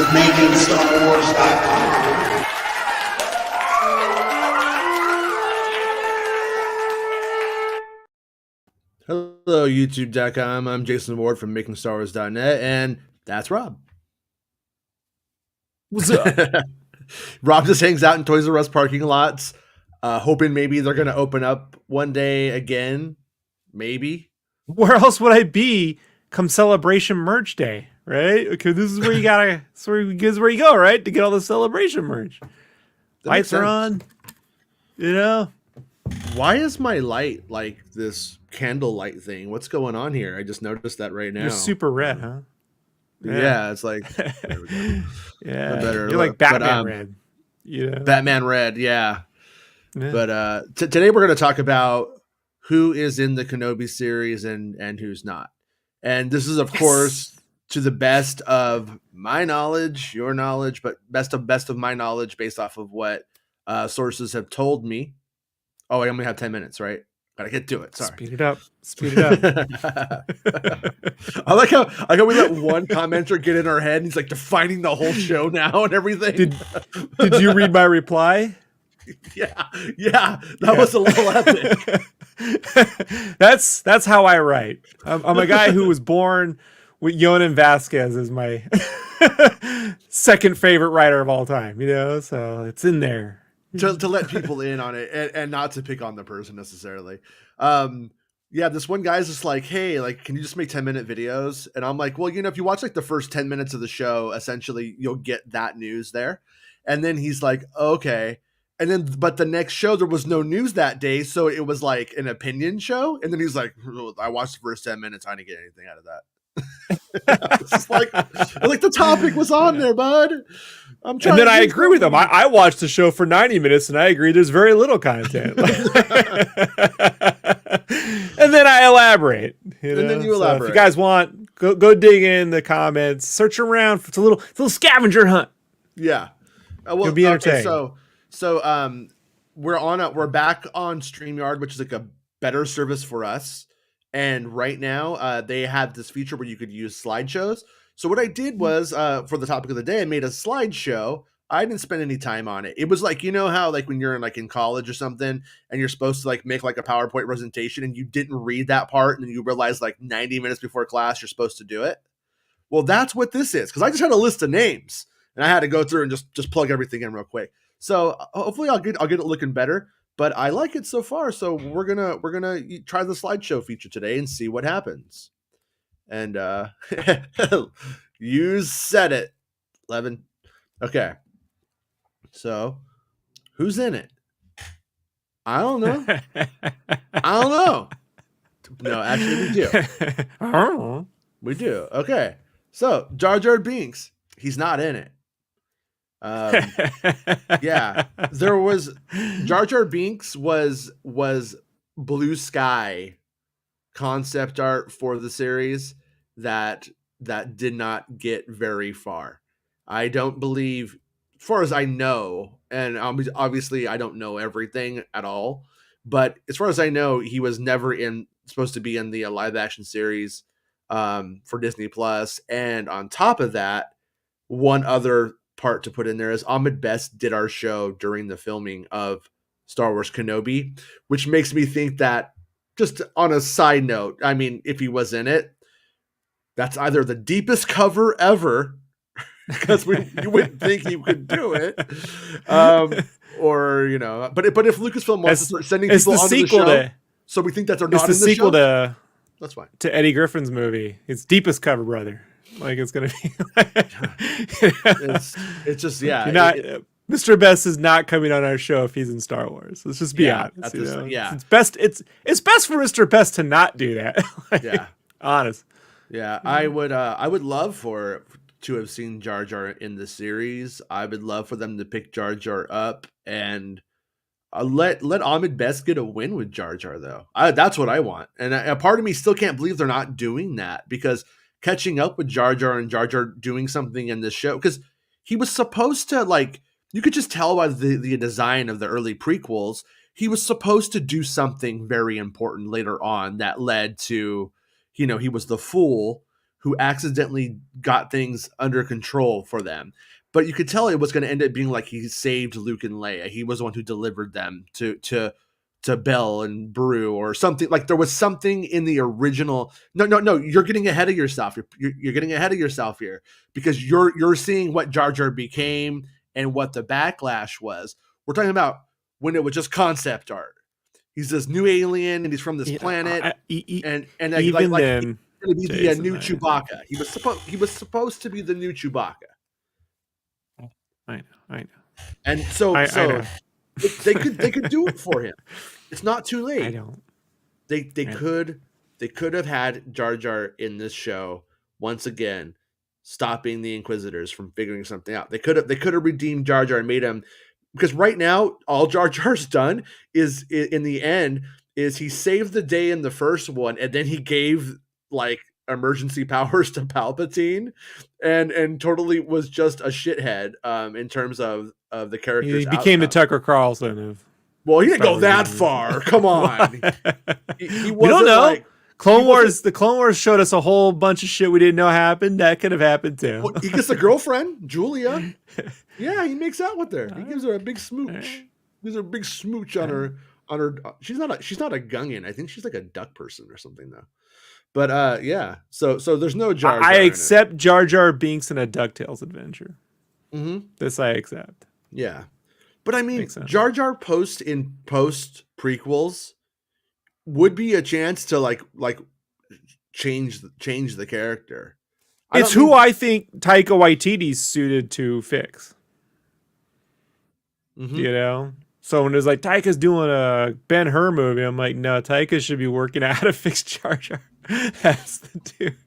MakingStarWars.net. Hello, YouTube.com. I'm Jason Ward from MakingStarWars.net, and that's Rob. What's up? Rob just hangs out in Toys R Us parking lots, hoping maybe they're going to open up one day again. Maybe. Where else would I be come Celebration merch day, right? Okay, this is where you gotta, this is where you go, right? To get all the Celebration merch. Lights are on, you know? Why is my light like this candlelight thing? What's going on here? I just noticed that right now. You're super red, huh? Yeah, it's like, there we go. Yeah, Better you're look. like Batman But, red. You know? Batman red, yeah. Yeah. But today we're going to talk about who is in the Kenobi series and who's not. And this is, of course, to the best of my knowledge, your knowledge, but best of my knowledge based off of what sources have told me. Oh, I only have 10 minutes, right? Gotta get to it. Sorry. Speed it up. Speed it up. I like how we let one commenter get in our head and he's like defining the whole show now and everything. Did you read my reply? Yeah, that was a little epic. That's how I write. I'm a guy who was born with Yonan Vasquez as my second favorite writer of all time, you know, so it's in there. to let people in on it and not to pick on the person necessarily. This one guy's just like, hey, like, can you just make 10-minute videos? And I'm like, well, you know, if you watch like the first 10 minutes of the show, essentially you'll get that news there. And then he's like, okay. And then, but the next show, there was no news that day. So it was like an opinion show. And then he's like, I watched the first 10 minutes. I didn't get anything out of that. It's like the topic was on there, bud. And then I agree with him. I watched the show for 90 minutes and I agree there's very little content. And then I elaborate. You know? And then you elaborate. So if you guys want, go dig in the comments, search around. It's a little scavenger hunt. Yeah. It'll be entertaining. So we're back on StreamYard, which is like a better service for us. And right now, they have this feature where you could use slideshows. So what I did was, for the topic of the day, I made a slideshow. I didn't spend any time on it. It was like, you know how like when you're in college or something and you're supposed to like make like a PowerPoint presentation and you didn't read that part and then you realize like 90 minutes before class you're supposed to do it. Well, that's what this is, because I just had a list of names and I had to go through and just plug everything in real quick. So hopefully I'll get it looking better. But I like it so far, so we're gonna try the slideshow feature today and see what happens. And you said it, Levin. Okay, so who's in it? I don't know. I don't know. No, actually, we do. We do. Okay, so Jar Binks, he's not in it. Yeah, there was Jar Binks was blue sky concept art for the series that did not get very far. I don't believe, as far as I know, and obviously I don't know everything at all, but as far as I know, he was never supposed to be in the live action series for Disney Plus. And on top of that, one other part to put in there is Ahmed Best did our show during the filming of Star Wars Kenobi, which makes me think that, just on a side note, I mean, if he was in it, that's either the deepest cover ever, because you wouldn't think he could do it, or, you know, but if Lucasfilm wants to start sending people onto the show, so we think that they're not in the sequel show, that's fine. To Eddie Griffin's movie. It's deepest cover, brother. Like, it's gonna be it's just, yeah, Mr. Best is not coming on our show if he's in Star Wars. Let's just be honest. It's best for Mr. Best to not do that. Honest. Yeah, I would love to have seen Jar Jar in the series. I would love for them to pick Jar Jar up and let Ahmed Best get a win with Jar Jar, though. That's what I want. And a part of me still can't believe they're not doing that, because catching up with Jar Jar and Jar Jar doing something in this show, because he was supposed to, like, you could just tell by the design of the early prequels, he was supposed to do something very important later on that led to, you know, he was the fool who accidentally got things under control for them. But you could tell it was going to end up being like he saved Luke and Leia. He was the one who delivered them to Belle and Brew or something. Like there was something in the original. No. You're getting ahead of yourself. You're getting ahead of yourself here because you're seeing what Jar Jar became and what the backlash was. We're talking about when it was just concept art. He's this new alien and he's from this planet, and even like then, he's going to be the new Chewbacca. He was supposed to be the new Chewbacca. I know. And so they could do it for him. It's not too late. I don't. They could have had Jar Jar in this show once again, stopping the Inquisitors from figuring something out. They could have redeemed Jar Jar and made him, because right now all Jar Jar's done is in the end is he saved the day in the first one, and then he gave like emergency powers to Palpatine, and totally was just a shithead in terms of the character's He became outcome. the Tucker Carlson of. Well, he didn't go that far. Come on. he we don't know. Like, the Clone Wars showed us a whole bunch of shit we didn't know happened. That could have happened too. Well, he gets a girlfriend, Julia. Yeah, he makes out with her. He gives her a big smooch. He gives her a big smooch on her. She's not a Gungan. I think she's like a duck person or something though. But yeah. So there's no Jar Jar. I accept Jar Jar Binks in a DuckTales adventure. Mm-hmm. This I accept. Yeah. But I mean, Jar Jar post prequels would be a chance to like change the character. It's who I think Taika Waititi's suited to fix. Mm-hmm. You know? So when it's like Taika's doing a Ben-Hur movie, I'm like, no, Taika should be working out how to fix Jar Jar. That's the dude.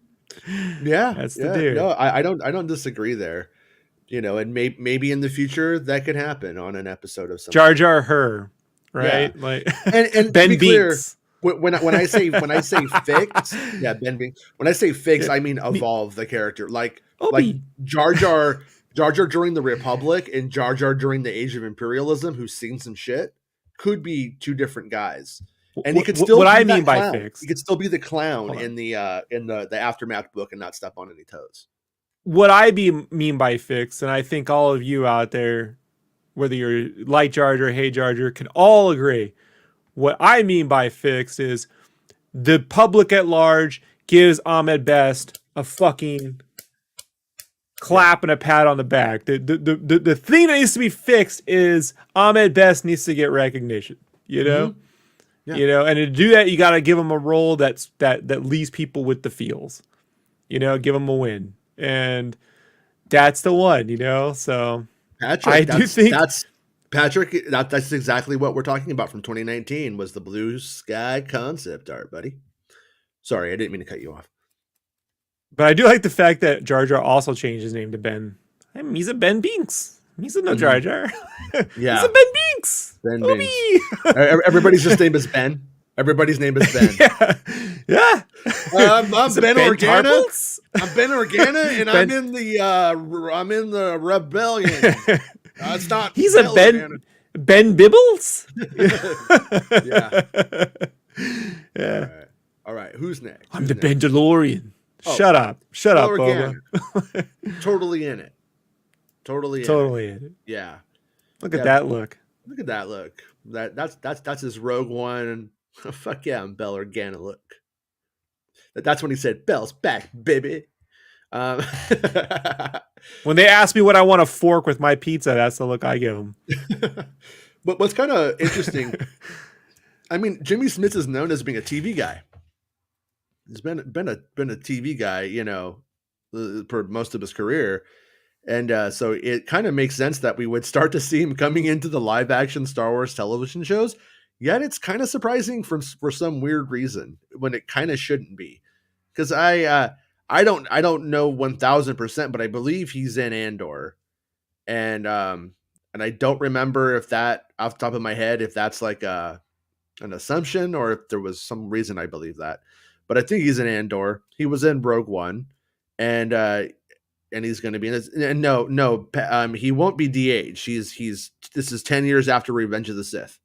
Yeah. That's the dude. No, I don't disagree there. You know, and maybe in the future that could happen on an episode of something. Jar Jar Her, right? Yeah. Like and Ben to be clear, Binks. When I say fix, yeah, Ben Binks. When I say fix, I mean evolve the character. Like Jar Jar during the Republic and Jar Jar during the Age of Imperialism, who's seen some shit, could be two different guys. And he could still what be I mean by clown. Fix. He could still be the clown in the Aftermath book and not step on any toes. What I mean by fix, and I think all of you out there, whether you're like Jar Jar, hate Jar Jar, can all agree. What I mean by fix is the public at large gives Ahmed Best a fucking clap and a pat on the back. The thing that needs to be fixed is Ahmed Best needs to get recognition. You know, Mm-hmm. Yeah. You know, and to do that, you got to give him a role that leaves people with the feels. You know, give him a win. And that's the one, you know. So Patrick, that's exactly what we're talking about from 2019 was the blue sky concept art, buddy. Sorry, I didn't mean to cut you off. But I do like the fact that Jar Jar also changed his name to Ben. I mean, he's a Ben Binks. He's a no Jar Jar. Yeah, he's a Ben Binks. Ben Binks. Everybody's just name is Ben. Everybody's name is Ben. Yeah. I'm Ben Organa. Tarples? I'm Ben Organa, and I'm in the rebellion. It's not. He's a Ben. Ben Bibbles. Yeah. Yeah. All right. Who's next? I'm the Bendalorian. Oh, Shut up, Boba. Totally in it. Totally in it. Yeah. Look at that look. Look at that look. That's his Rogue One. Fuck yeah, I'm Bell Organa look. That's when he said, "Bell's back, baby." When they ask me what I want to fork with my pizza, that's the look I give them. But what's kind of interesting, I mean, Jimmy Smits is known as being a TV guy. He's been a TV guy, you know, for most of his career. And so it kind of makes sense that we would start to see him coming into the live action Star Wars television shows. Yet it's kind of surprising for some weird reason when it kind of shouldn't be. Because I don't know 1000%, but I believe he's in Andor. And I don't remember if that off the top of my head, if that's like an assumption or if there was some reason I believe that. But I think he's in Andor. He was in Rogue One. And he's going to be in this. And no, he won't be de-aged. This is 10 years after Revenge of the Sith.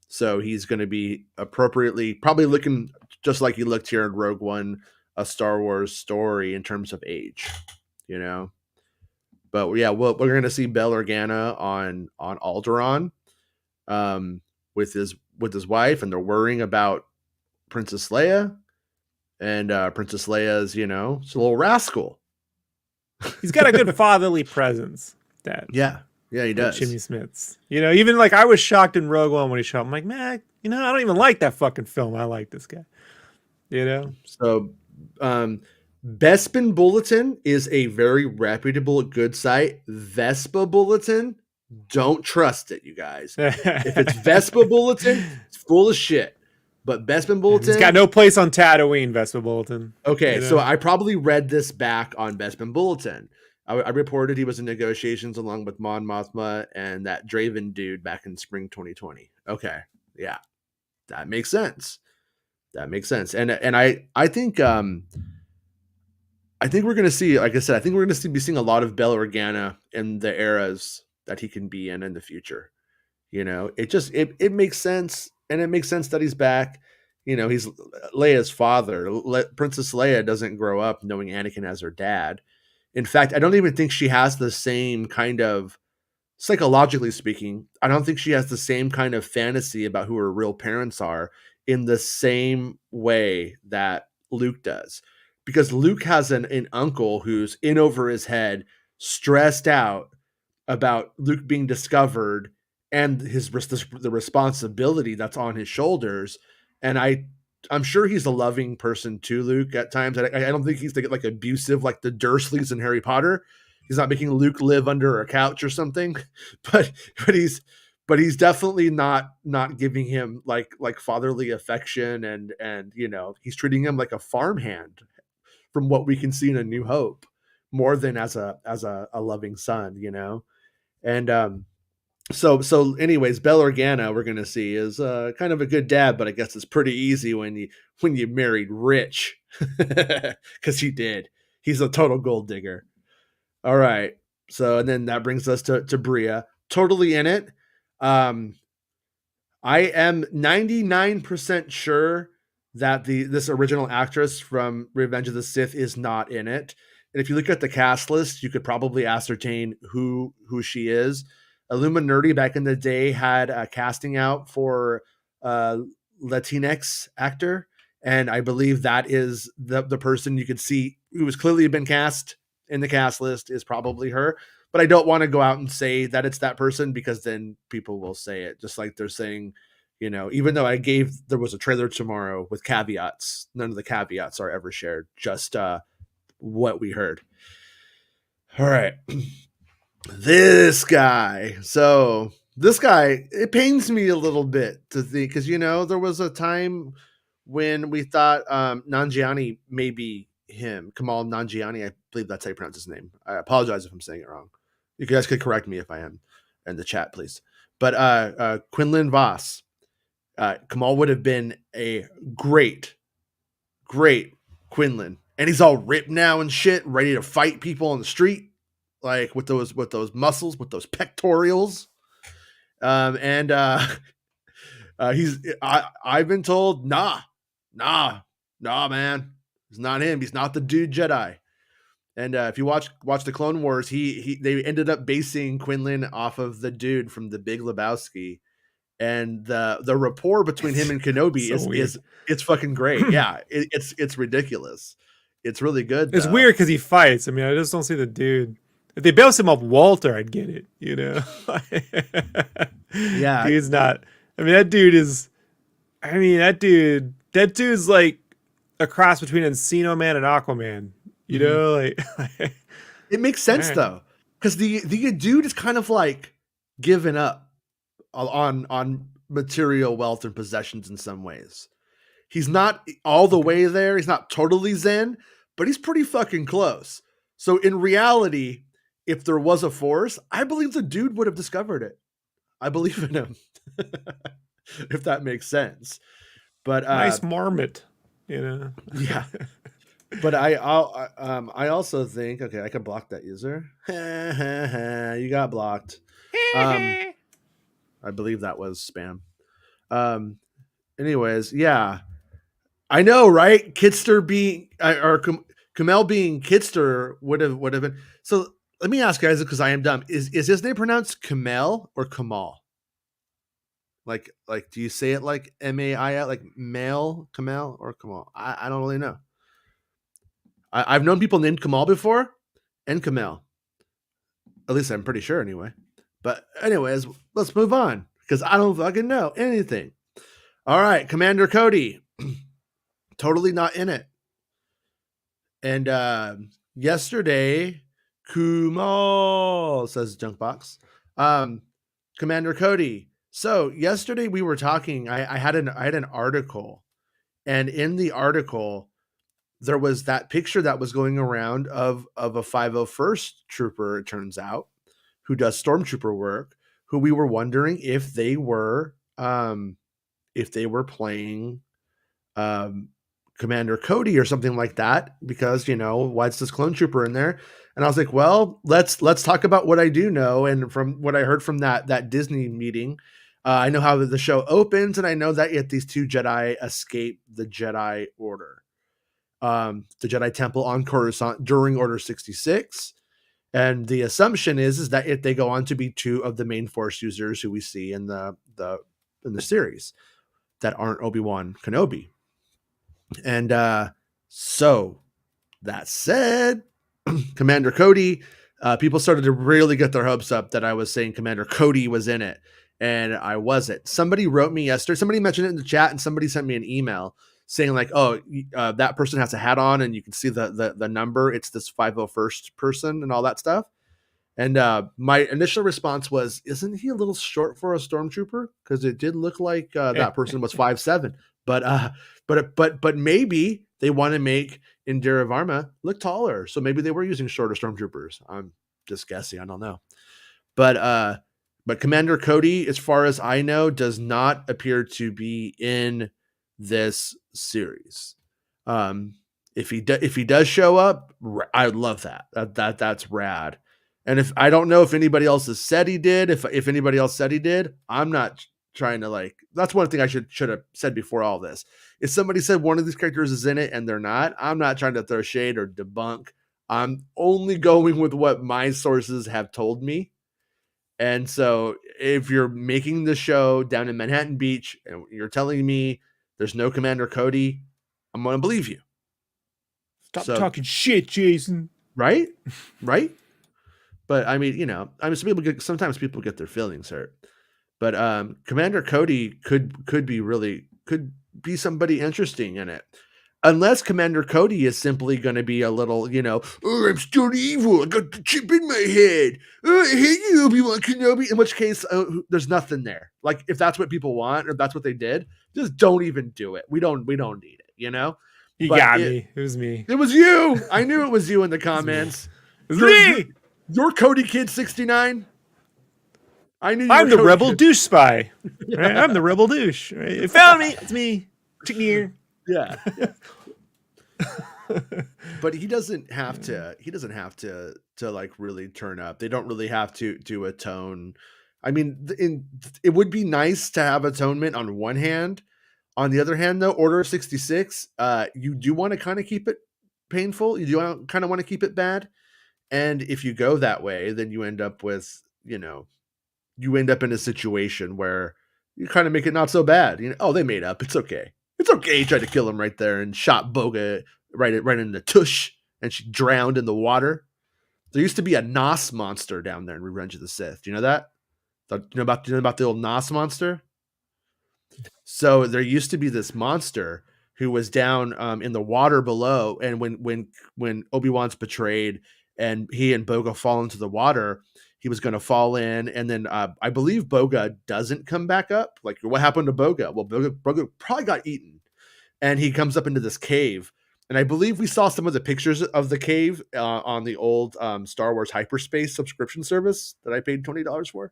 So he's going to be appropriately, probably looking just like he looked here in Rogue One, a Star Wars story in terms of age, you know. But yeah, we're going to see Bail Organa on Alderaan, um, with his wife, and they're worrying about Princess Leia, and Princess Leia's, you know, she's a little rascal. He's got a good fatherly presence. That Yeah, yeah, he Jimmy does. Smits. You know, even like I was shocked in Rogue One when he showed up. I'm like, man, you know, I don't even like that fucking film. I like this guy. You know? So, Bespin Bulletin is a very reputable, good site. Vespa Bulletin, don't trust it, you guys. If it's Vespa Bulletin, it's full of shit. But Bespin He's got Bulletin, no place on Tatooine, Vespa Bulletin. okay, You so know? I probably read this back on Bespin Bulletin. I reported he was in negotiations along with Mon Mothma and that Draven dude back in spring 2020. Okay, yeah, that makes sense. That makes sense. And I think we're going to see, like I said, I think we're going to be seeing a lot of Bail Organa in the eras that he can be in the future. You know, it makes sense, and it makes sense that he's back. You know, he's Leia's father. Princess Leia doesn't grow up knowing Anakin as her dad. In fact, I don't even think she has the same kind of, psychologically speaking, I don't think she has the same kind of fantasy about who her real parents are in the same way that Luke does. Because Luke has an uncle who's in over his head, stressed out about Luke being discovered and the responsibility that's on his shoulders. And I'm sure he's a loving person too, Luke. At times, I don't think he's like abusive like the Dursleys in Harry Potter. He's not making Luke live under a couch or something, but but he's but he's definitely not giving him like fatherly affection, and you know, he's treating him like a farmhand from what we can see in A New Hope, more than as a loving son, you know. And so anyways, Bail Organa, we're gonna see, is kind of a good dad, but I guess it's pretty easy when you married rich, because he did. He's a total gold digger. All right. So and then that brings us to Breha, totally in it. Um, I am 99% sure that this original actress from Revenge of the Sith is not in it. And if you look at the cast list, you could probably ascertain who she is. Illuminati back in the day had a casting out for a Latinx actor, and I believe that is the person you could see who has clearly been cast in the cast list is probably her. But I don't want to go out and say that it's that person, because then people will say it, just like they're saying, you know, even though there was a trailer tomorrow with caveats, none of the caveats are ever shared, just what we heard. All right. This guy. So this guy, it pains me a little bit to think, because, you know, there was a time when we thought Nanjiani may be him. Kamal Nanjiani, I believe that's how you pronounce his name. I apologize if I'm saying it wrong. You guys could correct me if I am in the chat, please. But Quinlan Vos, Kamal would have been a great Quinlan, and he's all ripped now and shit, ready to fight people on the street, like with those muscles, with those pectorials. And I've been told, nah, man, it's not him. He's not the dude Jedi. And if you watch the Clone Wars, they ended up basing Quinlan off of the dude from The Big Lebowski, and the rapport between him and Kenobi So is weird. it's fucking great. Yeah, it's ridiculous. It's really good It's though. weird because he fights. I mean, I just don't see the dude. If they bounce him off Walter, I'd get it. You know, Yeah, dude's not. I mean, that dude is. I mean, that dude. That dude's like a cross between Encino Man and Aquaman. You mhm. know, like. It makes All sense right. though, because the dude is kind of like given up on material wealth and possessions in some ways. He's not all the Okay. way there. He's not totally zen, but he's pretty fucking close. So in reality, if there was a force, I believe the dude would have discovered it. I believe in him. If that makes sense. But Nice marmot. You know. yeah. But I also think, okay, I can block that user. You got blocked. Um I believe that was spam. Um anyways, yeah. I know, right? Kitster being or Kamel being Kitster would have been. So let me ask guys, because I am dumb. Is his name pronounced Kamel or Kamal? Like, do you say it like Mail, like male Kamal or Kamal? I don't really know. I've known people named Kamal before and Kamel. At least I'm pretty sure, anyway. But anyways, let's move on because I don't fucking know anything. All right, Commander Cody, totally not in it. And yesterday, Kumal says Junkbox. Commander Cody. So yesterday we were talking. I had an article, and in the article there was that picture that was going around of a 501st trooper. It turns out, who does stormtrooper work. Who we were wondering if they were playing Commander Cody or something like that, because why's this clone trooper in there? And I was like, well, let's talk about what I do know, and from what I heard from that Disney meeting, I know how the show opens, and I know that yet these two Jedi escape the Jedi Order, the Jedi Temple on Coruscant during Order 66. And the assumption is that if they go on to be two of the main Force users who we see in the series that aren't Obi-Wan Kenobi. And so that said, Commander Cody, people started to really get their hopes up that I was saying Commander Cody was in it, and I wasn't. Somebody wrote me yesterday. Somebody mentioned it in the chat, and somebody sent me an email saying like, "Oh, that person has a hat on, and you can see the number. It's this 501st person and all that stuff." And my initial response was, "Isn't he a little short for a stormtrooper? Because it did look like that person was 5'7". But maybe they want to make Indira Varma look taller, so maybe they were using shorter stormtroopers. I'm just guessing. I don't know. But Commander Cody, as far as I know, does not appear to be in this series. If he does show up, I would love that. That's rad. And if I don't know if anybody else has said he did, if anybody else said he did, I'm not trying to like. That's one thing I should have said before all this. If somebody said one of these characters is in it and they're not, I'm not trying to throw shade or debunk. I'm only going with what my sources have told me. And so if you're making the show down in Manhattan Beach and you're telling me there's no Commander Cody, I'm going to believe you. Stop talking shit, Jason. Right? But I mean, sometimes people get their feelings hurt. But Commander Cody could be somebody interesting in it. Unless Commander Cody is simply going to be a little, oh, I'm still evil. I got the chip in my head. Oh, I hate you, Obi-Wan Kenobi. In which case, there's nothing there. Like, if that's what people want or that's what they did, just don't even do it. We don't need it, You got me. It was me. It was you. I knew it was you in the comments. It was me. You're Cody Kid 69. I knew you I'm were the rebel douche spy. Right? I'm the rebel douche. Right? It found me. It's me. Took me here. Yeah. But he doesn't have to like really turn up. They don't really have to atone. I mean, it would be nice to have atonement on one hand. On the other hand, though, Order 66, you do want to kind of keep it painful. You do kind of want to keep it bad. And if you go that way, then you end up with, you end up in a situation where you kind of make it not so bad. Oh, they made up. It's okay. It's okay. He tried to kill him right there and shot Boga right in the tush, and she drowned in the water. There used to be a Nos monster down there in Revenge of the Sith. Do you know that? Do you know about the old Nos monster? So there used to be this monster who was down in the water below, and when Obi-Wan's betrayed and he and Boga fall into the water, he was going to fall in, and then I believe Boga doesn't come back up. Like, what happened to Boga? Well, Boga probably got eaten, and he comes up into this cave. And I believe we saw some of the pictures of the cave on the old Star Wars hyperspace subscription service that I paid $20 for.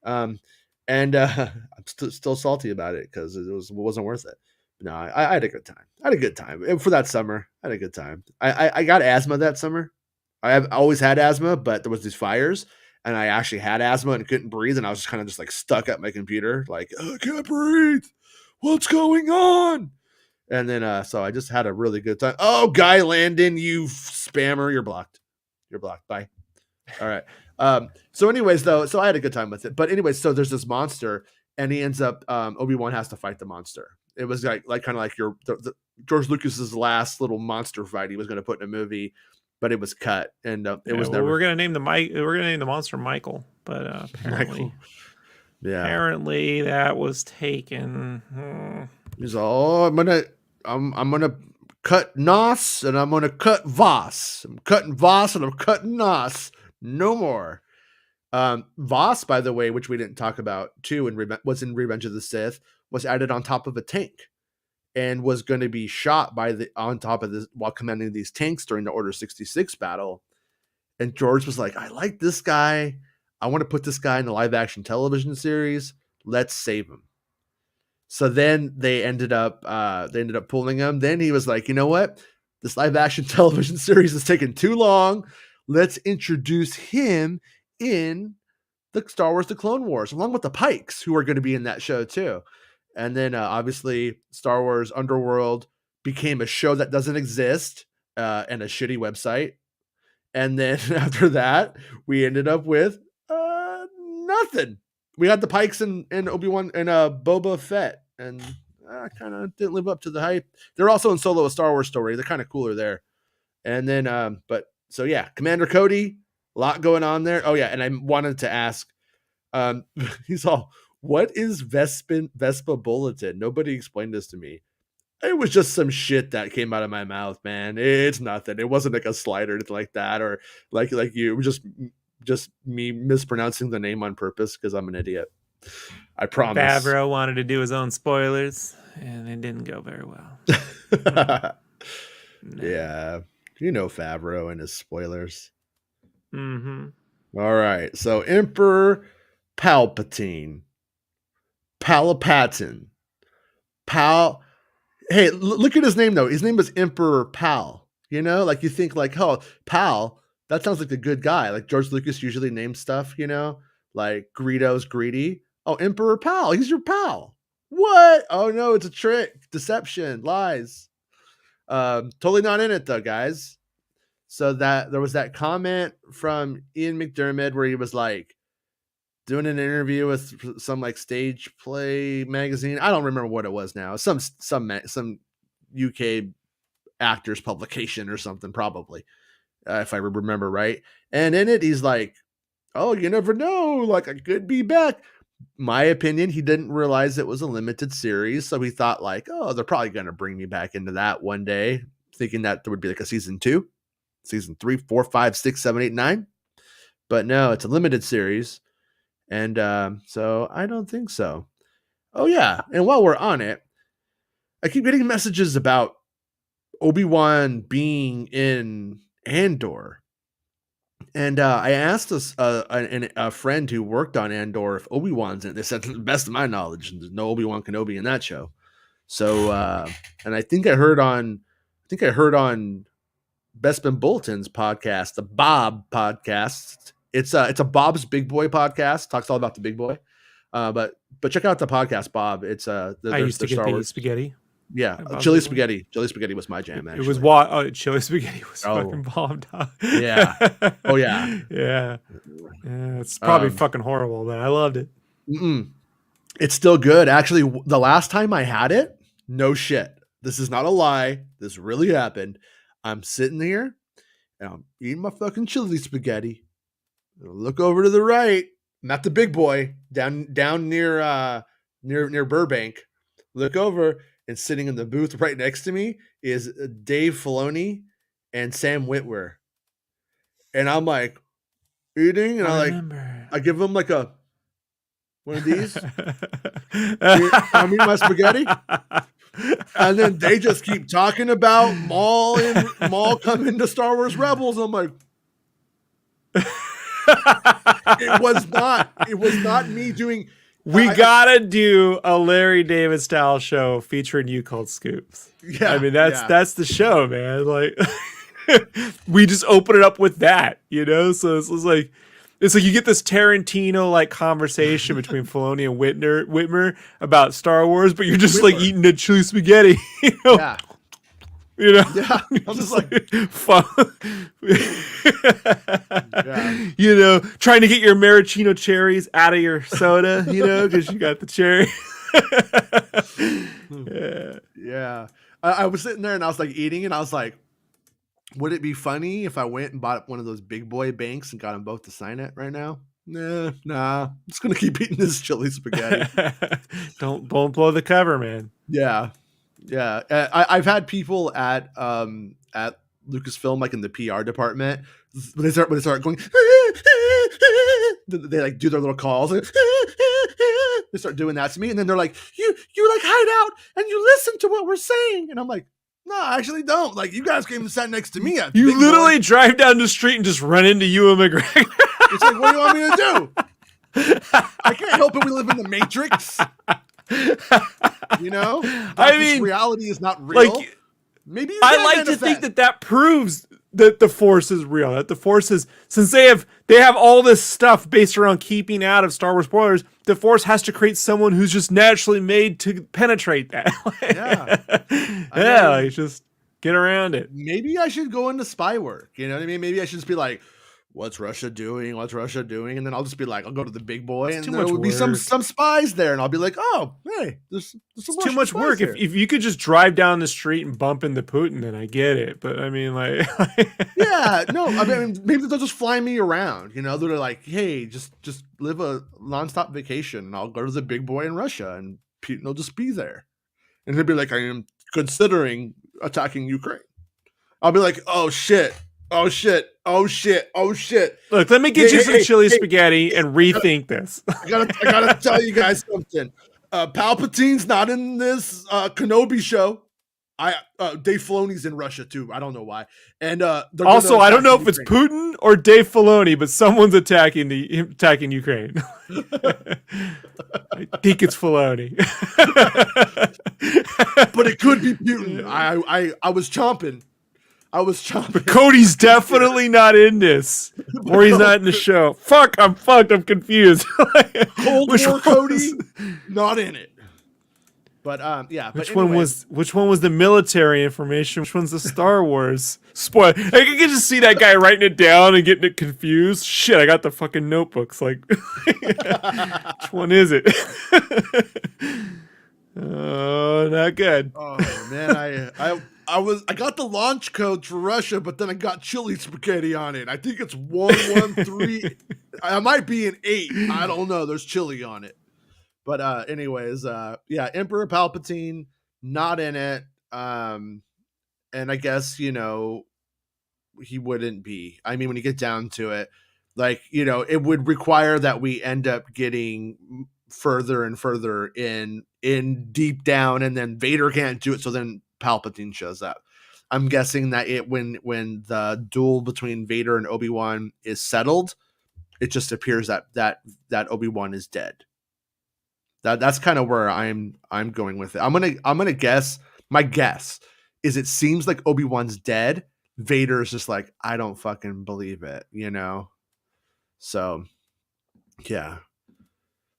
I'm still salty about it because it wasn't worth it. No, I had a good time. I had a good time for that summer. I had a good time. I got asthma that summer. I've always had asthma, but there was these fires, and I actually had asthma and couldn't breathe, and I was just kind of like stuck at my computer, like, oh, I can't breathe. What's going on? And then so I just had a really good time. Oh, Guy Landon, you spammer, you're blocked. You're blocked. Bye. All right. So anyways, though, so I had a good time with it. But anyways, so there's this monster, and he ends up Obi-Wan has to fight the monster. It was like kind of like George Lucas's last little monster fight he was going to put in a movie, but it was cut, and it was never. We're gonna name the monster Michael, but apparently, Michael. Yeah, apparently that was taken. He's all, I'm gonna cut Nos and I'm gonna cut Vos. I'm cutting Vos and I'm cutting Nos. No more. Vos, by the way, which we didn't talk about too, was in Revenge of the Sith, was added on top of a tank and was going to be shot on top of this while commanding these tanks during the Order 66 battle. And George was like, I like this guy. I want to put this guy in the live action television series. Let's save him. So then they ended up pulling him. Then he was like, you know what? This live action television series is taking too long. Let's introduce him in the Star Wars: The Clone Wars, along with the Pikes, who are going to be in that show too. And then obviously Star Wars Underworld became a show that doesn't exist and a shitty website. And then after that, we ended up with nothing. We had the Pikes and Obi-Wan and Boba Fett, and kind of didn't live up to the hype. They're also in Solo: A Star Wars Story. They're kind of cooler there. And then, so yeah, Commander Cody, a lot going on there. Oh yeah, and I wanted to ask, he's all, what is Vespa Bulletin? Nobody explained this to me. It was just some shit that came out of my mouth, man. It's nothing. It wasn't like a slide or anything like that, or like you. It was just me mispronouncing the name on purpose because I'm an idiot. I promise. Favreau wanted to do his own spoilers, and it didn't go very well. No. Yeah, you know Favreau and his spoilers. Mm-hmm. All right, so Emperor Palpatine, Palpatine, Hey, look at his name though. His name is Emperor Pal. You know, like you think like, oh, Pal. That sounds like a good guy. Like George Lucas usually names stuff. You know, like Greedo's greedy. Oh, Emperor Pal. He's your pal. What? Oh no, it's a trick, deception, lies. Totally not in it though, guys. So that there was that comment from Ian McDermott where he was like doing an interview with some like stage play magazine. I don't remember what it was now. Some UK actors publication or something, probably, if I remember right. And in it, he's like, "Oh, you never know. Like I could be back." My opinion, he didn't realize it was a limited series, so he thought like, "Oh, they're probably going to bring me back into that one day," thinking that there would be like a season 2, season 3, 4, 5, 6, 7, 8, 9. But no, it's a limited series. And so I don't think so. Oh, yeah. And while we're on it, I keep getting messages about Obi-Wan being in Andor. And I asked a friend who worked on Andor if Obi-Wan's in it. They said, to the best of my knowledge, there's no Obi-Wan Kenobi in that show. So, and I think I heard on Bespin Bulletin's podcast, the Bob podcast. It's a Bob's Big Boy podcast. Talks all about the big boy. But check out the podcast, Bob. It's I used to get the spaghetti. Yeah, chili spaghetti. Chili spaghetti was my jam. Actually, it was chili spaghetti was fucking bombed. Yeah. Oh yeah. Yeah. It's probably fucking horrible, but I loved it. It's still good. Actually, the last time I had it, no shit. This is not a lie. This really happened. I'm sitting here and I'm eating my fucking chili spaghetti. I look over to the right. I'm at the big boy down near Burbank. Look over, and sitting in the booth right next to me is Dave Filoni and Sam Witwer. And I'm like eating, and I give them like one of these. I'm eating my spaghetti. And then they just keep talking about Maul coming to Star Wars Rebels. I'm like, it was not me doing. We gotta do a Larry David style show featuring you called Scoops. Yeah, I mean that's the show, man. Like we just open it up with that, you know. So it's like It's like you get this Tarantino like conversation between Filoni and Whitmer about Star Wars, but you're just like eating a chili spaghetti. You know? Yeah. You know? Yeah. I'm just like fun. yeah. You know, trying to get your maraschino cherries out of your soda, you know, because you got the cherry. Yeah. I was sitting there and I was like eating and I was like, would it be funny if I went and bought one of those big boy banks and got them both to sign it right now? Nah. I'm just gonna keep eating this chili spaghetti. Don't blow the cover, man. Yeah. Yeah. I've had people at Lucasfilm, like in the PR department, when they start going, they like do their little calls. They start doing that to me, and then they're like, "You like hide out and you listen to what we're saying," and I'm like, "No, I actually don't. Like, you guys came and sat next to me. You literally drive down the street and just run into Ewan McGregor. It's like, what do you want me to do? I can't help it. We live in the Matrix. You know, I mean, reality is not real. Like, maybe I like to think that proves that the Force is real. That the Force is, since they have all this stuff based around keeping out of Star Wars spoilers, the Force has to create someone who's just naturally made to penetrate that. Like just get around it. Maybe I should go into spy work. You know what I mean? Maybe I should just be like, what's Russia doing? What's Russia doing? And then I'll just be like, I'll go to the big boy, and there will be some spies there, and I'll be like, oh, hey, there's too much work. If you could just drive down the street and bump into Putin, then I get it. But I mean, like, yeah, no, I mean, maybe they'll just fly me around. You know, they're like, hey, just live a nonstop vacation, and I'll go to the big boy in Russia, and Putin will just be there, and he'll be like, I am considering attacking Ukraine. I'll be like, oh shit. Oh shit! Oh shit! Oh shit! Look, let me get you some chili spaghetti and rethink this. I gotta tell you guys something. Palpatine's not in this Kenobi show. Dave Filoni's in Russia too. I don't know why. And also, I don't know if it's Putin or Dave Filoni, but someone's attacking Ukraine. I think it's Filoni, but it could be Putin. I was chomping. But Cody's definitely not in this, or he's not in the show. Fuck, I'm fucked. I'm confused. Cold War Cody, not in it. But yeah. Which one was the military information? Which one's the Star Wars? Spoil. I can just see that guy writing it down and getting it confused. Shit, I got the fucking notebooks. Like, which one is it? Oh, not good. Oh man, I got the launch code for Russia, but then I got chili spaghetti on it. I think it's 113. I might be an 8. I don't know. There's chili on it. But anyways, yeah, Emperor Palpatine not in it. And I guess, you know, he wouldn't be. I mean, when you get down to it, like, you know, it would require that we end up getting further and further in deep down, and then Vader can't do it, so then Palpatine shows up. I'm guessing that when the duel between Vader and Obi-Wan is settled, it just appears that Obi-Wan is dead. That's kind of where I'm going with it. I'm gonna guess. My guess is it seems like Obi-Wan's dead. Vader's just like, I don't fucking believe it, you know. So yeah.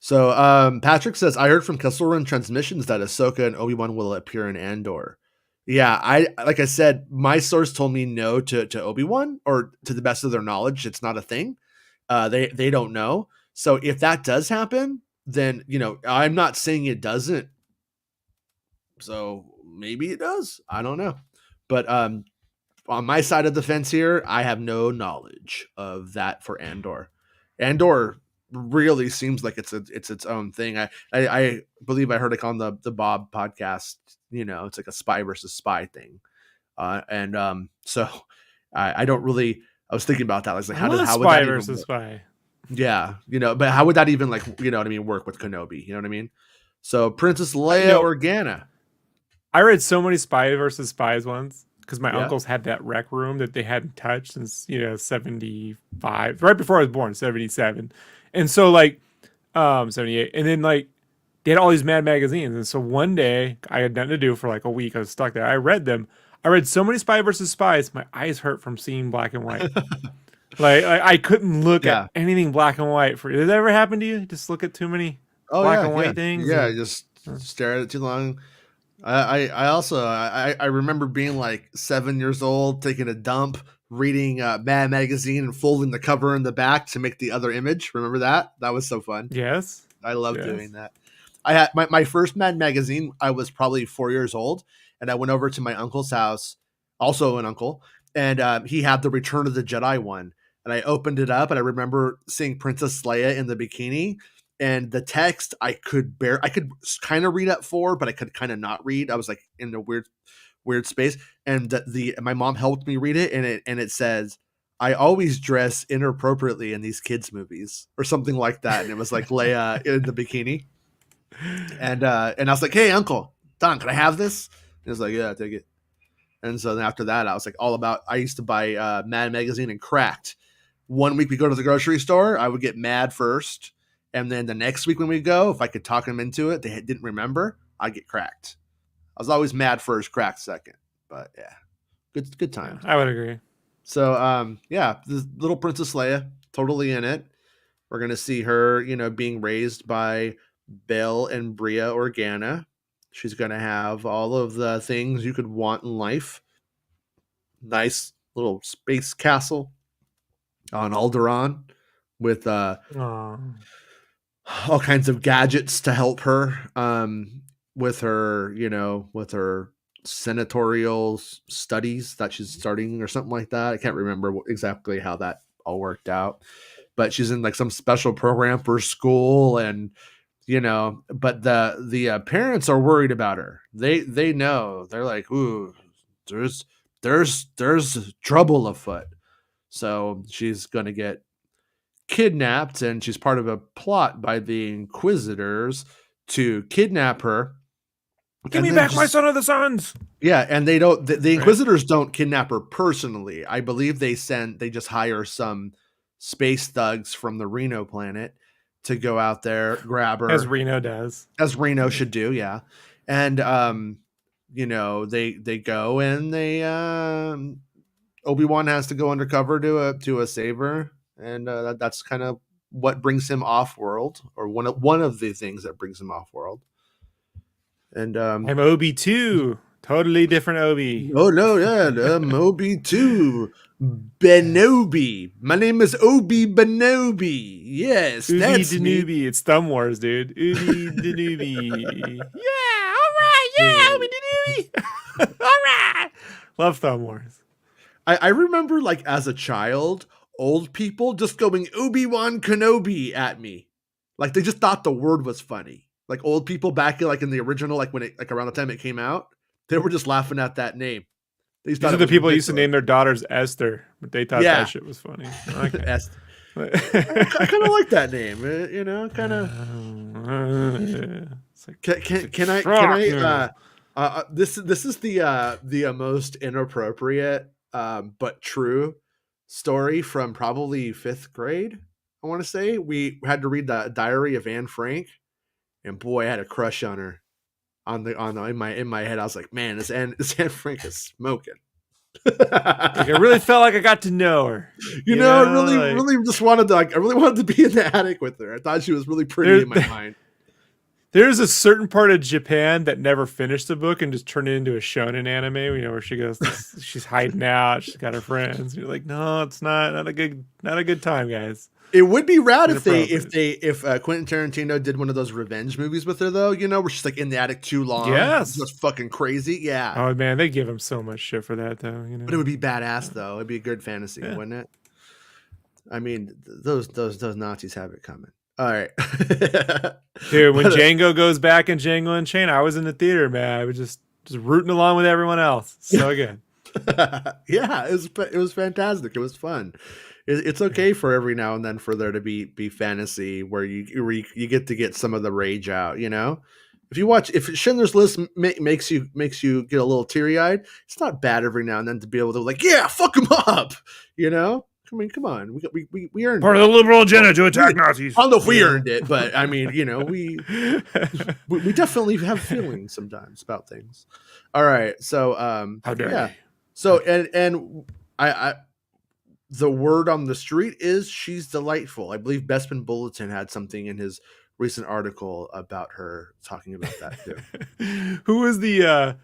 So Patrick says, I heard from Kessel Run Transmissions that Ahsoka and Obi-Wan will appear in Andor. Yeah, like I said, my source told me no to Obi-Wan, or to the best of their knowledge, it's not a thing. They don't know. So if that does happen, then, you know, I'm not saying it doesn't. So maybe it does. I don't know. But on my side of the fence here, I have no knowledge of that for Andor. Andor really seems like it's its own thing. I believe I heard it on the Bob podcast. You know, it's like a spy versus spy thing. So I don't really. I was thinking about that. I was like, how would that versus spy? Yeah, you know, but how would that even, like, you know what I mean, work with Kenobi? You know what I mean? So Princess Leia Organa. I read so many spy versus spies ones because my uncles had that rec room that they hadn't touched since 75, right before I was born, 77. And so, like, 78. And then, like, they had all these Mad magazines. And so one day, I had nothing to do for like a week. I was stuck there. I read them. I read so many Spy versus Spies, my eyes hurt from seeing black and white. Like I couldn't look at Yeah. anything black and white. Did that ever happen to you? Just look at too many Oh black yeah, and yeah, white things, yeah. and Just stare at it too long. I also I remember being like 7 years old, taking a dump, reading Mad Magazine and folding the cover in the back to make the other image. Remember that? That was so fun. yes, I love yes. doing that. I had my first Mad Magazine. I was probably 4 years old, and I went over to my uncle's house, also an uncle, and he had the Return of the Jedi one. And I opened it up, and I remember seeing Princess Leia in the bikini, and the text I could kind of read at 4, but I could kind of not read. I was like in a weird space, and the my mom helped me read it, and it says, I always dress inappropriately in these kids movies or something like that. And it was like Leia in the bikini. And I was like, hey, Uncle Don, can I have this? And he was like, yeah, take it. And so then after that, I was like all about, I used to buy Mad Magazine and Cracked. One week we go to the grocery store, I would get Mad first. And then the next week when we go, if I could talk them into it, they didn't remember, I'd get Cracked. I was always Mad first, Cracked second. But yeah, good Yeah, times. I would agree. So yeah, the little Princess Leia, totally in it. We're gonna see her, being raised by Belle and Breha Organa. She's gonna have all of the things you could want in life. Nice little space castle on Alderaan with Aw. all kinds of gadgets to help her with her, with her senatorial studies that she's starting or something like that. I can't remember exactly how that all worked out, but she's in like some special program for school, and but the parents are worried about her. They know, they're like, ooh, there's there's trouble afoot. So she's gonna get kidnapped, and she's part of a plot by the Inquisitors to kidnap her. Give And me then back my just son of the suns. yeah, and they don't the Right. Inquisitors don't kidnap her personally. I believe they just hire some space thugs from the Reno planet to go out there, grab As her, Reno does. as Reno Yeah. should do, yeah. And they go, and they Obi-Wan has to go undercover to a save her, and that's kind of what brings him off world, or one of the things that brings him off world. And I'm Obi too. Totally different Obi. oh no, yeah, Obi too. Benobi. My name is Obi Benobi. Yes, Ubi that's me. Danubi. It's Thumb Wars, dude. Ubi Danubi. Yeah, all right. Yeah, Ubi Danubi. All right. Love Thumb Wars. I remember, like, as a child, old people just going Obi-Wan Kenobi at me. Like, they just thought the word was funny. Like, old people back in, like, in the original, like, when it, like, around the time it came out, they were just laughing at that name. They just These thought are it the was people who used to ridiculous. name their daughters Esther, but they thought Yeah. that shit was funny. Okay. I kind of like that name, kind of. It's like, Can I this is the most inappropriate but true story from probably 5th grade. I want to say we had to read the Diary of Anne Frank, and boy, I had a crush on her. In my head, I was like, man, this Anne Frank is smoking. Like, I really felt like I got to know her. I really just wanted to, like, I really wanted to be in the attic with her. I thought she was really pretty in my mind. There's a certain part of Japan that never finished the book and just turned it into a shonen anime. Where she goes, she's hiding out, she's got her friends. You're like, no, it's not a good time, guys. It would be rad if Quentin Tarantino did one of those revenge movies with her, though. Where she's like in the attic too long. Yes, just fucking crazy. Yeah. Oh man, they give him so much shit for that, though. But it would be badass, though. It'd be a good fantasy, wouldn't it? I mean, those Nazis have it coming. All right, dude. When Django goes back in Django Unchained, I was in the theater, man. I was just rooting along with everyone else. So good. Yeah, it was fantastic. It was fun. It's okay for every now and then for there to be fantasy where you get to get some of the rage out. If Schindler's List makes you get a little teary eyed, it's not bad every now and then to be able to, like, yeah, fuck them up. I mean, come on, we earned part of the liberal agenda to attack Nazis. I don't know if we earned it, but I mean, we definitely have feelings sometimes about things. All right, so how dare you? So and I the word on the street is she's delightful. I believe Bespin Bulletin had something in his recent article about her talking about that too. Who was the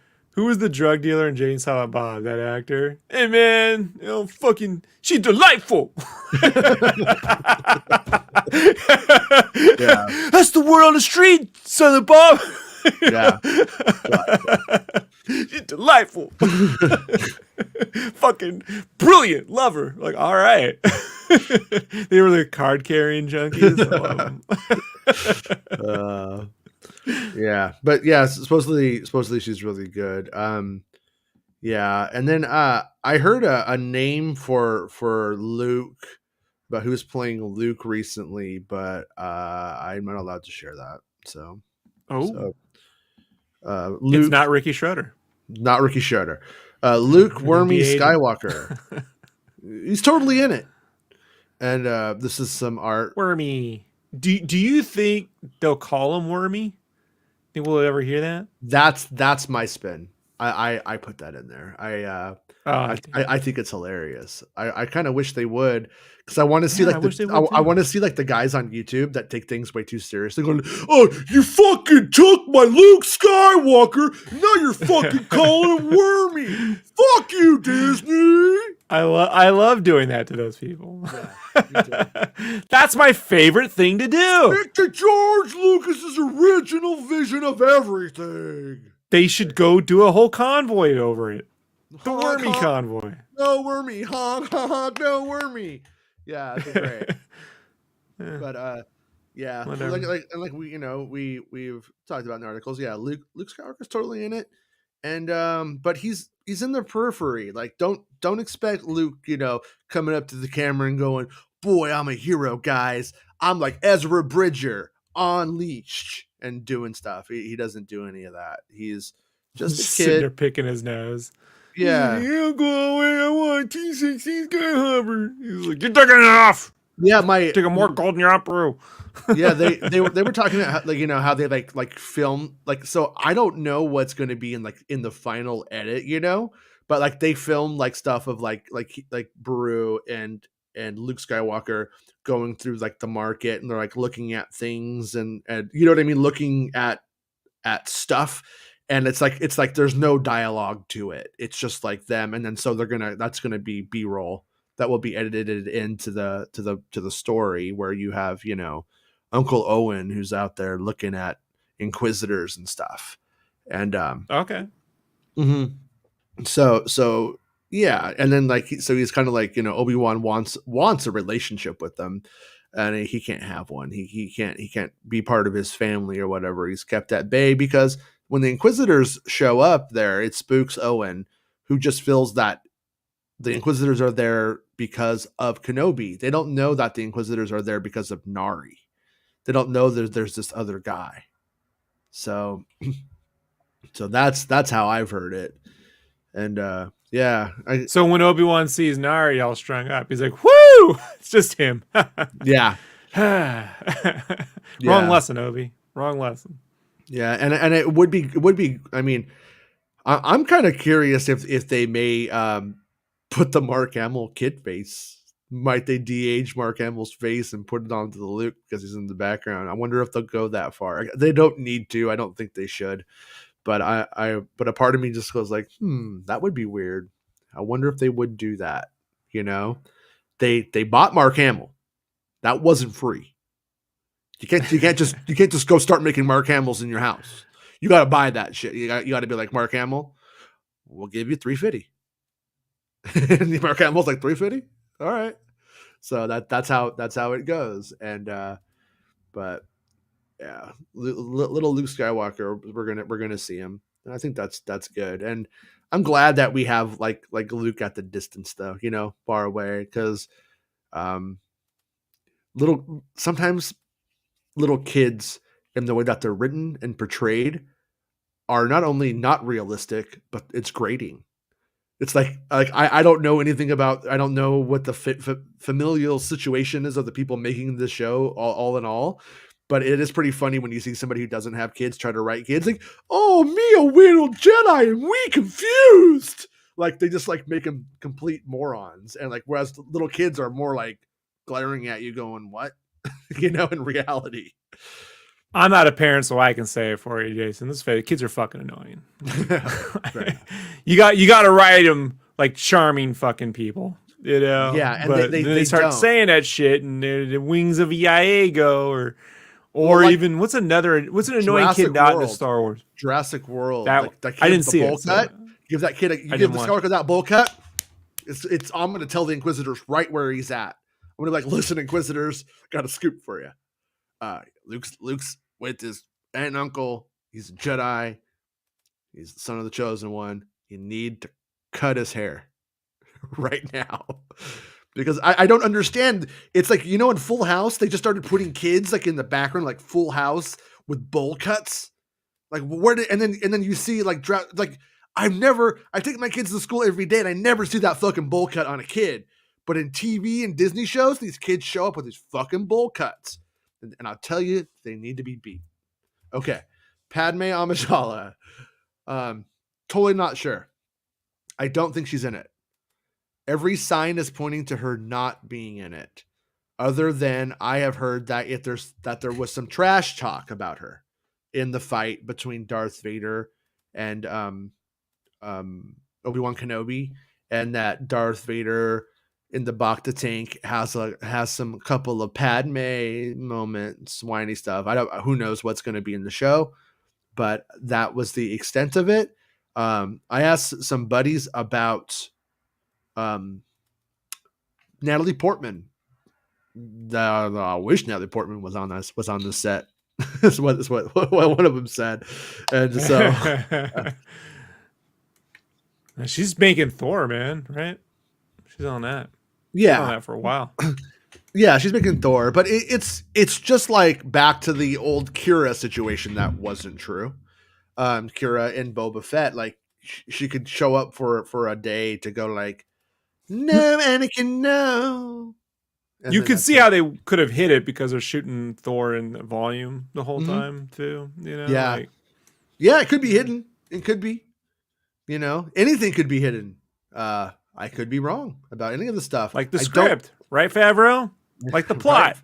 drug dealer in Jane Silent Bob? That actor. Hey man, fucking, she's delightful. Yeah, that's the word on the street, Silent Bob. yeah, she's delightful. Fucking brilliant, love her. Like, all right. They were the card carrying junkies. I love them. Yeah, but yeah, supposedly she's really good. Yeah, and then I heard a name for Luke, but who's playing Luke recently, but I'm not allowed to share that. So Luke, it's not Ricky Schroeder. Not Ricky Schroeder. Luke Wormy Skywalker. He's totally in it. And this is some art. Wormy. Do you think they'll call him Wormy? Think we'll ever hear that? That's my spin. I put that in there. I think it's hilarious. I kind of wish they would, because I want to see I want to see like the guys on YouTube that take things way too seriously going, oh, you fucking took my Luke Skywalker, now you're fucking calling him Wormy. Fuck you, Disney. I love doing that to those people. Yeah, that's my favorite thing to do. Stick to George Lucas's original vision of everything. They should go do a whole convoy over it. The Wormy convoy. No Wormy. Honk, honk, no Wormy. Yeah, that's great. But yeah, like we've talked about in the articles. Yeah, Luke Skywalker's totally in it, and but he's in the periphery. Like, don't expect Luke, coming up to the camera and going, "Boy, I'm a hero, guys. I'm like Ezra Bridger on Leash," and doing stuff. He doesn't do any of that. He's just a kid sitting there picking his nose. Yeah. He'll go away. I want T-16 Skyhopper. He's like, you're taking it off. Yeah, take a more golden Yapru. Yeah, they were talking about how they like film, like, so I don't know what's going to be in the final edit, but like they film like stuff of like Beru and Luke Skywalker going through like the market, and they're like looking at things and you know what I mean, looking at stuff, and it's like there's no dialogue to it. It's just like them, and then so that's gonna be B-roll that will be edited into the story, where you have Uncle Owen who's out there looking at Inquisitors and stuff, and okay, so yeah, and then he's kind of like Obi-Wan wants a relationship with them, and he can't have one. He can't be part of his family or whatever. He's kept at bay because when the Inquisitors show up there, it spooks Owen, who just feels that the Inquisitors are there because of Kenobi. They don't know that the Inquisitors are there because of Nari. They don't know there's this other guy. So that's how I've heard it. And yeah. So when Obi-Wan sees Nari all strung up, he's like, whoo! It's just him. Yeah. Wrong lesson, Obi. Wrong lesson. Yeah, and it would be. I mean, I'm kind of curious if they may put the Mark Hamill kid face. Might they de-age Mark Hamill's face and put it onto the Luke because he's in the background? I wonder if they'll go that far. They don't need to. I don't think they should. But but a part of me just goes like, that would be weird. I wonder if they would do that. They bought Mark Hamill. That wasn't free. You can't just go start making Mark Hamills in your house. You got to buy that shit. You got to be like, Mark Hamill, we'll give you $350. And Mark Hamill's like, $350? All right. So that's how it goes. And but yeah, little Luke Skywalker, we're gonna see him, and I think that's good. And I'm glad that we have like Luke at the distance though, far away, because sometimes little kids, in the way that they're written and portrayed, are not only not realistic, but it's grating. It's like I don't know anything about, I don't know what the familial situation is of the people making this show, all in all, but it is pretty funny when you see somebody who doesn't have kids try to write kids like, oh, me a little Jedi and we confused. like they just like make them complete morons, and like whereas the little kids are more like glaring at you, going, "What?" In reality. I'm not a parent, so I can say it for you, Jason. Kids are fucking annoying. You got to write them like charming fucking people, Yeah, and But then they start don't. saying that shit, and they're the wings of Iago, or like, even what's an annoying Jurassic kid not in World. the Star Wars? Jurassic World. That Like that kid I didn't with the see bowl it. cut. So Give that kid you give the Skywalker that bowl cut. It's I'm gonna tell the Inquisitors right where he's at. I'm gonna be like, listen, Inquisitors, got a scoop for you. Luke's with his aunt and uncle. He's a Jedi. He's the son of the chosen one. You need to cut his hair right now. Because I don't understand. It's like, in Full House, they just started putting kids like in the background, like Full House with bowl cuts. Like and then you see like I take my kids to school every day and I never see that fucking bowl cut on a kid. But in TV and Disney shows, these kids show up with these fucking bowl cuts. And I'll tell you, they need to be beat. Okay. Padme Amidala. Totally not sure. I don't think she's in it. Every sign is pointing to her not being in it. Other than I have heard that there was some trash talk about her in the fight between Darth Vader and Obi-Wan Kenobi, and that Darth Vader in the Bacta tank has some couple of Padme moments, whiny stuff. Who knows what's going to be in the show, but that was the extent of it. I asked some buddies about Natalie Portman. I wish Natalie Portman was on the set. That's what one of them said, and so she's making Thor, man, right? She's on that. Yeah, she's on that for a while. Yeah, she's making Thor, but it's just like back to the old Kira situation that wasn't true. Kira and Boba Fett, like she could show up for a day to go like, no, Anakin, no. And you could see how they could have hit it because they're shooting Thor in the volume the whole time too. Yeah, yeah, it could be hidden. It could be, anything could be hidden. I could be wrong about any of the stuff, like the script, right, Favreau? Like the plot. Right.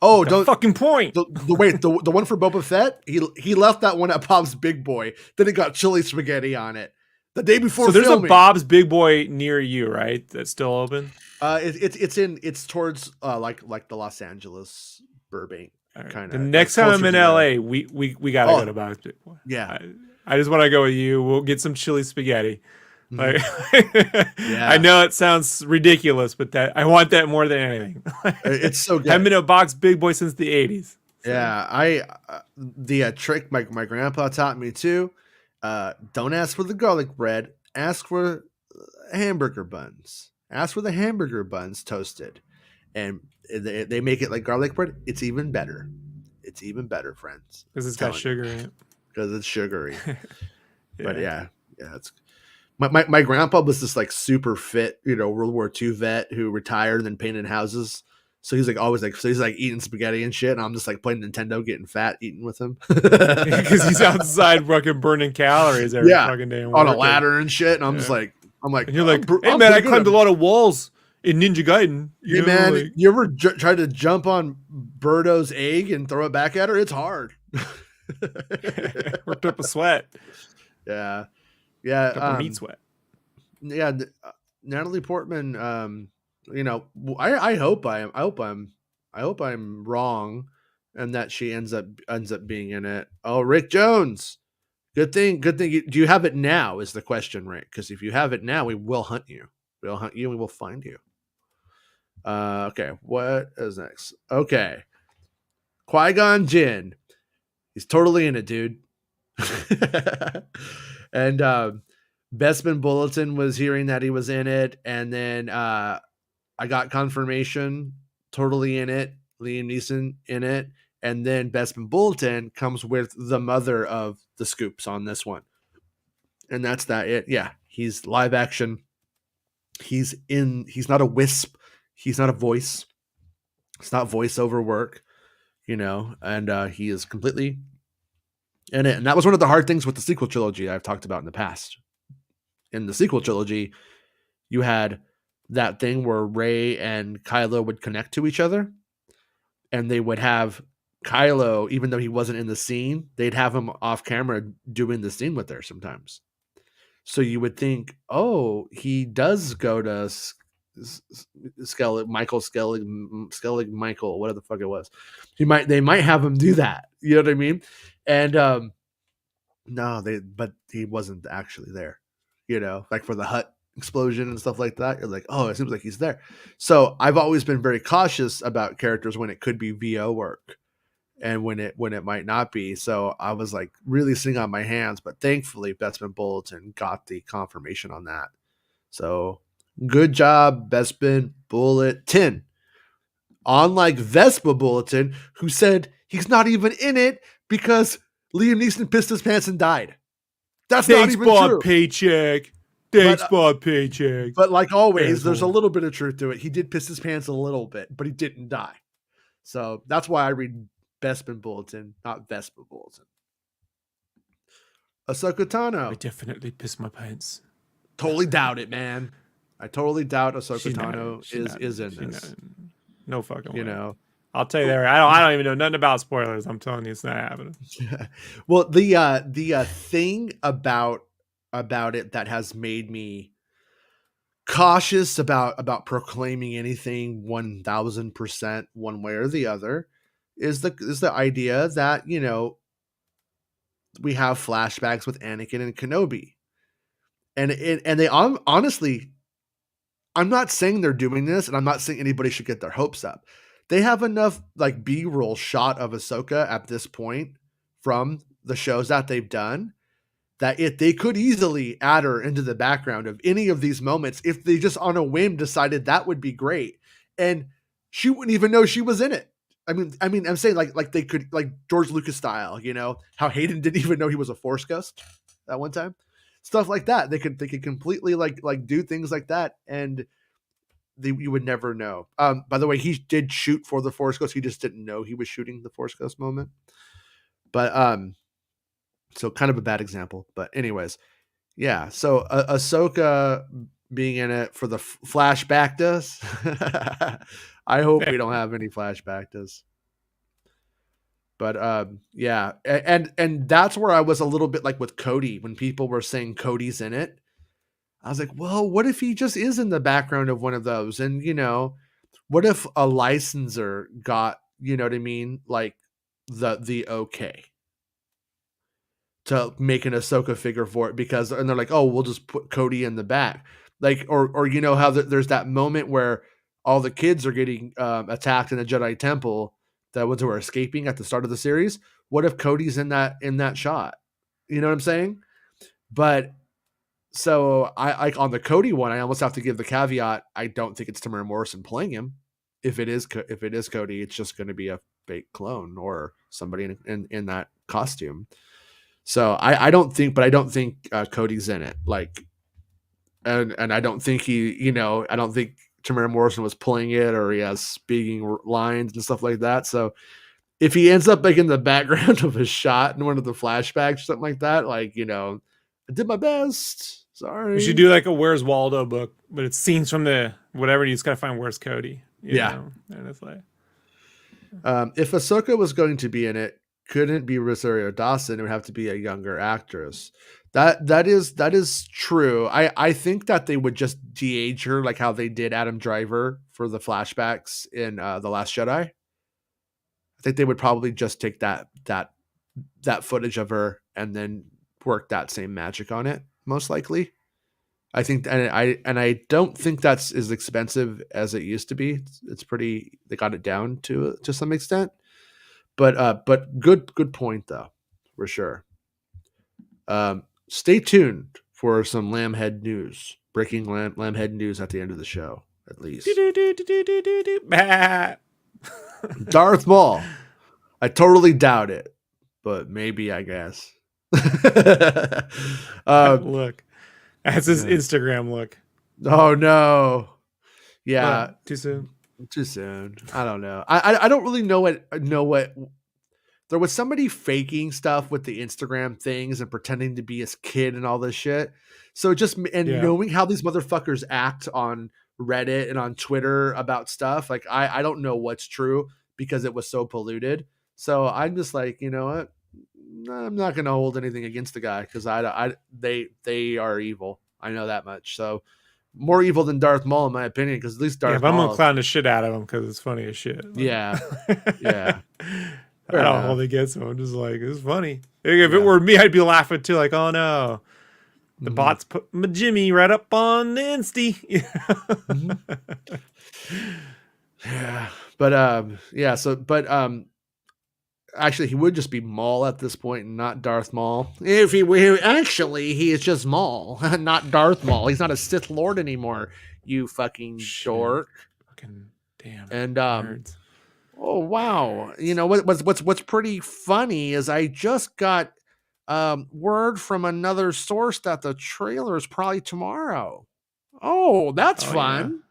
Oh, don't fucking point. The one for Boba Fett, he left that one at Bob's Big Boy. Then it got chili spaghetti on it the day before. So there's filming. a Bob's Big Boy near you, right? That's still open. It's towards like the Los Angeles Burbank kind of. The next time I'm in LA, we gotta go to Bob's Big Boy. Yeah, I just want to go with you. We'll get some chili spaghetti. Like, yeah. I know it sounds ridiculous, but I want that more than anything. It's so good. I haven't been to a Bob's Big Boy since the 80s. So. Yeah, the trick my grandpa taught me too. Don't ask for the garlic bread. Ask for hamburger buns. Ask for the hamburger buns toasted, and they make it like garlic bread. It's even better. It's even better, friends. Because it's got sugar in it. Because it's sugary. But yeah, it's. My grandpa was this like super fit, World War II vet who retired and then painted houses. So he's like always he's like eating spaghetti and shit. And I'm just like playing Nintendo, getting fat, eating with him. Because he's outside fucking burning calories every fucking day. On a ladder and shit. And I'm just like, and you're like, hey man, I climbed a lot of walls in Ninja Gaiden. Hey man, you ever try to jump on Birdo's egg and throw it back at her? It's hard. Worked up a sweat. Yeah. Yeah, meat sweat. Yeah, Natalie Portman. I hope I'm wrong, and that she ends up being in it. Oh, Rick Jones, good thing. Do you have it now? Is the question, Rick? Because if you have it now, we will hunt you. We'll hunt you, and we will find you. Okay, what is next? Okay, Qui-Gon Jinn. He's totally in it, dude. And Bespin Bulletin was hearing that he was in it, and then I got confirmation, totally in it, Liam Neeson in it, and then Bespin Bulletin comes with the mother of the scoops on this one, and that's that it. Yeah, he's live action. He's not a wisp. He's not a voice. It's not voiceover work, and he is completely in it. And that was one of the hard things with the sequel trilogy I've talked about in the past. in the sequel trilogy, you had that thing where Rey and Kylo would connect to each other, and they would have Kylo, even though he wasn't in the scene, they'd have him off camera doing the scene with her sometimes. So you would think, oh, he does go to Skellig Michael, whatever the fuck it was. They might have him do that. You know what I mean? And no, but he wasn't actually there. You know, like for the hut explosion and stuff like that. You're like, oh, it seems like he's there. So I've always been very cautious about characters when it could be VO work and when it might not be. So I was like really sitting on my hands, but thankfully Bespin Bulletin got the confirmation on that. So good job, Bespin Bulletin. Unlike Vespa Bulletin, who said he's not even in it because Liam Neeson pissed his pants and died. That's not even true. Paycheck. Thanks, Bob Paycheck. But like always, there's a little bit of truth to it. He did piss his pants a little bit, but he didn't die. So that's why I read Bespin Bulletin, not Vespa Bulletin. Ahsoka Tano. I definitely pissed my pants. Totally doubt it, man. I totally doubt Ahsoka Tano is in this. No fucking way. You know, I'll tell you that. I don't even know nothing about spoilers. I'm telling you, it's not happening. Well, the thing about it that has made me cautious about proclaiming anything 1000% one way or the other is the idea that, you know, we have flashbacks with Anakin and Kenobi, and they honestly, I'm not saying they're doing this, and I'm not saying anybody should get their hopes up. They have enough like B-roll shot of Ahsoka at this point from the shows that they've done that they could easily add her into the background of any of these moments if they just on a whim decided that would be great, and she wouldn't even know she was in it. I mean, I'm saying like they could, like George Lucas style, you know, how Hayden didn't even know he was a Force ghost that one time, stuff like that. They could completely like do things like that, and you would never know. By the way, he did shoot for the Force Ghost. He just didn't know he was shooting the Force Ghost moment. But so kind of a bad example. But anyways, yeah. So Ahsoka being in it for the flashback does. I hope we don't have any flashback does. But yeah, and that's where I was a little bit like with Cody when people were saying Cody's in it. I was like, well, what if he just is in the background of one of those? And, you know, what if a licensor got, you know what I mean? Like the okay to make an Ahsoka figure for it because, and they're like, oh, we'll just put Cody in the back. Like, or you know, how there's that moment where all the kids are getting attacked in the Jedi Temple, the ones who are escaping at the start of the series. What if Cody's in that shot? You know what I'm saying? But so I on the Cody one, I almost have to give the caveat. I don't think it's Tamara Morrison playing him. If it is Cody, it's just going to be a fake clone or somebody in that costume. So I don't think Cody's in it. Like, and I don't think I don't think Tamara Morrison was playing it, or he has speaking lines and stuff like that. So if he ends up like in the background of a shot in one of the flashbacks or something like that, like, you know, I did my best. Sorry. We should do like a Where's Waldo book, but it's scenes from the whatever. You just gotta find Where's Cody. You know? And it's like, if Ahsoka was going to be in it, couldn't be Rosario Dawson. It would have to be a younger actress. That is true. I think that they would just de-age her like how they did Adam Driver for the flashbacks in The Last Jedi. I think they would probably just take that footage of her and then work that same magic on it, most likely. I think, and I don't think that's as expensive as it used to be. It's pretty. They got it down to some extent, but good point though, for sure. Stay tuned for some Lambhead news, breaking Lambhead news at the end of the show, at least. Darth Maul. I totally doubt it, but maybe, I guess. Look, that's his Instagram look. Oh no! Yeah, what? Too soon. I don't know. I don't really know what there was somebody faking stuff with the Instagram things and pretending to be his kid and all this shit. So just knowing how these motherfuckers act on Reddit and on Twitter about stuff, like I don't know what's true because it was so polluted. So I'm just like, you know what? I'm not going to hold anything against the guy because they are evil. I know that much. So more evil than Darth Maul, in my opinion, because at least Darth Maul. I'm gonna clown the shit out of him because it's funny as shit. Like, yeah. I don't hold against him. I'm just like, it's funny. If it were me, I'd be laughing too. Like, oh no, the bots put my Jimmy right up on the Insty. Yeah, but actually, he would just be Maul at this point, and not Darth Maul. If he he is just Maul, not Darth Maul. He's not a Sith Lord anymore. You fucking dork. Fucking damn. And nerds. Oh wow! You know what's pretty funny is I just got word from another source that the trailer is probably tomorrow. Oh, that's fun.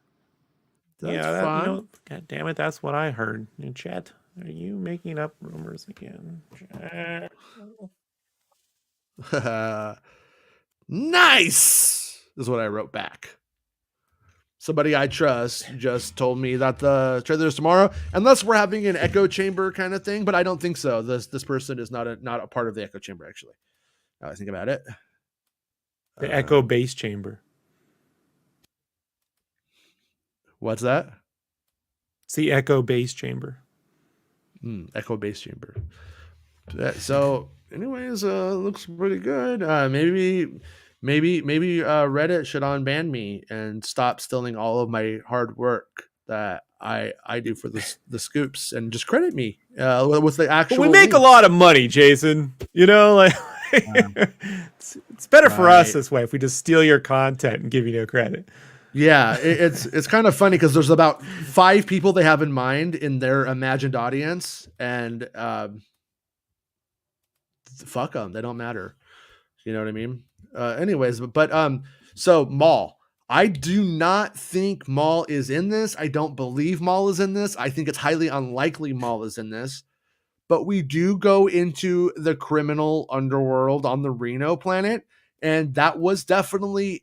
That's fun. God damn it, that's what I heard in chat. Are you making up rumors again? Nice is what I wrote back. Somebody I trust just told me that the trailer is tomorrow, unless we're having an echo chamber kind of thing. But I don't think so. This person is not a part of the echo chamber. Actually, now I think about it. The echo base chamber. What's that? It's the echo base chamber. Echo base chamber. So, anyways, looks pretty good. Maybe Reddit should unban me and stop stealing all of my hard work that I do for the scoops and just credit me with the actual. But we make a lot of money, Jason. You know, like it's better for us this way if we just steal your content and give you no credit. Yeah, it's kind of funny because there's about 5 people they have in mind in their imagined audience, and fuck them, they don't matter. You know what I mean? Anyways, but so Maul, I do not think Maul is in this. I don't believe Maul is in this. I think it's highly unlikely Maul is in this. But we do go into the criminal underworld on the Reno planet. And that was definitely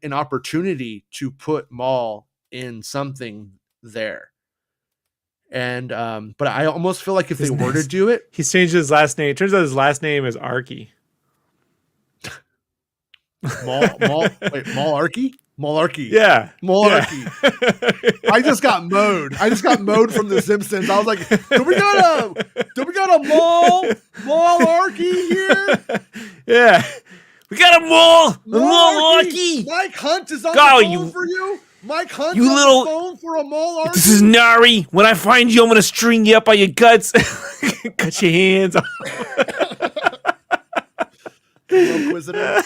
an opportunity to put Maul in something there. And but I almost feel like if they were to do it, he's changed his last name. It turns out his last name is Arky. Maularkey? Maularkey. Yeah. Maularkey. I just got mowed. From The Simpsons. I was like, do we got a Maularkey here? Yeah. We got a Maularkey. Mike Hunt is on the phone for you. Mike Hunt on the phone for a Maularkey. This is Nari. When I find you, I'm going to string you up by your guts. Cut your hands off. Inquisitor.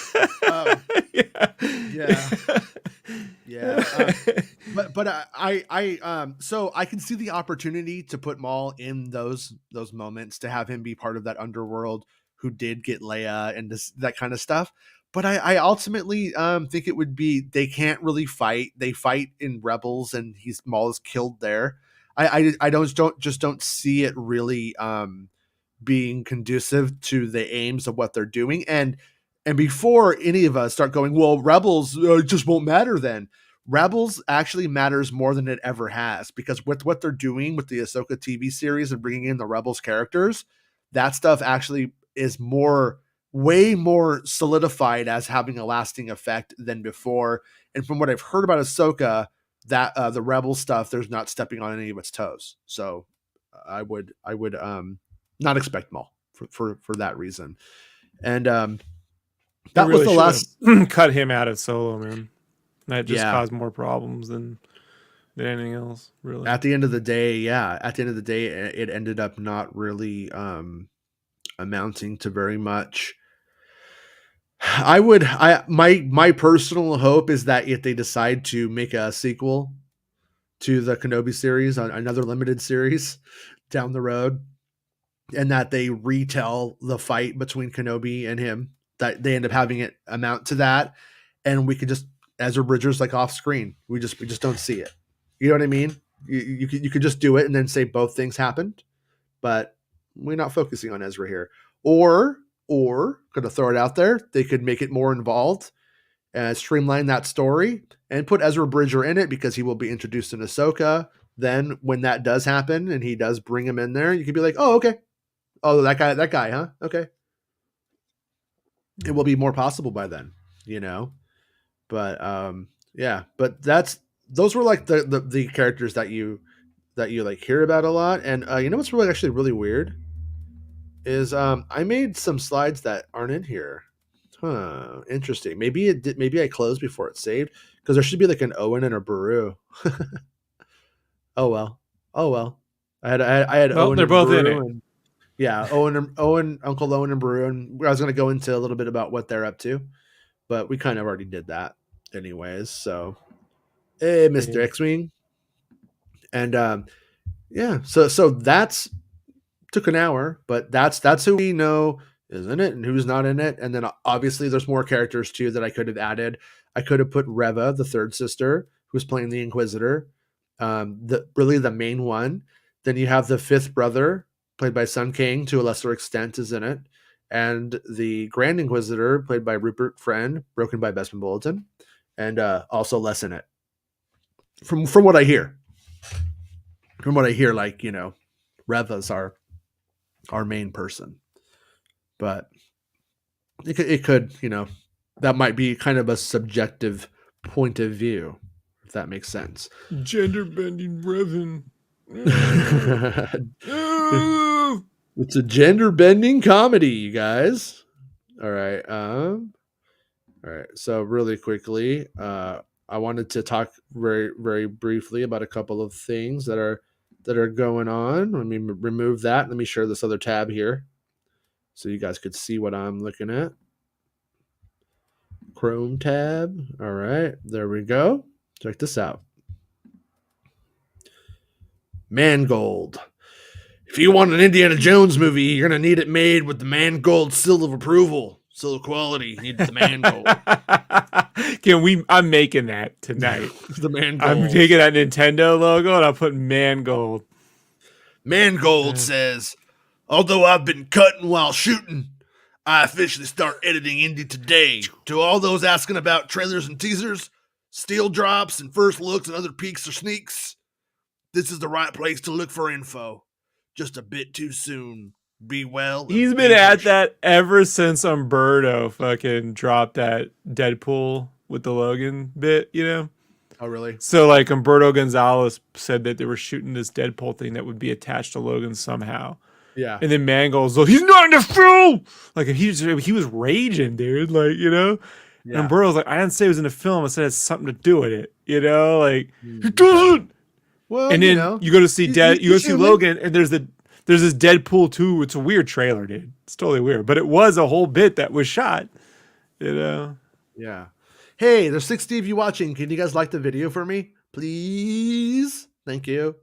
But I so I can see the opportunity to put Maul in those moments, to have him be part of that underworld who did get Leia and that kind of stuff. But I ultimately think it would be, they can't really fight. They fight in Rebels and Maul is killed there. I don't see it really being conducive to the aims of what they're doing. And before any of us start going, well, Rebels just won't matter then. Rebels actually matters more than it ever has, because with what they're doing with the Ahsoka TV series and bringing in the Rebels characters, that stuff actually is way more solidified as having a lasting effect than before. And from what I've heard about Ahsoka, that the Rebel stuff, there's not stepping on any of its toes. So I would not expect Maul for that reason. And that really was the last. Cut him out of Solo, man. That just caused more problems than anything else, really. At the end of the day, it ended up not really amounting to very much. My personal hope is that if they decide to make a sequel to the Kenobi series, on another limited series down the road, and that they retell the fight between Kenobi and him, that they end up having it amount to that, and we could just, Ezra Bridger's like off screen, we just don't see it. You know what I mean? You could just do it and then say both things happened, but we're not focusing on Ezra here. Or gonna throw it out there, they could make it more involved and streamline that story and put Ezra Bridger in it because he will be introduced in Ahsoka. Then when that does happen and he does bring him in there, you could be like, oh, okay. Oh, that guy, huh? Okay. It will be more possible by then, But yeah, but those were like the characters that you like hear about a lot. And what's really actually really weird is I made some slides that aren't in here. Huh, interesting. Maybe it did. Maybe I closed before it saved because there should be like an Owen and a Beru. Oh well. I had Well, Owen. they're and both Beru in it. and, yeah, Owen, Uncle Owen and Beru, and I was going to go into a little bit about what they're up to, but we kind of already did that anyways. So, hey, Mr. X-Wing, and yeah, so that's took an hour, but that's who we know is in it and who's not in it. And then obviously there's more characters too that I could have added. I could have put Reva, the third sister, who's playing the Inquisitor, the main one. Then you have the fifth brother, played by Sun King, to a lesser extent, is in it, and the Grand Inquisitor, played by Rupert Friend, broken by Bespin Bulletin, and also less in it. From what I hear, like Reva's our main person, but it could that might be kind of a subjective point of view, if that makes sense. Gender bending Revan. It's a gender bending comedy, you guys. All right. So really quickly, I wanted to talk very, very briefly about a couple of things that are going on. Let me remove that. Let me share this other tab here so you guys could see what I'm looking at. Chrome tab. All right, there we go. Check this out. Mangold. If you want an Indiana Jones movie, you're going to need it made with the Mangold seal of approval. Seal of quality. You need the Mangold. I'm making that tonight. The Mangold. I'm taking that Nintendo logo and I'll put Mangold. Mangold says, although I've been cutting while shooting, I officially start editing Indy today. To all those asking about trailers and teasers, steel drops and first looks and other peeks or sneaks, this is the right place to look for info. Just a bit too soon. Be well. He's been at that ever since Umberto fucking dropped that Deadpool with the Logan bit, Oh, really? So, like, Umberto Gonzalez said that they were shooting this Deadpool thing that would be attached to Logan somehow. Yeah. And then Mangold's like, he's not in the film! Like, he was raging, dude. Like, Yeah. And Umberto's like, I didn't say it was in the film. I said it has something to do with it. Like, he doesn't! Well, and then you go to see Logan, and there's this Deadpool 2. It's a weird trailer, dude. It's totally weird. But it was a whole bit that was shot, Yeah. Hey, there's 60 of you watching. Can you guys like the video for me? Please? Thank you.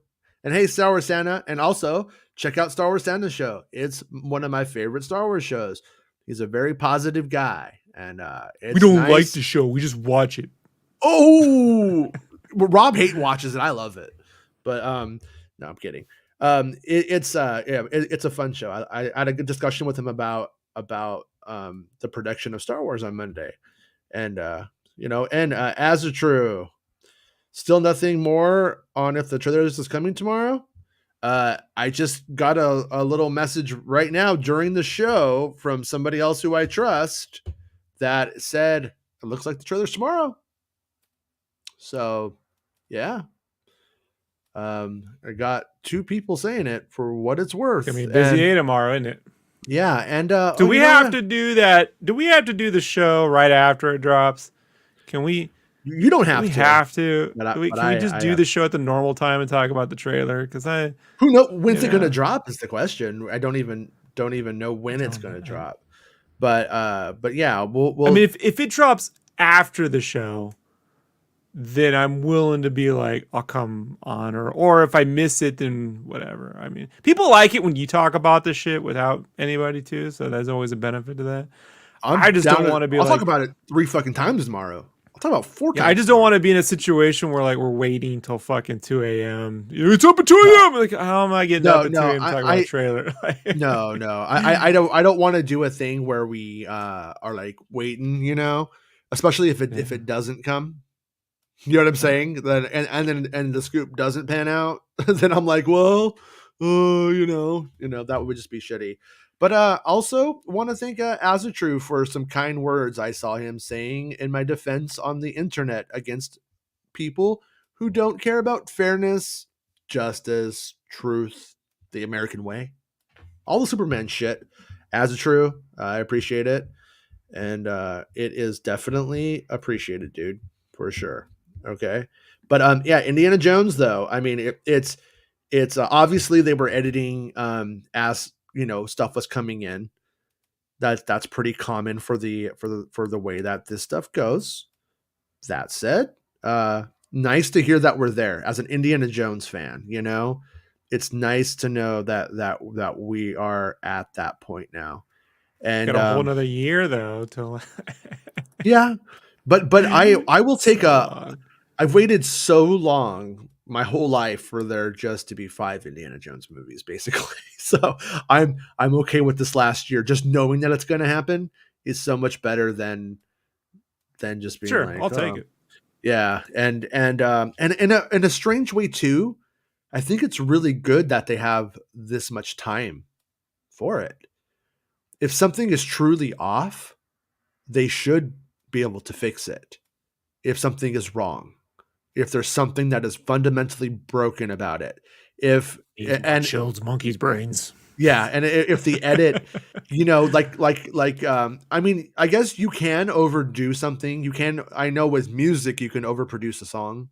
And hey, Star Wars Santa. And also, check out Star Wars Santa's show. It's one of my favorite Star Wars shows. He's a very positive guy. And we don't like the show. We just watch it. Oh! Rob Hayden watches it. I love it. But no, I'm kidding. It's a fun show. I had a good discussion with him about the production of Star Wars on Monday, and as a true, still nothing more on if the trailer is coming tomorrow. I just got a little message right now during the show from somebody else who I trust that said it looks like the trailer's tomorrow. So, yeah. I got two people saying it for what it's worth. It's gonna be a busy day tomorrow, isn't it? Yeah, and do we have to do that? Do we have to do the show right after it drops? Can we? You don't have to. We have to. Can we just do the show at the normal time and talk about the trailer? Because who knows when's it gonna drop is the question. I don't even know when it's gonna drop. But yeah, we'll. I mean, if it drops after the show, then I'm willing to be like, I'll come on, or if I miss it, then whatever. I mean, people like it when you talk about this shit without anybody too, so there's always a benefit to that. I just don't want to be. I'll talk about it 3 fucking times tomorrow. I'm talking about 4 Yeah, times. I just don't want to be in a situation where like we're waiting till fucking 2 a.m. It's up at 2 a.m. Like, how am I getting up at 2 a.m. talking about a trailer? No, I don't want to do a thing where we are like waiting, you know, especially if it doesn't come. You know what I'm saying? Then and the scoop doesn't pan out, then I'm like, well, you know, that would just be shitty. But also want to thank Azatru for some kind words I saw him saying in my defense on the internet against people who don't care about fairness, justice, truth, the American way, all the Superman shit. Azatru, I appreciate it, and it is definitely appreciated, dude, for sure. Okay, but yeah, Indiana Jones though. I mean, it's obviously they were editing as you know stuff was coming in. That's pretty common for the way that this stuff goes. That said, nice to hear that we're there as an Indiana Jones fan. You know, it's nice to know that we are at that point now. And got a whole another year though till. yeah, but I will take so I've waited so long my whole life for there just to be 5 Indiana Jones movies, basically. So I'm okay with this last year. Just knowing that it's going to happen is so much better than just being sure, like, I'll take it. Yeah, and in a strange way too, I think it's really good that they have this much time for it. If something is truly off, they should be able to fix it. If something is wrong, if there's something that is fundamentally broken about it, if and chilled monkey's brains. Yeah, and if the edit, you know, I mean, I guess you can overdo something. You can, I know with music, you can overproduce a song.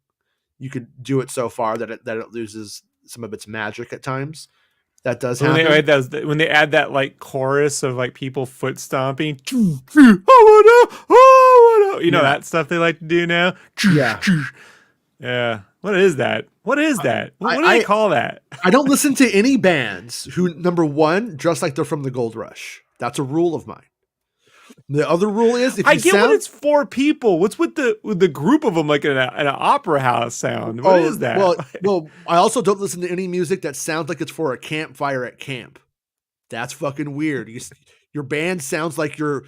You could do it so far that it loses some of its magic at times. That does happen. When they add that like chorus of like people foot stomping, oh no, you know that stuff they like to do now. Yeah, yeah. What is that? What is that? What do they call that? I don't listen to any bands who, number one, dress like they're from the Gold Rush. That's a rule of mine. The other rule is if you what it's for people. What's with the group of them like in an opera house sound? What is that? Well, I also don't listen to any music that sounds like it's for a campfire at camp. That's fucking weird. Your band sounds like you're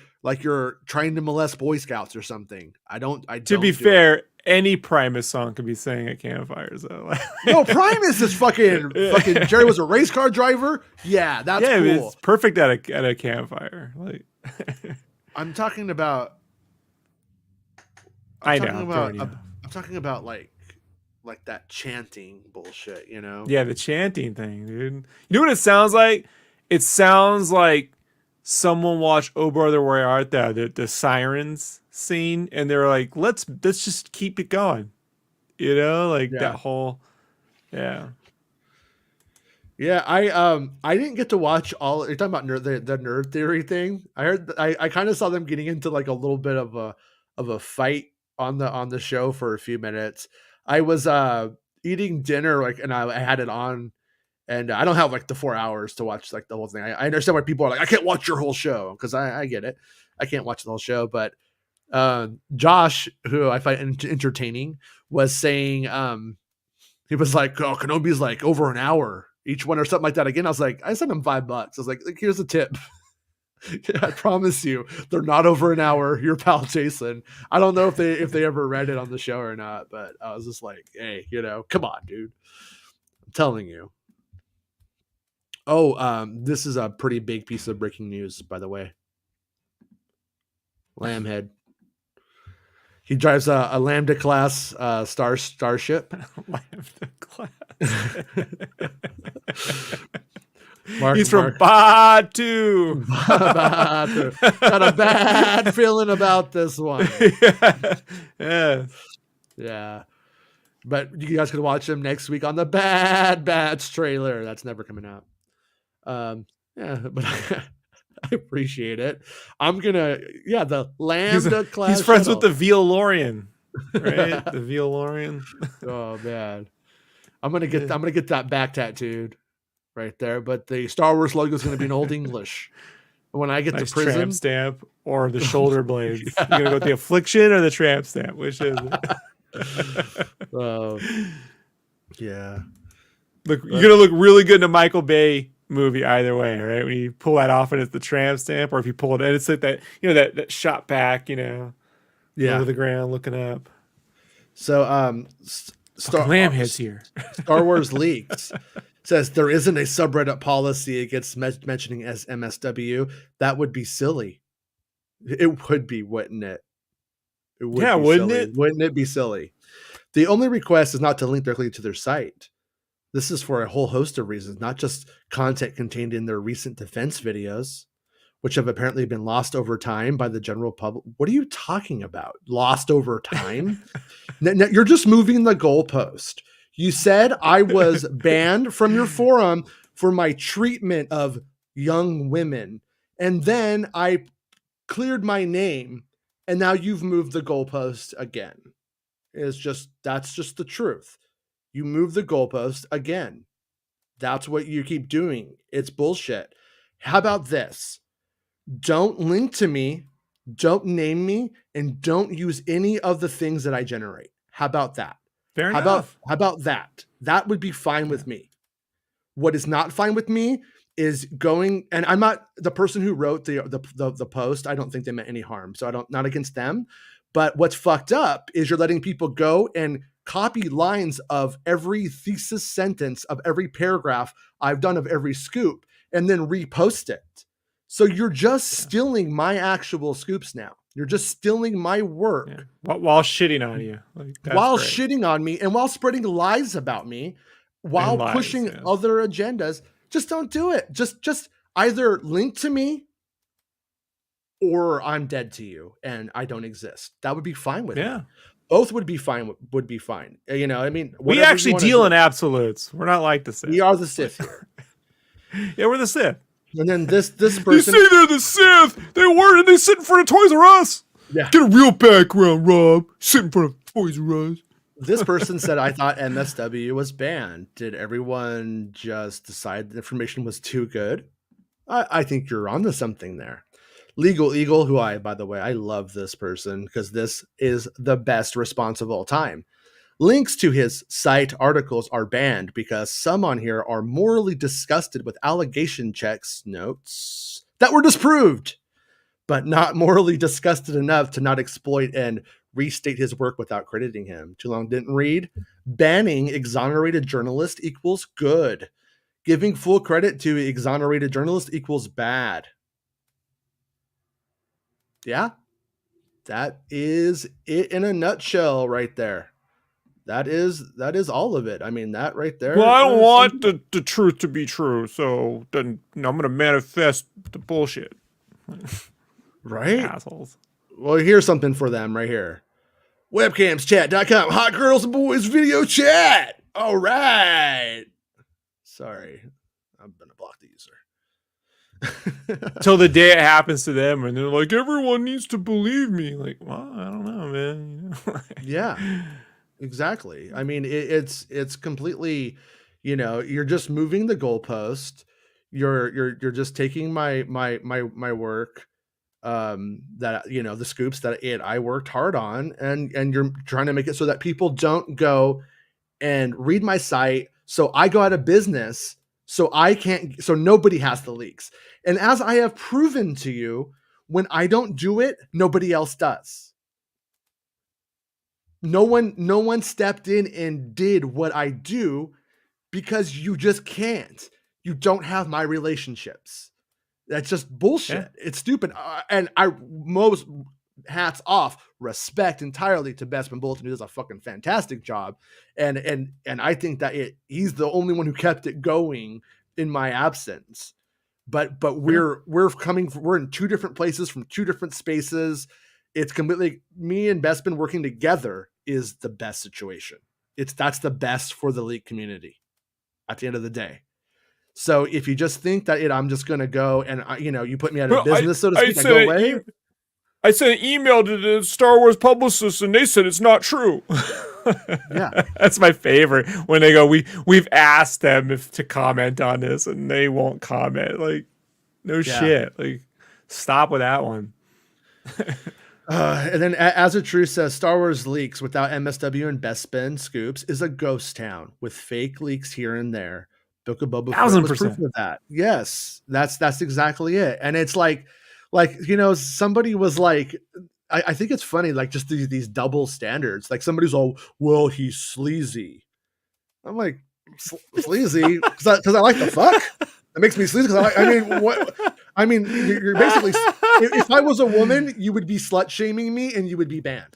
trying to molest Boy Scouts or something. To be fair, any Primus song could be sang at campfires though. No, Primus is fucking Jerry was a race car driver. Yeah, that's cool. It's perfect at a campfire. Like I'm talking about I'm talking about like that chanting bullshit, you know? Yeah, the chanting thing, dude. You know what it sounds like? It sounds like someone watched Oh Brother Where Art Thou, the sirens scene, and they're like, let's just keep it going. You know, like that whole Yeah, I didn't get to watch all. You're talking about the nerd theory thing. I heard I kind of saw them getting into like a little bit of a fight on the show for a few minutes. I was eating dinner and I had it on, and I don't have like the 4 hours to watch like the whole thing. I understand why people are like, I can't watch your whole show, because I get it. I can't watch the whole show, but Josh, who I find entertaining, was saying he was like, oh, Kenobi's like over an hour each one or something like that. Again, I was like, I sent him $5. I was like, here's a tip. I promise you, they're not over an hour. Your pal Jason. I don't know if they ever read it on the show or not, but I was just like, hey, come on, dude. I'm telling you. Oh, this is a pretty big piece of breaking news, by the way. Lambhead. He drives a Lambda class starship. Lambda class. He's from Batu. Got a bad feeling about this one. Yeah. But you guys can watch him next week on the Bad Batch trailer. That's never coming out. But I appreciate it. I'm gonna, the Lambda class. He's friends with the Vealorian, right? The Vealorian. Oh man, I'm gonna get that back tattooed right there. But the Star Wars logo is gonna be in Old English. when I get nice to prison, tramp stamp or the shoulder blades. You gonna go with the affliction or the tramp stamp? Which is yeah. Look, you're gonna look really good in a Michael Bay movie either way, right? When you pull that off and it's the tramp stamp, or if you pull it and it's like that, that shot back, low to the ground, looking up. So, Lamb heads here. Star Wars Leaks says there isn't a subreddit policy against mentioning as MSW. That would be silly. It would be, wouldn't it? It would be wouldn't silly. it? Wouldn't it be silly? The only request is not to link directly to their site. This is for a whole host of reasons, not just content contained in their recent defense videos, which have apparently been lost over time by the general public. What are you talking about? Lost over time? Now, you're just moving the goalpost. You said I was banned from your forum for my treatment of young women. And then I cleared my name, and now you've moved the goalpost again. That's just the truth. You move the goalpost again. That's what you keep doing. It's bullshit. How about this? Don't link to me, don't name me, and don't use any of the things that I generate. How about that? Fair enough. How about that? That would be fine with me. What is not fine with me is going, and I'm not the person who wrote the post. I don't think they meant any harm, so not against them. But what's fucked up is you're letting people go and copy lines of every thesis sentence of every paragraph I've done of every scoop and then repost it. So you're just stealing my actual scoops now. You're just stealing my work while shitting on you. While shitting on me and while spreading lies about me, while pushing other agendas. Just don't do it. Just either link to me or I'm dead to you and I don't exist. That would be fine with me. Both would be fine. I mean, we actually deal in absolutes. We're not like the Sith. We are the Sith here. Yeah, we're the Sith. And then this person. You say they're the Sith. They weren't, and they sit in front of Toys R Us. Yeah. Get a real background, Rob. Sit in front of Toys R Us. This person said, I thought MSW was banned. Did everyone just decide the information was too good? I think you're onto something there. Legal Eagle, who by the way, I love this person because this is the best response of all time. Links to his site articles are banned because some on here are morally disgusted with allegation checks notes that were disproved, but not morally disgusted enough to not exploit and restate his work without crediting him. Too long didn't read. Banning exonerated journalist equals good. Giving full credit to exonerated journalist equals bad. Yeah, that is it in a nutshell right there. That is all of it. I mean, that right there. Well, I don't want the truth to be true, so then I'm going to manifest the bullshit. Right? Assholes. Well, here's something for them right here. Webcamschat.com. Hot girls and boys video chat. All right. Sorry. I'm going to block the user. Till the day it happens to them and they're like, everyone needs to believe me. Like, well, I don't know, man. Yeah, exactly. I mean, it's completely, you're just moving the goalpost. You're just taking my work, that, the scoops that I worked hard on, and you're trying to make it so that people don't go and read my site. So I go out of business. So nobody has the leaks. And as I have proven to you, when I don't do it, nobody else does. No one stepped in and did what I do because you just can't. You don't have my relationships. That's just bullshit. Yeah. It's stupid. And most hats off, respect entirely to Bespin Bulletin, who does a fucking fantastic job. And I think that he's the only one who kept it going in my absence. But we're in two different places from two different spaces. It's completely me and Bespin working together is the best situation. That's the best for the league community at the end of the day. So if you just think that I'm just going to go and you put me out of business, so to speak, I go away. I sent an email to the Star Wars publicist and they said it's not true. Yeah. That's my favorite when they go, we've asked them to comment on this and they won't comment. Like, no shit. Like, Stop with that one. And then As a Truth says, Star Wars leaks without MSW and Bespin scoops is a ghost town with fake leaks here and there. Book of Boba Fett was proof of that. Yes, that's exactly it. And it's like somebody was like, I think it's funny, like just these double standards. Like somebody's all, well, he's sleazy. I'm like, sleazy because I like the fuck. It makes me sleazy because I mean, you're basically. If I was a woman, you would be slut shaming me, and you would be banned.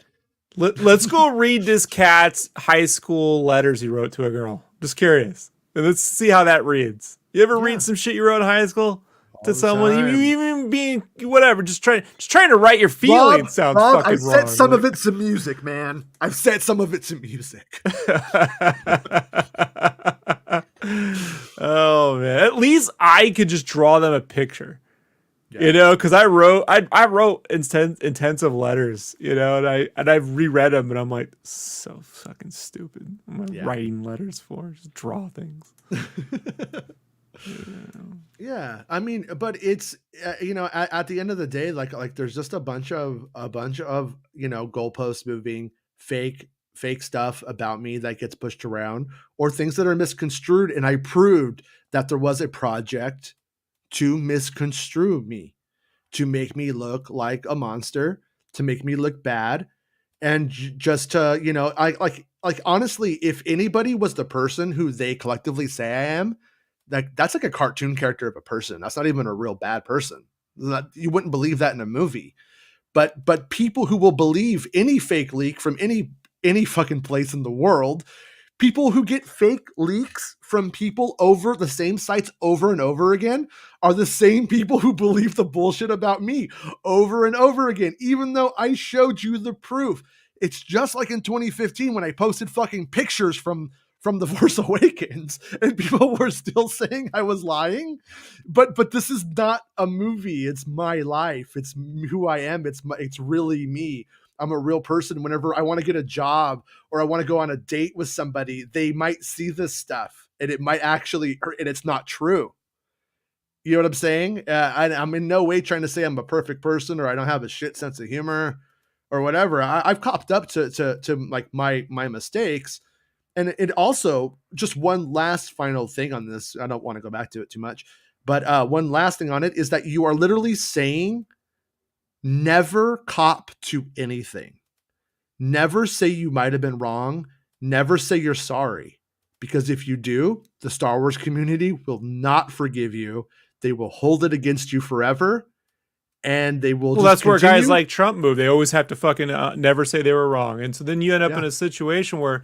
Let's go read this cat's high school letters he wrote to a girl. Just curious. And let's see how that reads. You ever read some shit you wrote in high school to someone? You even being whatever, just trying to write your feelings sounds fucking I've wrong. I've set some of it to music, man. I've set some of it to music. Oh man, at least I could just draw them a picture. Yeah. Because I wrote intensive letters, and I've reread them, and I'm like, so fucking stupid. What am I writing letters for? Just draw things. Yeah, I mean, but it's at the end of the day, like there's just a bunch of goalposts moving, fake stuff about me that gets pushed around, or things that are misconstrued, and I proved that there was a project to misconstrue me, to make me look like a monster, to make me look bad, and just to I like honestly, if anybody was the person who they collectively say I am, that's like a cartoon character of a person. That's not even a real bad person. You wouldn't believe that in a movie. But people who will believe any fake leak from any fucking place in the world, people who get fake leaks from people over the same sites over and over again, are the same people who believe the bullshit about me over and over again, even though I showed you the proof. It's just like in 2015 when I posted fucking pictures from The Force Awakens and people were still saying I was lying. But this is not a movie. It's my life. It's who I am. It's really me. I'm a real person. Whenever I want to get a job or I want to go on a date with somebody, they might see this stuff and it might actually, and it's not true. You know what I'm saying? I'm in no way trying to say I'm a perfect person or I don't have a shit sense of humor or whatever. I've copped up to like my mistakes. And it also, just one last final thing on this, I don't want to go back to it too much, but one last thing on it is that you are literally saying never cop to anything. Never say you might have been wrong. Never say you're sorry. Because if you do, the Star Wars community will not forgive you. They will hold it against you forever. And they will that's where guys like Trump move. They always have to fucking never say they were wrong. And so then you end up in a situation where,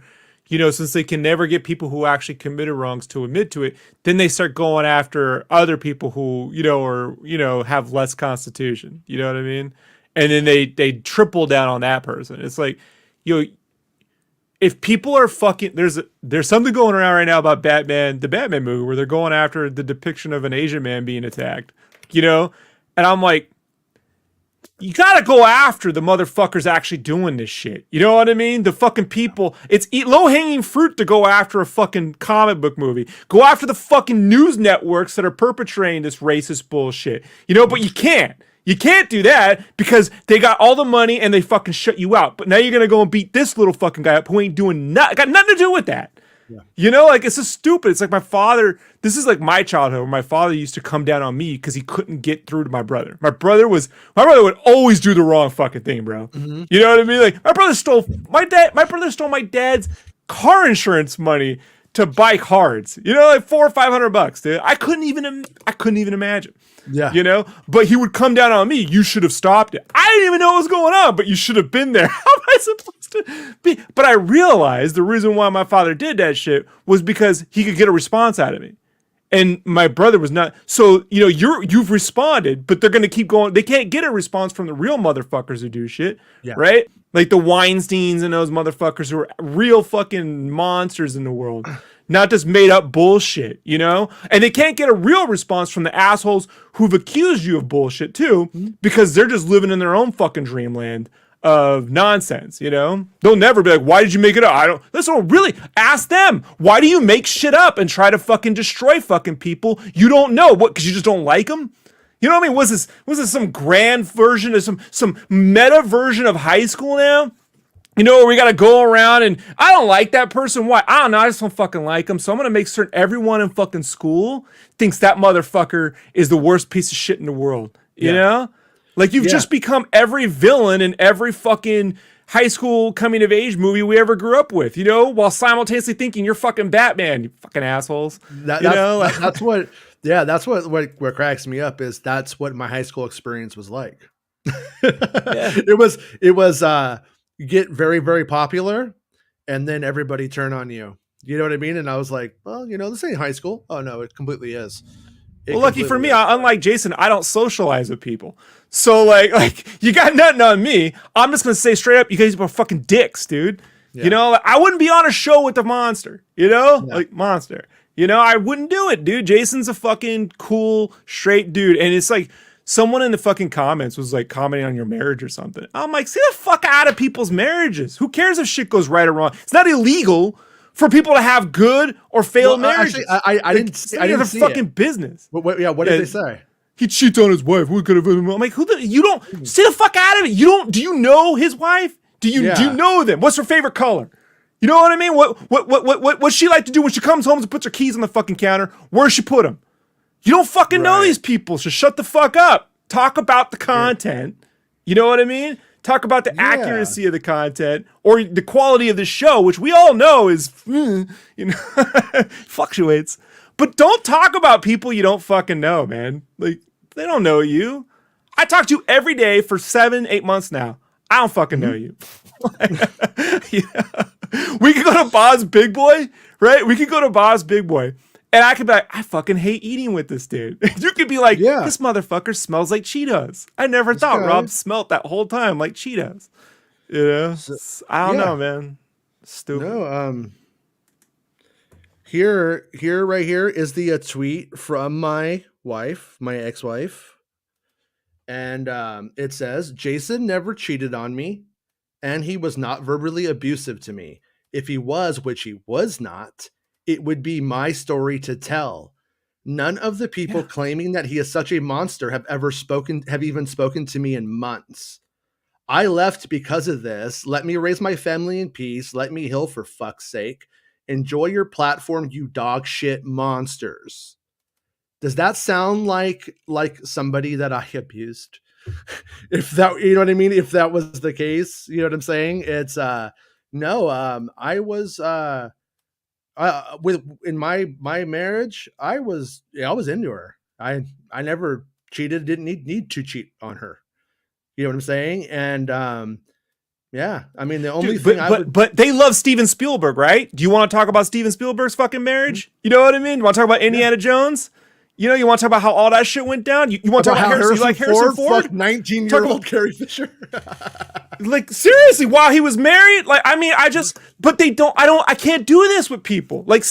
since they can never get people who actually committed wrongs to admit to it, then they start going after other people who, have less constitution. You know what I mean? And then they triple down on that person. It's like, if people are fucking, there's something going around right now about Batman, the Batman movie, where they're going after the depiction of an Asian man being attacked, and I'm like, you gotta go after the motherfuckers actually doing this shit. You know what I mean? The fucking people. It's low-hanging fruit to go after a fucking comic book movie. Go after the fucking news networks that are perpetrating this racist bullshit. But you can't. You can't do that because they got all the money and they fucking shut you out. But now you're gonna go and beat this little fucking guy up who ain't doing got nothing to do with that. Yeah. It's just stupid. It's like my father, this is like my childhood where my father used to come down on me because he couldn't get through to my brother. My brother would always do the wrong fucking thing, bro. Mm-hmm. You know what I mean? Like my brother stole my dad's car insurance money to buy cards. Like $400 or $500, dude. I couldn't even imagine. Yeah. But he would come down on me. You should have stopped it. I didn't even know what was going on, but you should have been there. How am I supposed to be? But I realized the reason why my father did that shit was because he could get a response out of me. And my brother was not. So, you've responded, but they're going to keep going. They can't get a response from the real motherfuckers who do shit. Yeah. Right? Like the Weinsteins and those motherfuckers who are real fucking monsters in the world. Not just made up bullshit, And they can't get a real response from the assholes who've accused you of bullshit too, because they're just living in their own fucking dreamland of nonsense, They'll never be like, why did you make it up? Listen, really, ask them. Why do you make shit up and try to fucking destroy fucking people you don't know? What, because you just don't like them? You know what I mean? Was this some grand version of some meta version of high school now? You know, where we got to go around and I don't like that person. Why? I don't know. I just don't fucking like him. So I'm going to make certain everyone in fucking school thinks that motherfucker is the worst piece of shit in the world. You know? Like you've just become every villain in every fucking high school coming of age movie we ever grew up with, you know, while simultaneously thinking you're fucking Batman, you fucking assholes. That's what cracks me up is that's what my high school experience was like. It was you get very, very popular and then everybody turn on you. You know what I mean? And I was like, well, you know, this ain't high school. Oh no, it completely is. Well, lucky for me, unlike Jason, I don't socialize with people. So like you got nothing on me. I'm just gonna say straight up, you guys are fucking dicks, dude. Yeah. You know, I wouldn't be on a show with the monster, you know? Yeah. Like monster. You know, I wouldn't do it, dude. Jason's a fucking cool, straight dude. And it's like someone in the fucking comments was like commenting on your marriage or something. I'm like, stay the fuck out of people's marriages. Who cares if shit goes right or wrong? It's not illegal for people to have good or failed marriages. Actually, I didn't see the fucking business. What did they say? He cheats on his wife. We could have. I'm like, you don't stay the fuck out of it. You don't. Do you know his wife? Do you know them? What's her favorite color? You know what I mean? What she like to do when she comes home and puts her keys on the fucking counter? Where she put them? You don't fucking know these people, so shut the fuck up. Talk about the content. You know what I mean? Talk about the accuracy of the content or the quality of the show, which we all know is, you know, fluctuates. But don't talk about people you don't fucking know, man. Like, they don't know you. I talk to you every day for 7-8 months now. I don't fucking know you. We could go to Bob's Big Boy, right? We could go to Bob's Big Boy. And I could be like, I fucking hate eating with this dude. You could be like, this motherfucker smells like Cheetos. I never thought Rob smelled that whole time like Cheetos. You know? I don't know, man. Stupid. No, right here is the tweet from my wife, my ex-wife. And it says, Jason never cheated on me, and he was not verbally abusive to me. If he was, which he was not, it would be my story to tell. None of the people claiming that he is such a monster have even spoken to me in months. I left because of this. Let me raise my family in peace. Let me heal for fuck's sake. Enjoy your platform, you dog shit monsters. Does that sound like somebody that I abused? If that, you know what I mean? If that was the case, you know what I'm saying? It's no, I was in my marriage, I was into her. I never cheated, didn't need to cheat on her. You know what I'm saying? And yeah, I mean the only thing but they love Steven Spielberg, right? Do you want to talk about Steven Spielberg's fucking marriage? You know what I mean? You want to talk about Indiana Jones? You know, you want to talk about how all that shit went down? You want to talk about Harrison Ford? Fuck 19-year-old Carrie Fisher. Like, seriously, while he was married? Like, I mean, I can't do this with people. Like,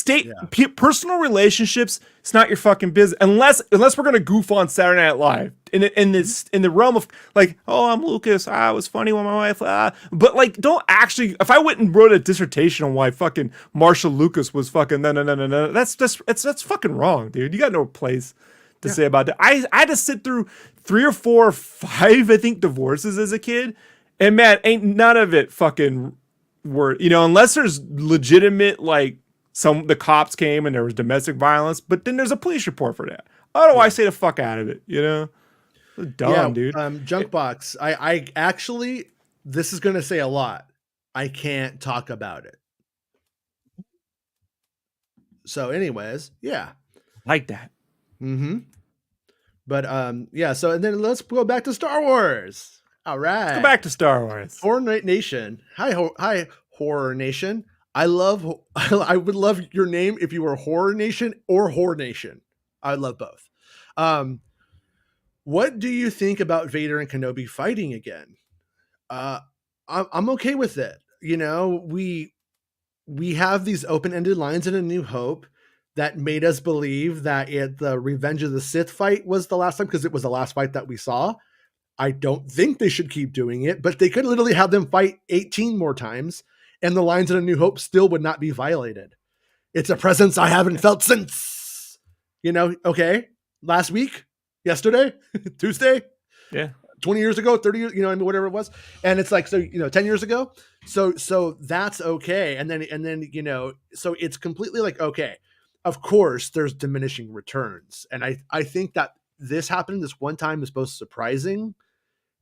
personal relationships, it's not your fucking business. Unless we're going to goof on Saturday Night Live. In the realm of, like, oh, I'm Lucas. It was funny with my wife. But, like, don't actually, if I went and wrote a dissertation on why fucking Marshall Lucas was fucking, no, that's fucking wrong, dude. You got no place to say about that. I had to sit through 3 or 4 or 5, I think, divorces as a kid. And man, ain't none of it fucking worth, you know, unless there's legitimate, like, the cops came and there was domestic violence, but then there's a police report for that. Otherwise, stay the fuck out of it, you know? Dumb, dude. Junkbox. I actually, this is going to say a lot. I can't talk about it. So anyways, yeah. Like that. Mm-hmm. But yeah, so and then let's go back to Star Wars. All right. Let's go back to Star Wars. Horror Nation. Hi, Horror Nation. I would love your name if you were Horror Nation or Horror Nation. I would love both. What do you think about Vader and Kenobi fighting again? I'm okay with it. You know, we have these open-ended lines in A New Hope that made us believe that the Revenge of the Sith fight was the last time because it was the last fight that we saw. I don't think they should keep doing it, but they could literally have them fight 18 more times and the lines in A New Hope still would not be violated. It's a presence I haven't felt since, you know, okay, last week, yesterday, Tuesday, Yeah. 20 years ago, 30 years, I mean, whatever it was. And it's like, so, 10 years ago. So that's okay. And then, so it's completely like, okay, of course there's diminishing returns. And I think that this happened this one time is both surprising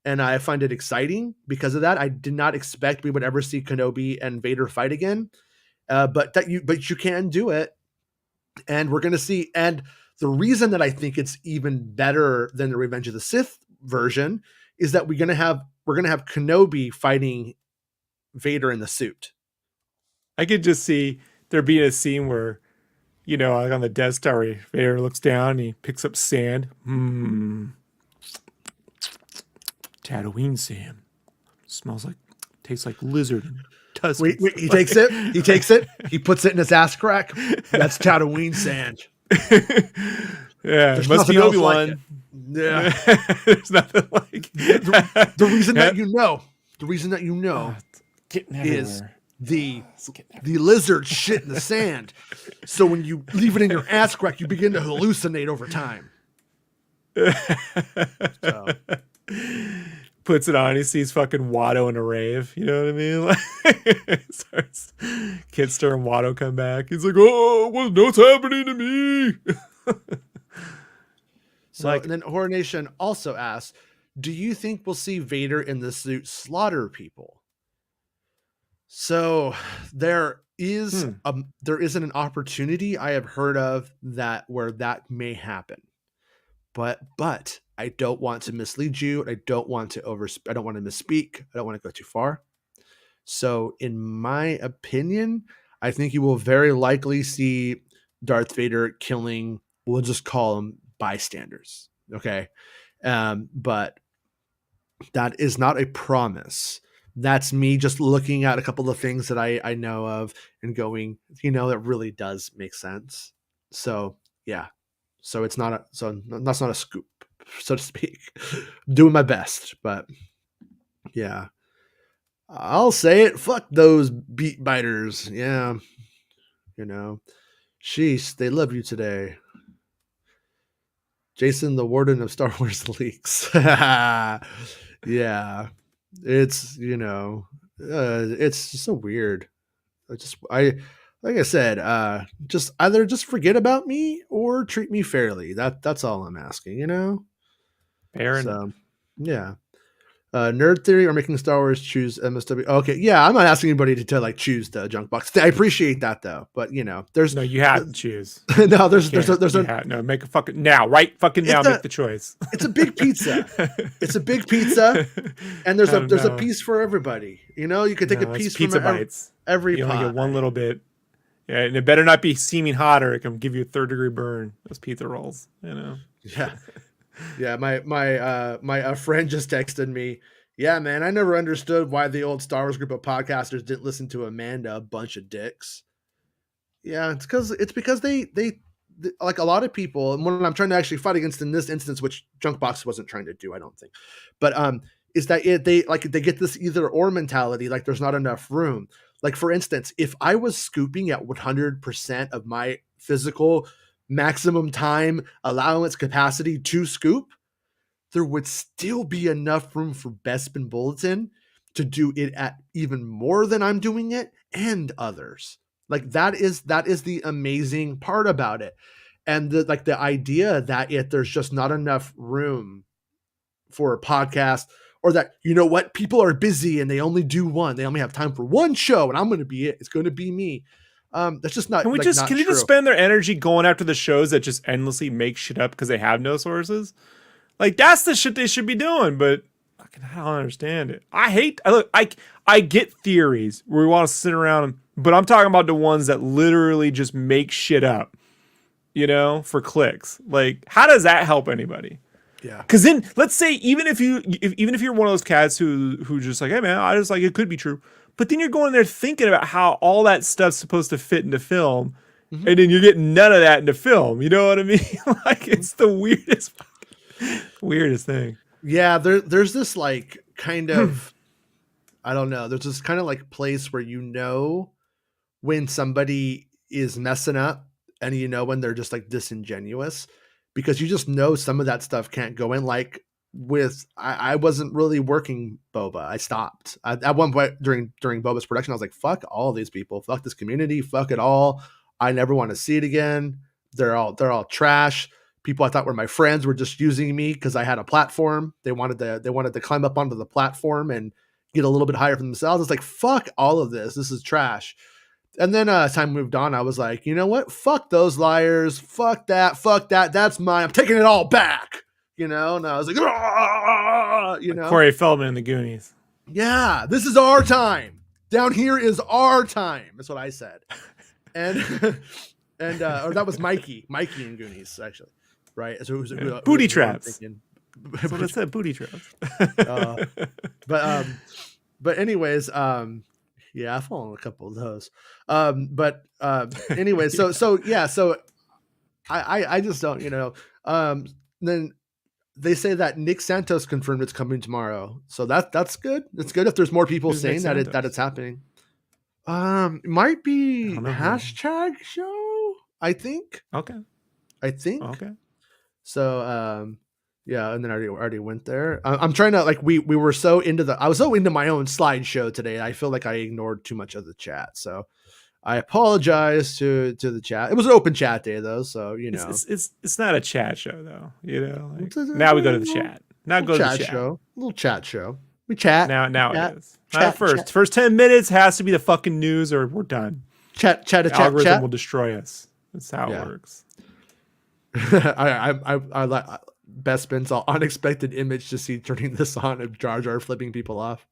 and I find it exciting because of that. I did not expect we would ever see Kenobi and Vader fight again. But you can do it. And we're going to see. And the reason that I think it's even better than the Revenge of the Sith version is that we're going to have Kenobi fighting Vader in the suit. I could just see there being a scene where, like on the Death Star, Vader looks down and he picks up sand. Tatooine sand. Tastes like lizard and Tusken. Wait, he takes it, he puts it in his ass crack. That's Tatooine sand. Yeah, it must be Obi-Wan. Like yeah. There's nothing like the reason that is the lizard shit in the sand. So when you leave it in your ass crack, you begin to hallucinate over time. So. Puts it on, he sees fucking Watto in a rave. You know what I mean? Like, Kid Stir and Watto come back. He's like, oh, what's happening to me? So, and then Horror Nation also asks, do you think we'll see Vader in the suit slaughter people? So there isn't an opportunity I have heard of where that may happen. But I don't want to mislead you. I don't want to misspeak. I don't want to go too far. So in my opinion, I think you will very likely see Darth Vader killing, we'll just call them bystanders. Okay. But that is not a promise. That's me just looking at a couple of things that I know of and going, that really does make sense. So yeah. So that's not a scoop, so to speak. Doing my best, but yeah. I'll say it. Fuck those beat biters. Yeah. Sheesh, they love you today. Jason, the warden of Star Wars leaks. Yeah. It's, it's so weird. Like I said, just either just forget about me or treat me fairly. That's all I'm asking, Fair enough. Yeah. Nerd Theory or Making Star Wars choose MSW. Okay, yeah, I'm not asking anybody to choose the junk box. I appreciate that though, but there's no, you have to choose. No, there's make a fucking now, right? Fucking now, make the choice. It's a big pizza. It's a big pizza, and there's a piece for everybody. You could take a piece pizza from bites. Every you pot. only get one little bit. Yeah, and it better not be steaming hot or it can give you a 3rd-degree burn. Those pizza rolls, Yeah. Yeah, my friend just texted me. Yeah, man, I never understood why the old Star Wars group of podcasters didn't listen to Amanda, a bunch of dicks. Yeah, it's because they like a lot of people, and what I'm trying to actually fight against in this instance, which Junkbox wasn't trying to do, I don't think, but is that they get this either or mentality, like there's not enough room. Like for instance, if I was scooping at 100% of my physical maximum time allowance capacity to scoop, there would still be enough room for Bespin Bulletin to do it at even more than I'm doing it and others. Like that is the amazing part about it. And the idea that there's just not enough room for a podcast, or that, people are busy and they only do one. They only have time for one show and I'm going to be it. It's going to be me. That's just not. Can you just spend their energy going after the shows that just endlessly make shit up because they have no sources? Like that's the shit they should be doing, but I don't understand it. I get theories where we want to sit around, but I'm talking about the ones that literally just make shit up, for clicks. Like, how does that help anybody? Yeah. Because then, let's say even if you're one of those cats who just like, hey man, I just like it could be true, but then you're going there thinking about how all that stuff's supposed to fit into film, and then you're getting none of that into film. You know what I mean? Like it's the weirdest thing. Yeah, there's this like kind of I don't know. There's this kind of like place where when somebody is messing up and when they're just like disingenuous, because you just know some of that stuff can't go in. Like with I wasn't really working Boba. I stopped at one point during Boba's production. I was like, fuck all these people, fuck this community, fuck it all. I never want to see it again. They're all trash. People I thought were my friends were just using me because I had a platform. They wanted to climb up onto the platform and get a little bit higher for themselves. It's like, fuck all of this. This is trash. And then as time moved on, I was like, you know what? Fuck those liars. Fuck that. Fuck that. That's mine. I'm taking it all back. And I was like, like Corey Feldman in the Goonies. Yeah, this is our time. Down here is our time. That's what I said. And or that was Mikey in Goonies, actually. Right? So booty traps. That's what I said, booty traps. But anyways, yeah, I've fallen a couple of those. Anyway, so I just don't, then they say that Nick Santos confirmed it's coming tomorrow. So that's good. It's good if there's more people saying that it's happening. It might be hashtag show, I think. Okay. Okay. So yeah, and then I already went there. I'm trying to we were so I was so into my own slideshow today. I feel like I ignored too much of the chat. So I apologize to the chat. It was an open chat day though, so it's not a chat show though. Now we go to the chat. Now go to the chat. Show. A little chat show. We chat. Now it is. Not first. First 10 minutes has to be the fucking news, or we're done. The algorithm will destroy us. That's how it works. I like Bespin's unexpected image to see turning this on of Jar Jar flipping people off.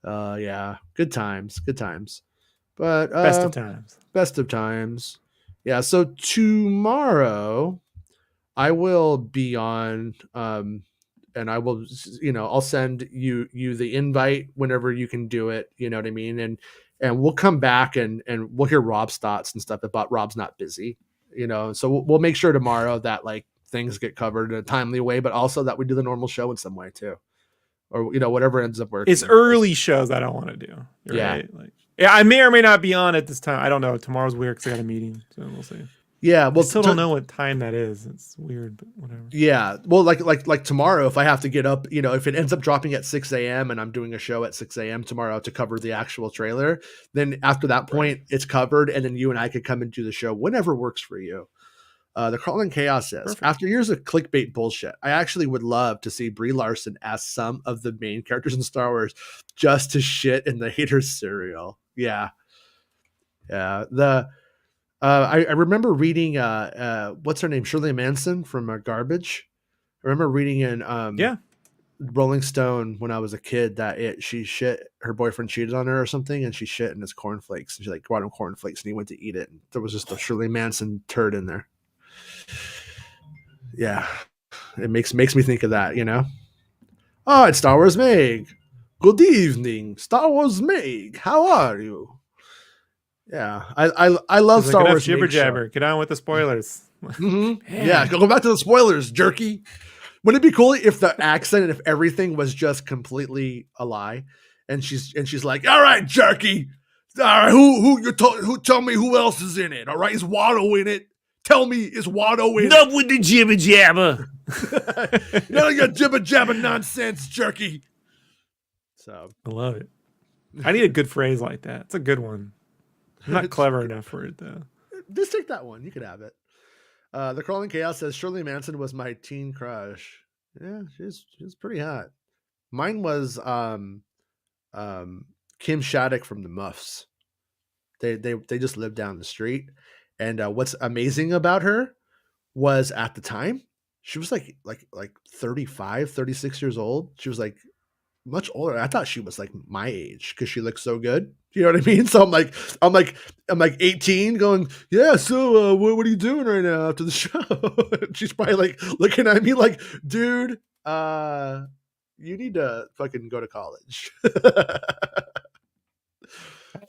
Yeah, good times. But best of times. Yeah. So tomorrow, I will be on, and I will, I'll send you the invite whenever you can do it. You know what I mean? And we'll come back and we'll hear Rob's thoughts and stuff about Rob's not busy. So we'll make sure tomorrow that things get covered in a timely way, but also that we do the normal show in some way too, or whatever ends up working. It's early shows I don't want to do. Right? I may or may not be on at this time. I don't know. Tomorrow's weird because I got a meeting, so we'll see. Yeah, well, I still don't know what time that is. It's weird, but whatever. Yeah, well, like tomorrow, if I have to get up, if it ends up dropping at 6 a.m. and I'm doing a show at 6 a.m. tomorrow to cover the actual trailer, then after that point, it's covered, and then you and I could come and do the show whenever works for you. The Crawling Chaos says, perfect. After years of clickbait bullshit, I actually would love to see Brie Larson as some of the main characters in Star Wars just to shit in the haters cereal. Yeah. I remember reading what's her name, Shirley Manson from Garbage. I remember reading in Rolling Stone when I was a kid that her boyfriend cheated on her or something, and she shit in his cornflakes, and she brought him cornflakes, and he went to eat it, and there was just a Shirley Manson turd in there. Yeah, it makes me think of that. Oh, it's Star Wars Meg. Good evening, Star Wars Meg. How are you? Yeah, I love Star Wars. Jibber jabber. Get on with the spoilers. Mm-hmm. Yeah, go back to the spoilers, jerky. Wouldn't it be cool if the accent and if everything was just completely a lie, and she's like, "All right, jerky. All right, who tell me who else is in it? All right, is Watto in it? Tell me, is Watto in it? Up with the jibber jabber. None of your jibber jabber nonsense, jerky." So I love it. I need a good phrase like that. It's a good one. I'm not clever enough for it though. Just take that one. You could have it. The Crawling Chaos says Shirley Manson was my teen crush. Yeah, she's pretty hot. Mine was Kim Shattuck from the Muffs. They just lived down the street. And what's amazing about her was at the time she was like 35, 36 years old. She was much older. I thought she was my age because she looked so good. You know what I mean? So I'm like 18 going, yeah, so what are you doing right now after the show? She's probably looking at me dude, you need to fucking go to college. I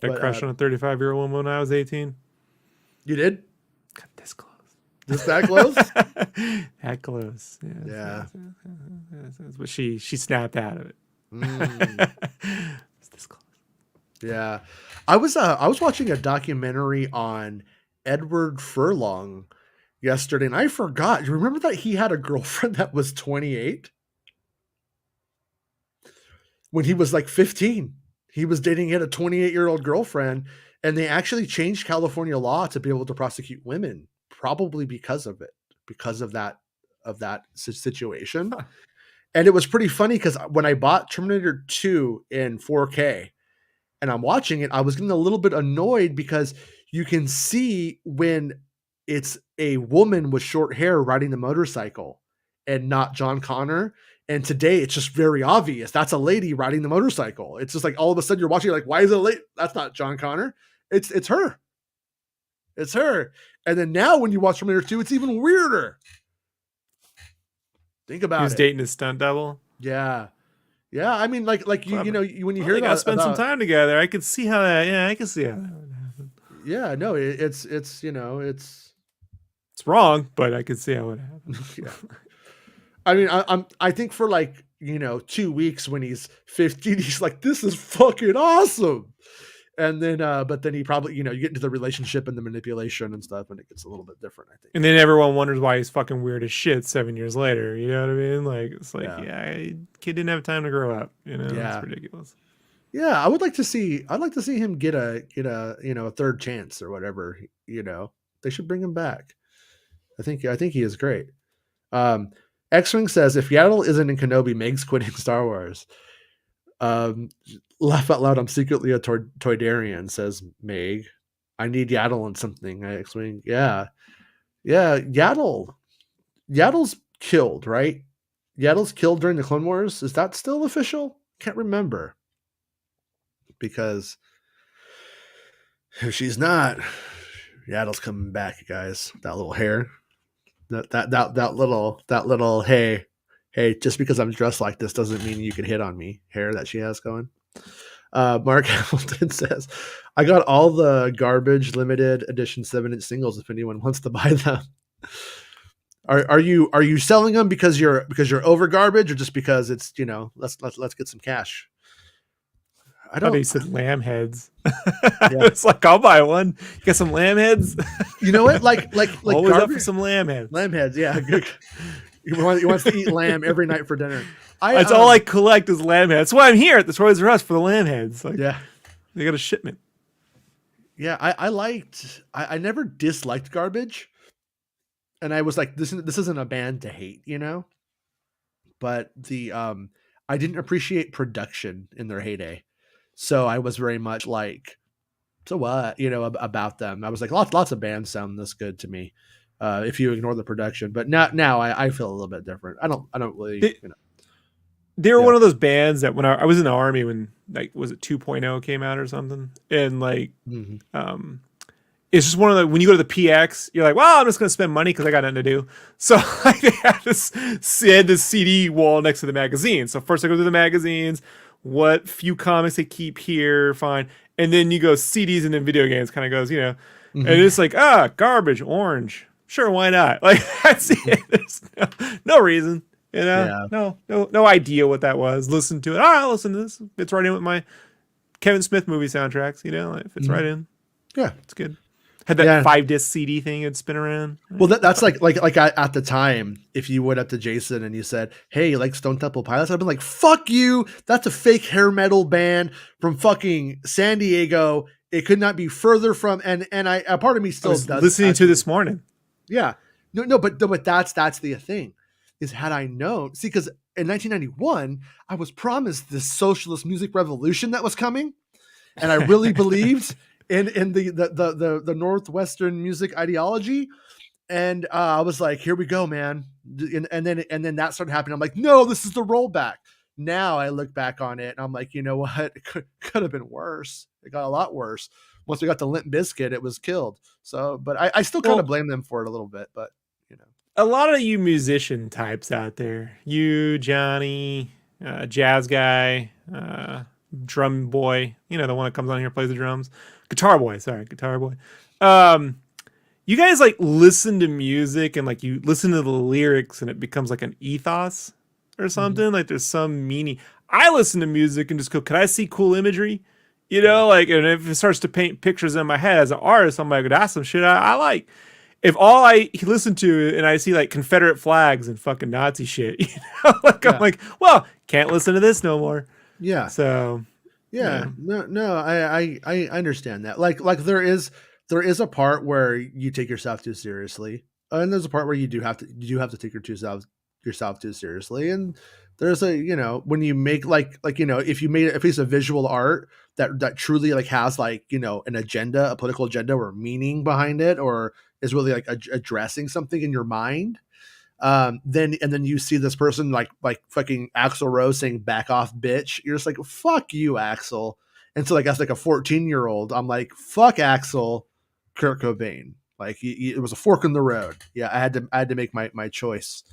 had a crush on a 35-year-old woman when I was 18. You did? Got this close. Just that close? That close. Yeah. But she snapped out of it. It's this close. Yeah. I was watching a documentary on Edward Furlong yesterday, and I forgot. You remember that he had a girlfriend that was 28 when he was like 15. He was dating, he had a 28-year-old girlfriend, and they actually changed California law to be able to prosecute women, probably because of it, because of that situation. Huh. And it was pretty funny because when I bought Terminator 2 in 4K and I'm watching it, I was getting a little bit annoyed because you can see when it's a woman with short hair riding the motorcycle and not John Connor. And today it's just very obvious. That's a lady riding the motorcycle. It's just like all of a sudden you're watching, like, why is it late? That's not John Connor. It's her. It's her. And then now when you watch Terminator 2, it's even weirder. Think about it. He was dating his stunt double. Yeah. Yeah. I mean, like you know, when you hear that, spend some time together. I could see how that. Yeah, I can see how that would happen. Yeah. No, it's you know, it's wrong, but I could see how it would happen. Yeah. I mean, I think for like, you know, 2 weeks when he's 15, he's like, this is fucking awesome. And then, but then he probably, you know, you get into the relationship and the manipulation and stuff, and it gets a little bit different, I think. And then everyone wonders why he's fucking weird as shit 7 years later. You know what I mean? Like, it's like, kid didn't have time to grow up. You know, it's ridiculous. Yeah, I'd like to see him get a you know, a third chance or whatever. You know, they should bring him back. I think he is great. X-Wing says, if Yaddle isn't in Kenobi, Meg's quitting Star Wars. Laugh out loud, I'm secretly a Toydarian, says Meg. I need Yaddle in something. X-Wing. Yeah. Yaddle's killed, right? Yaddle's killed during the Clone Wars. Is that still official? Can't remember. Because if she's not, Yaddle's coming back, you guys. That little hair. That little hey, just because I'm dressed like this doesn't mean you can hit on me hair that she has going. Mark Hamilton says, I got all the garbage limited edition 7-inch singles if anyone wants to buy them. Are you selling them because you're over garbage, or just because it's, you know, let's get some cash? I don't. He said lamb heads. It's like, I'll buy one. You got some lamb heads? You know what? Like always garbage? up for some lamb heads. Lamb heads, yeah. Good. He wants to eat lamb every night for dinner. That's all I collect is lamb heads. That's why I'm here at the Toys R Us, for the lamb heads. Like, yeah, they got a shipment. Yeah, I never disliked garbage, and I was like, this isn't a band to hate, you know. But I didn't appreciate production in their heyday, so I was very much like, so what, you know, about them. I was like, lots of bands sound this good to me, if you ignore the production. But now I feel a little bit different. I don't really, you know. They were one of those bands that when I was in the Army, when, like, was it 2.0 came out or something, and like, it's just one of the, when you go to the PX, you're like, well, I'm just gonna spend money because I got nothing to do. So like, they had this CD wall next to the magazine. So first I go through the magazines, what few comics they keep here, fine, and then you go CDs, and then video games kind of goes, you know, and it's like, garbage, orange, sure, why not? Like, that's it. There's no reason. You know, no idea what that was. Listen to it. I'll listen to this. It's right in with my Kevin Smith movie soundtracks. You know, it fits right in. Yeah, it's good. Had that 5-disc CD thing it'd spin around. Well, that's like at the time, if you went up to Jason and you said, "Hey, you like Stone Temple Pilots?" I'd been like, "Fuck you! That's a fake hair metal band from fucking San Diego. It could not be further from." And a part of me still does listening to this morning. Yeah, no, but that's the thing. Is had I known, see, because in 1991, I was promised this socialist music revolution that was coming, and I really believed in the Northwestern music ideology, and I was like, here we go, man, and then that started happening. I'm like, no, this is the rollback. Now I look back on it, and I'm like, you know what, it could have been worse. It got a lot worse. Once we got to Limp Bizkit, it was killed. So, but I still kind of blame them for it a little bit, but you know. A lot of you musician types out there, you, Johnny, jazz guy, drum boy, you know, the one that comes on here, plays the drums, guitar boy. You guys like listen to music and like you listen to the lyrics and it becomes like an ethos or something. Like there's some meaning. I listen to music and just go, can I see cool imagery? You know, like, and if it starts to paint pictures in my head as an artist, I'm like, that's some shit I like. if all I listen to and I see like Confederate flags and fucking Nazi shit, like I'm like, well, can't listen to this no more. Yeah. So yeah. No, I understand that. Like there is a part where you take yourself too seriously, and there's a part where you do have to take yourself too seriously. And there's a, when you make like if you made a piece of visual art that truly like has like an agenda, a political agenda or meaning behind it, or is really like addressing something in your mind, then you see this person like fucking Axl Rose saying "back off, bitch." You're just like, fuck you, Axl. And so like as like a 14-year-old, I'm like, fuck Axl, Kurt Cobain. Like it was a fork in the road. Yeah, I had to make my choice,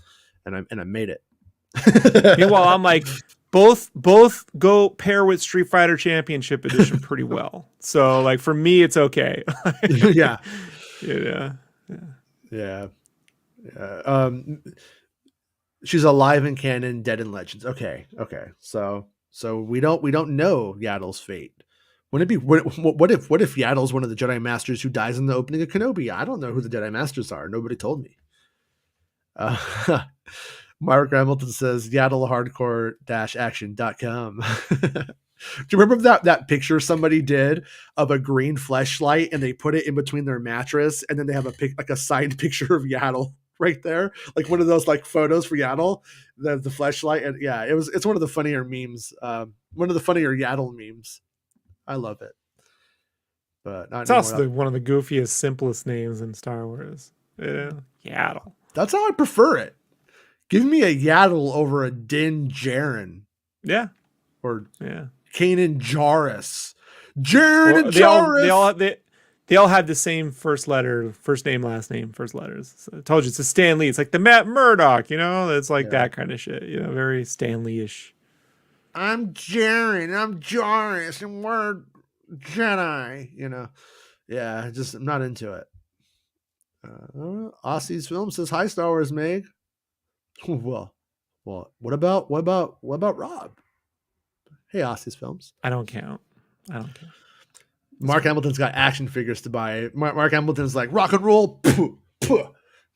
and I made it. Meanwhile, I'm like, both go pair with Street Fighter Championship Edition pretty well. So like for me, it's okay. Yeah. Yeah. She's alive in canon, dead in Legends. Okay. So we don't know Yaddle's fate. Wouldn't it be what if Yaddle's one of the Jedi Masters who dies in the opening of Kenobi? I don't know who the Jedi Masters are. Nobody told me. Mark Hamilton says yaddlehardcore-action.com. Do you remember that picture somebody did of a green fleshlight and they put it in between their mattress, and then they have a signed picture of Yaddle right there, like one of those like photos for Yaddle, the fleshlight. And yeah, it's one of the funnier memes, one of the funnier Yaddle memes. I love it. But it's also one of the goofiest, simplest names in Star Wars. Yeah, Yaddle. That's how I prefer it. Give me a Yaddle over a Din Djarin. Yeah. Or yeah. Kanan Jarrus. Djarin and Jarrus. They all have the same first letter, first name, last name, first letters. So I told you it's a Stan Lee. It's like the Matt Murdock, it's like that kind of shit, very Stan Lee-ish. I'm Djarin, I'm Jarrus, and we're Jedi, Yeah, I'm not into it. Aussie's Film says, hi, Star Wars, Meg. Well, what about Rob? Hey, Aussie's Films. I don't count. Mark Hamilton's got action figures to buy. Mark Hamilton's like, rock and roll. Puh, puh.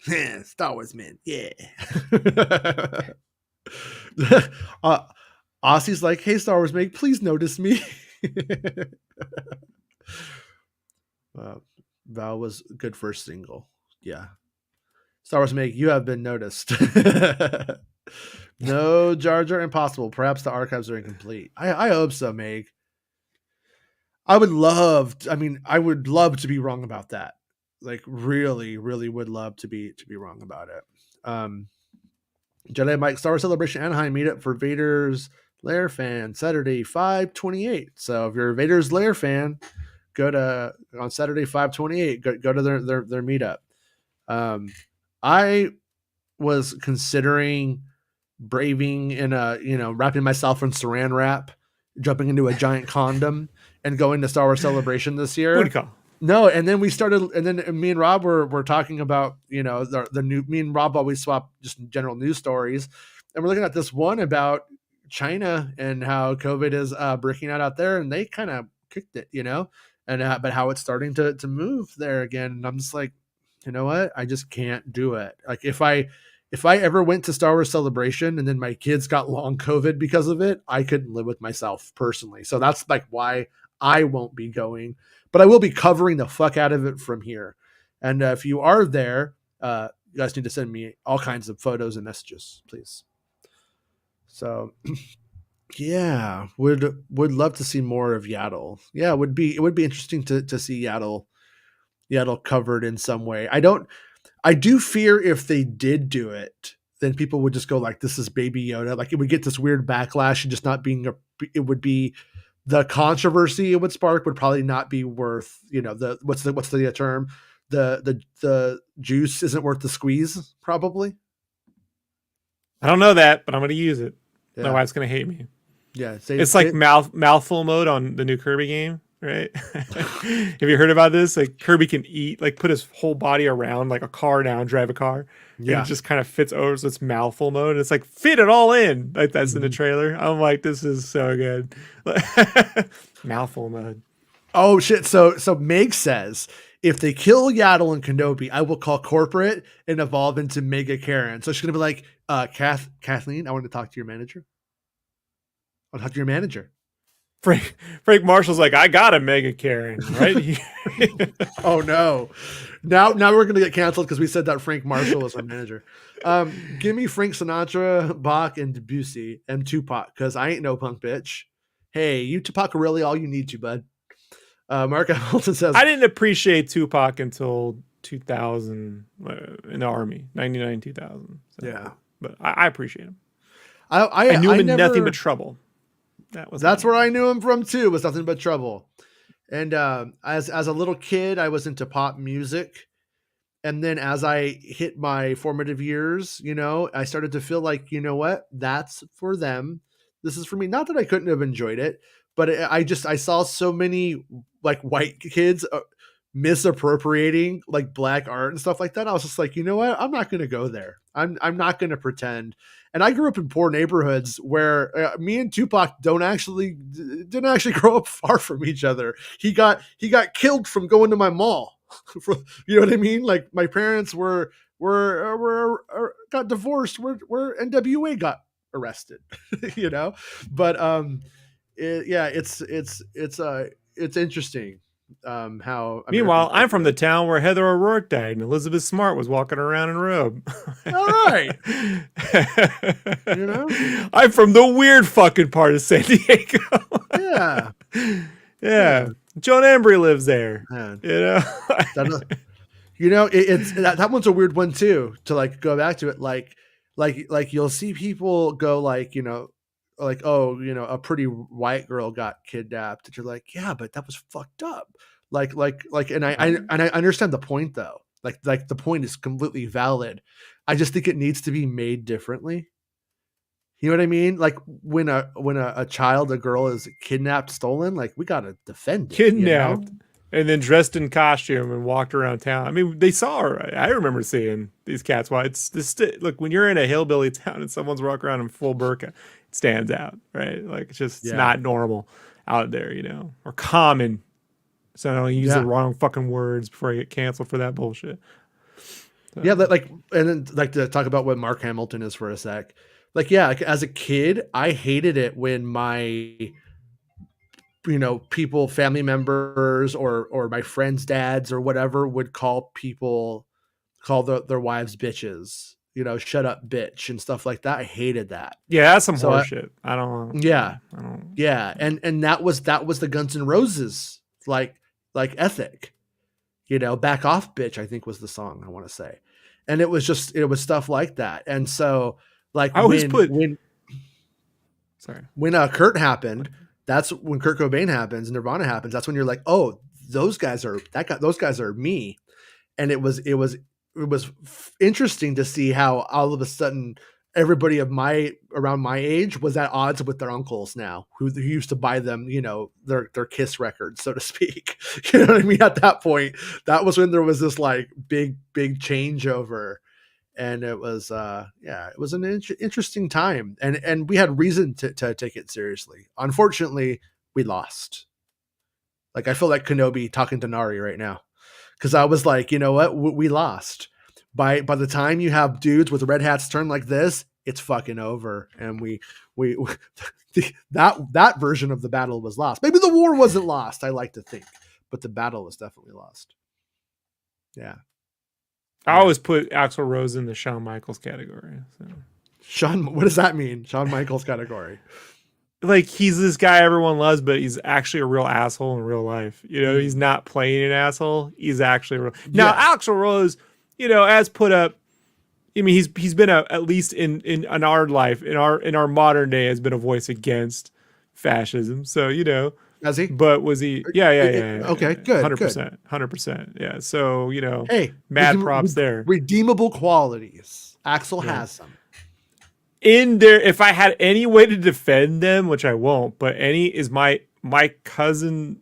Yeah, Star Wars, man. Yeah. Aussie's like, hey, Star Wars, Meg, please notice me. Val was good first single. Yeah. Star Wars, Meg, you have been noticed. No Jar Jar impossible. Perhaps the archives are incomplete. I hope so, Meg. I would love to be wrong about that. Like really, really would love to be wrong about it. Jedi Mike Star Wars Celebration Anaheim meetup for Vader's Lair fan Saturday 5/28. So if you're a Vader's Lair fan, go to on Saturday 5/28. Go to their meetup. I was considering braving in wrapping myself in saran wrap, jumping into a giant condom, and going to Star Wars Celebration this year. What do you call? No, and then me and Rob were talking about the new. Me and Rob always swap just general news stories, and we're looking at this one about China and how COVID is breaking out there, and they kind of kicked it, and but how it's starting to move there again. And I'm just like, you know what? I just can't do it. Like if I ever went to Star Wars Celebration and then my kids got long COVID because of it, I couldn't live with myself personally. So that's like why I won't be going, but I will be covering the fuck out of it from here. And if you are there, you guys need to send me all kinds of photos and messages, please. So yeah, would love to see more of Yaddle. Yeah, it would be interesting to see Yaddle covered in some way. I do fear if they did do it, then people would just go like, this is Baby Yoda. Like it would get this weird backlash and just not being it would be the controversy it would spark would probably not be worth, the what's the term? The juice isn't worth the squeeze, probably. I don't know that, but I'm going to use it. Yeah. My wife's going to hate me. Yeah. It's like mouthful mode on the new Kirby game. Right? Have you heard about this? Like Kirby can eat, like put his whole body around like a car now and drive a car. Yeah. And it just kind of fits over. So it's mouthful mode. It's like fit it all in. Like that's in the trailer. I'm like, this is so good. Mouthful mode. Oh shit! So Meg says if they kill Yaddle and Kenobi, I will call corporate and evolve into Mega Karen. So she's gonna be like, Kathleen, I want to talk to your manager. I'll talk to your manager. Frank Marshall's like, I got a Mega Karen right here. Oh no! Now we're gonna get canceled because we said that Frank Marshall was our manager. Give me Frank Sinatra, Bach, and Debussy, and Tupac because I ain't no punk bitch. Hey, you Tupac are really all you need to, bud. Mark Hamilton says, I didn't appreciate Tupac until 2000 in the Army, 99, 2000. So, yeah, but I appreciate him. I knew him in never, Nothing But Trouble. That's where I knew him from too. Was Nothing But Trouble. And as a little kid, I was into pop music. And then as I hit my formative years, I started to feel like, you know what? That's for them. This is for me. Not that I couldn't have enjoyed it, but I saw so many like white kids misappropriating like black art and stuff like that. I was just like, you know what? I'm not going to go there. I'm not going to pretend. And I grew up in poor neighborhoods where me and Tupac didn't actually grow up far from each other. He got killed from going to my mall. You know what I mean? Like my parents were got divorced. Where NWA got arrested. But it's interesting. How meanwhile I'm from the town where Heather O'Rourke died and Elizabeth Smart was walking around in a robe. All right. I'm from the weird fucking part of San Diego. Yeah. Joan Embry lives there. Man. It's that one's a weird one too, to like go back to it. Like you'll see people go like, a pretty white girl got kidnapped. And you're like, yeah, but that was fucked up. And I understand the point though. Like the point is completely valid. I just think it needs to be made differently. You know what I mean? Like when a child, a girl is kidnapped, stolen, like we gotta defend it. Kidnapped. And then dressed in costume and walked around town. I mean, they saw her. I remember seeing these cats. Why it's this? Look, when you're in a hillbilly town and someone's walking around in full burqa, it stands out, right? Like it's just it's not normal out there, or common. So I don't use the wrong fucking words before I get canceled for that bullshit. So. Yeah, and then to talk about what Mark Hamilton is for a sec. As a kid, I hated it when my people, family members or my friends' dads or whatever would call their wives bitches, shut up bitch and stuff like that. I hated that. Yeah, that's some horseshit. I don't. Yeah. And that was the Guns N' Roses like ethic, back off bitch, I think was the song I want to say. And it was stuff like that. And so like I always when Kurt happened, that's when Kurt Cobain happens and Nirvana happens. That's when you're like, oh, those guys are me. And it was interesting to see how all of a sudden everybody around my age was at odds with their uncles now who used to buy them, their Kiss records, so to speak. You know what I mean? At that point, that was when there was this like big changeover. And it was it was an interesting time, and we had reason to take it seriously. Unfortunately, we lost. Like I feel like Kenobi talking to Nari right now, because I was like, you know what, we lost. By the time you have dudes with red hats turn like this, it's fucking over, and we that version of the battle was lost. Maybe the war wasn't lost, I like to think, but the battle was definitely lost. Yeah. I always put Axl Rose in the Shawn Michaels category. So. What does that mean? Shawn Michaels category. Like he's this guy everyone loves, but he's actually a real asshole in real life. He's not playing an asshole. He's actually real. Now, Axl Rose, as put up, I mean, he's been at least in our life, in our modern day, has been a voice against fascism. So, Has he? But was he? Yeah. Okay, good. 100%. Yeah. So, hey, mad props there. Redeemable qualities. Axl has them. In there, if I had any way to defend them, which I won't, but is my cousin's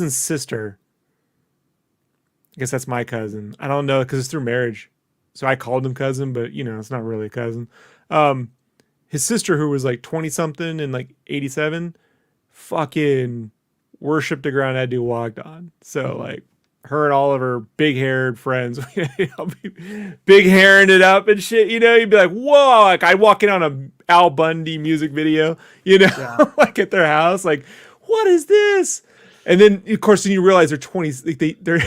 sister. I guess that's my cousin. I don't know because it's through marriage, so I called him cousin, but it's not really a cousin. His sister, who was like 20 something and like 87, fucking worshipped the ground Edu walked on. So like her and all of her big haired friends, big hairing it up and shit. You know, you'd be like, whoa! Like I'd walk in on a Al Bundy music video. You know, like at their house, like what is this? And then of course, then you realize they're 20. Like they're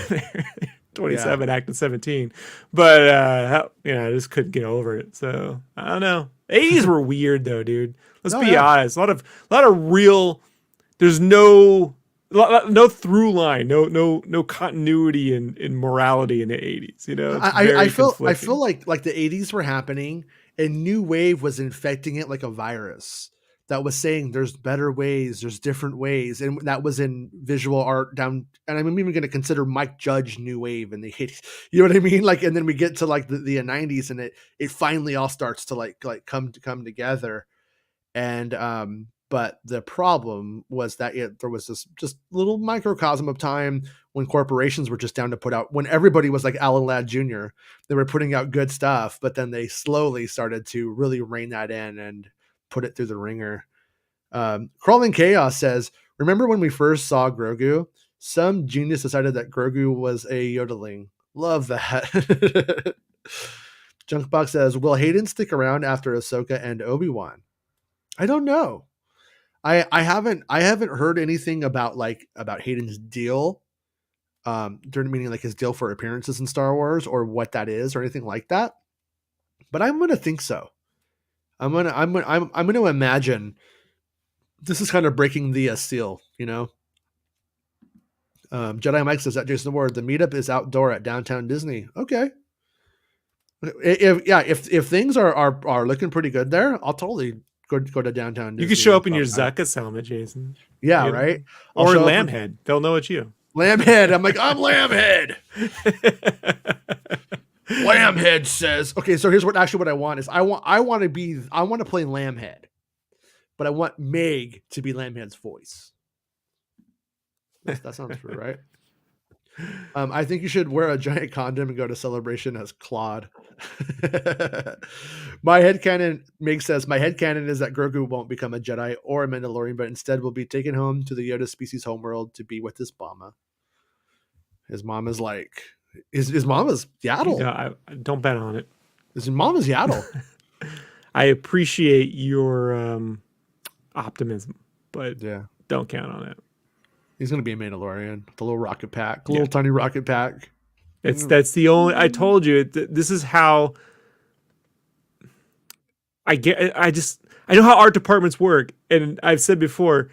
27, acting 17. But you know, I just couldn't get over it. So I don't know. 80s were weird though, dude. Let's be honest. A lot of real. There's no through line, no continuity in morality in the 80s. You know, I feel like the 80s were happening and New Wave was infecting it like a virus that was saying there's better ways, there's different ways, and that was in visual art down. And I'm even going to consider Mike Judge New Wave in the 80s. You know what I mean? Like, and then we get to like the 90s, and it finally all starts to like come together. And but the problem was that there was this just little microcosm of time when corporations were just down to put out, when everybody was like Alan Ladd Jr., they were putting out good stuff, but then they slowly started to really rein that in and put it through the ringer. Crawling Chaos says, remember when we first saw Grogu? Some genius decided that Grogu was a yodeling. Love that. Junkbox says, will Hayden stick around after Ahsoka and Obi-Wan? I don't know. I haven't heard anything about Hayden's deal, during meaning like his deal for appearances in Star Wars or what that is or anything like that. But I'm gonna think so. I'm gonna imagine this is kind of breaking the seal, you know. Jedi Mike says that Jason Ward, the meetup is outdoor at Downtown Disney. Okay. If things are looking pretty good there, I'll totally go to Downtown Disney. You can show up in your Zuckuss helmet, Jason. Yeah, you know? Right? Or Lambhead. They'll know it's you. Lambhead. I'm like, I'm Lambhead. Lambhead says, okay, so here's what I want is I want to play Lambhead, but I want Meg to be Lambhead's voice. That sounds true, right? I think you should wear a giant condom and go to Celebration as Claude. My headcanon, Meg says, my headcanon is that Grogu won't become a Jedi or a Mandalorian, but instead will be taken home to the Yoda species homeworld to be with his mama. His mom is like, his mom is Yaddle. Yeah, I don't bet on it. His mom is Yaddle. I appreciate your optimism, but don't count on it. He's going to be a Mandalorian, the little rocket pack, little tiny rocket pack. That's the only, I told you, this is how I know how art departments work. And I've said before,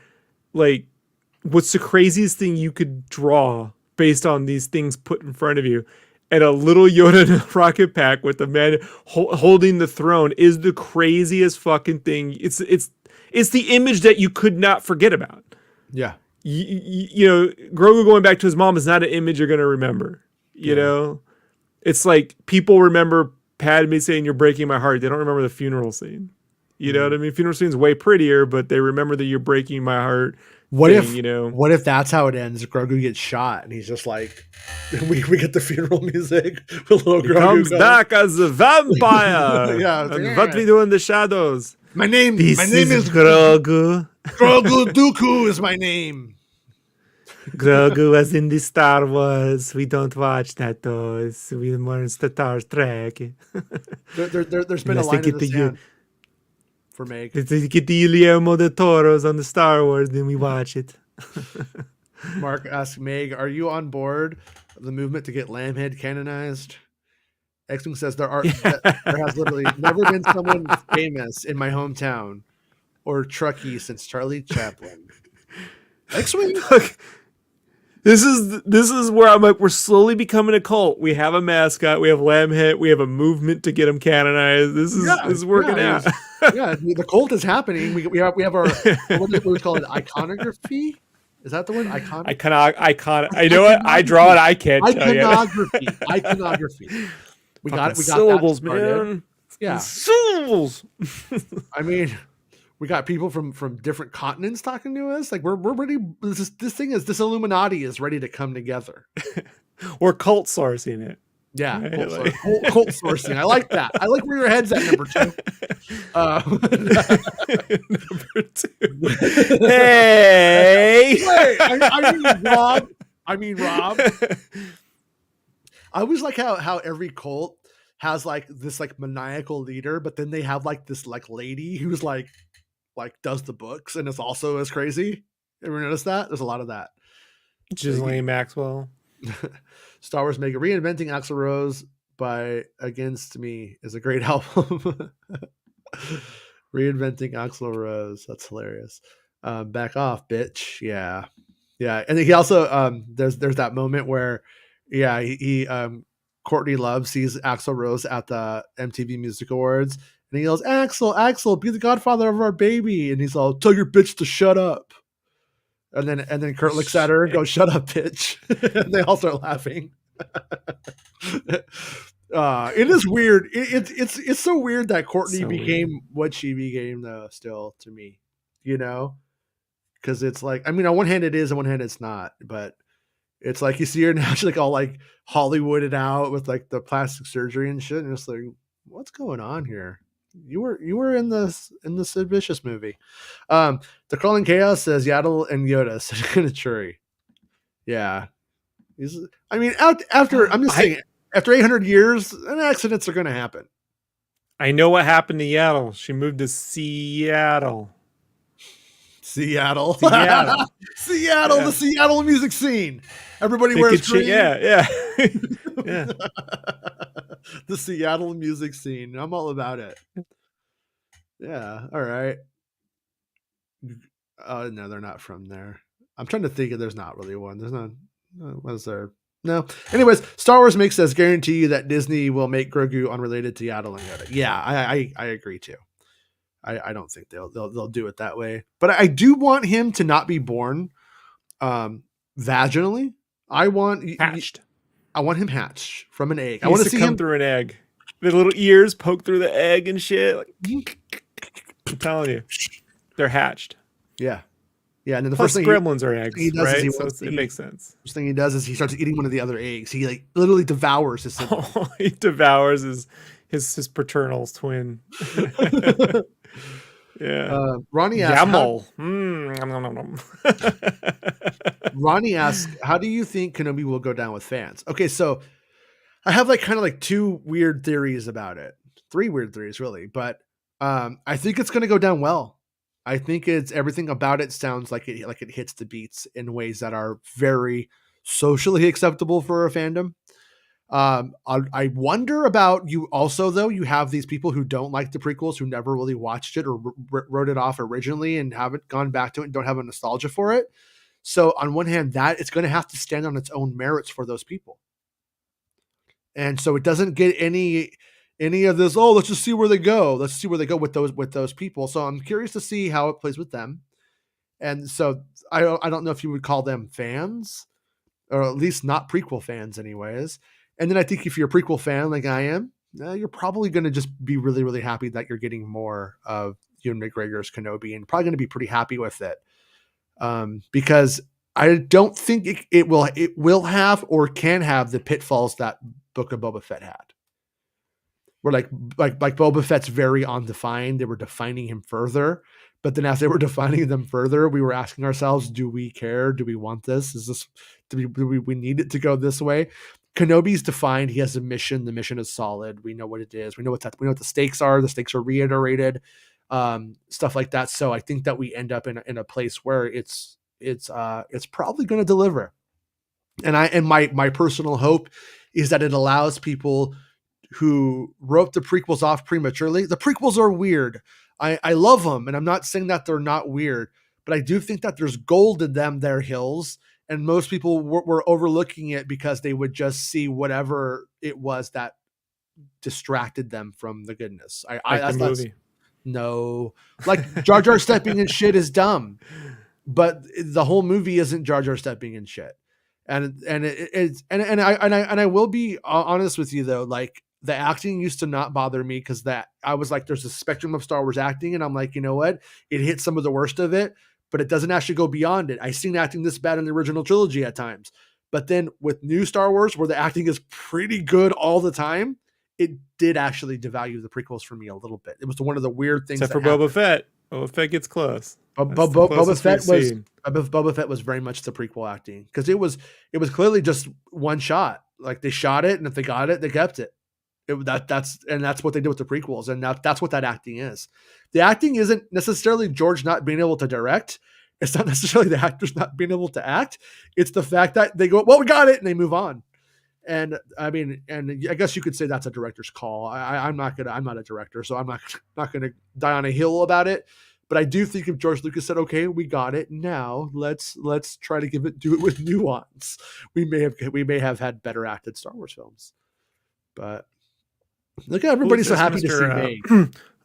like, what's the craziest thing you could draw based on these things put in front of you? And a little Yoda in a rocket pack with the man holding the throne is the craziest fucking thing. It's the image that you could not forget about. Yeah. You know, Grogu going back to his mom is not an image you're going to remember. You know, it's like people remember Padme saying, "You're breaking my heart." They don't remember the funeral scene. You know what I mean? Funeral scene's way prettier, but they remember that you're breaking my heart. What if that's how it ends? Grogu gets shot and he's just like, we get the funeral music with little Grogu comes back as a vampire. And what we do in the shadows. My name is Grogu. Grogu Dooku is my name. Grogu was in the Star Wars. We don't watch that though. We more Star Trek. There's been a line in the sand for Meg. Let's get the Guillermo del Toro's on the Star Wars, then we watch it. Mark asks Meg, are you on board of the movement to get Lambhead canonized? X-Wing says there has literally never been someone famous in my hometown or Truckee since Charlie Chaplin. X-Wing? Look, this is where I'm like, we're slowly becoming a cult. We have a mascot, we have Lambhead, we have a movement to get him canonized. This is working out. The cult is happening. We have our what do we call it? Iconography? Is that the word? Icon. I know what I draw it. I can't tell you. Iconography. We got syllables, man. Yeah, syllables. I mean, we got people from different continents talking to us. Like we're ready. This Illuminati is ready to come together. We're cult sourcing it. Yeah, Right? cult sourcing. I like that. I like where your head's at, number 2. Number 2. Hey! Wait, I mean Rob. I always like how every cult has like this like maniacal leader, but then they have like this like lady who's like does the books and is also as crazy. Ever notice that? There's a lot of that. Ghislaine Maxwell. Star Wars Mega reinventing Axl Rose by Against Me is a great album. Reinventing Axl Rose. That's hilarious. Back off, bitch. Yeah. Yeah. And he also there's that moment where he Courtney Love sees Axl Rose at the MTV Music Awards and he goes, Axl, be the godfather of our baby. And he's all, tell your bitch to shut up. And then Kurt looks at her and goes, shut up, bitch. And they all start laughing. It is weird. It's so weird that Courtney became what she became, though, still, to me. You know? Because it's like, I mean, on one hand it is, on one hand it's not. But it's like you see her now, she's like all like Hollywooded out with like the plastic surgery and shit. And it's like, what's going on here? You were in the Sid Vicious movie. The Crawling Chaos says Yaddle and Yoda said Churi. Yeah. I mean, after I'm just saying, after 800 years, accidents are going to happen. I know what happened to Yaddle. She moved to Seattle. Seattle. Yeah. The Seattle music scene. Everybody wears green. Yeah. The Seattle music scene. I'm all about it. Yeah. All right. Oh, no, they're not from there. I'm trying to think if there's not really one. There's not. Was there? No. Anyways, Star Wars makes us guarantee you that Disney will make Grogu unrelated to Yaddle and Yoda. Yeah, I agree too. I don't think they'll do it that way. But I do want him to not be born vaginally. I want hatched. I want him hatched from an egg. I want to see him through an egg. The little ears poke through the egg and shit. Like, I'm telling you, they're hatched. Yeah. Yeah, and then the Plus first thing gremlins are eggs, he does right? is it makes sense. First thing he does is he starts eating one of the other eggs. He like literally devours his sibling. Oh, he devours his paternal's twin. Yeah. Ronnie asks, Ronnie asks, how do you think Kenobi will go down with fans? Okay, so I have like kind of like 2 weird theories about it. 3 weird theories, really, but I think it's going to go down well. I think it's everything about it sounds like it hits the beats in ways that are very socially acceptable for a fandom. I wonder about you also, though. You have these people who don't like the prequels, who never really watched it or wrote it off originally and haven't gone back to it and don't have a nostalgia for it. So on one hand, that it's going to have to stand on its own merits for those people. And so it doesn't get any of this, oh, let's just see where they go. Let's see where they go with those people. So I'm curious to see how it plays with them. And so I don't know if you would call them fans, or at least not prequel fans anyways. And then I think if you're a prequel fan like I am, you're probably going to just be really, really happy that you're getting more of Ewan McGregor's Kenobi and probably going to be pretty happy with it. Because I don't think it will have or can have the pitfalls that Book of Boba Fett had. Where like Boba Fett's very undefined. They were defining him further. But then as they were defining them further, we were asking ourselves, do we care? Do we want this? Do we need it to go this way? Kenobi's defined. He has a mission. The mission is solid. We know what it is. We know what the stakes are. The stakes are reiterated, stuff like that. So I think that we end up in a place where it's probably going to deliver. And my personal hope is that it allows people who wrote the prequels off prematurely. The prequels are weird. I love them, and I'm not saying that they're not weird, but I do think that there's gold in them, their hills, and most people were overlooking it because they would just see whatever it was that distracted them from the goodness. The movie. No, like Jar Jar stepping in shit is dumb, but the whole movie isn't Jar Jar stepping in shit. And I will be honest with you though, like the acting used to not bother me because that I was like, there's a spectrum of Star Wars acting, and I'm like, you know what? It hits some of the worst of it, but it doesn't actually go beyond it. I've seen acting this bad in the original trilogy at times, But then with new Star Wars, where the acting is pretty good all the time, it did actually devalue the prequels for me a little bit. It was one of the weird things. Except for Boba Fett. Boba Fett gets close. Boba Fett was very much the prequel acting, because it was clearly just one shot. Like, they shot it, and if they got it, they kept it. That's what they did with the prequels, and that's what that acting is. The acting isn't necessarily George not being able to direct. It's not necessarily the actors not being able to act. It's the fact that they go, well, we got it, and they move on. And I mean, and I guess you could say that's a director's call. I'm not a director, so I'm not gonna die on a hill about it. But I do think if George Lucas said, okay, we got it, now let's try to do it with nuance, we may have had better acted Star Wars films. But look at everybody so happy to see me.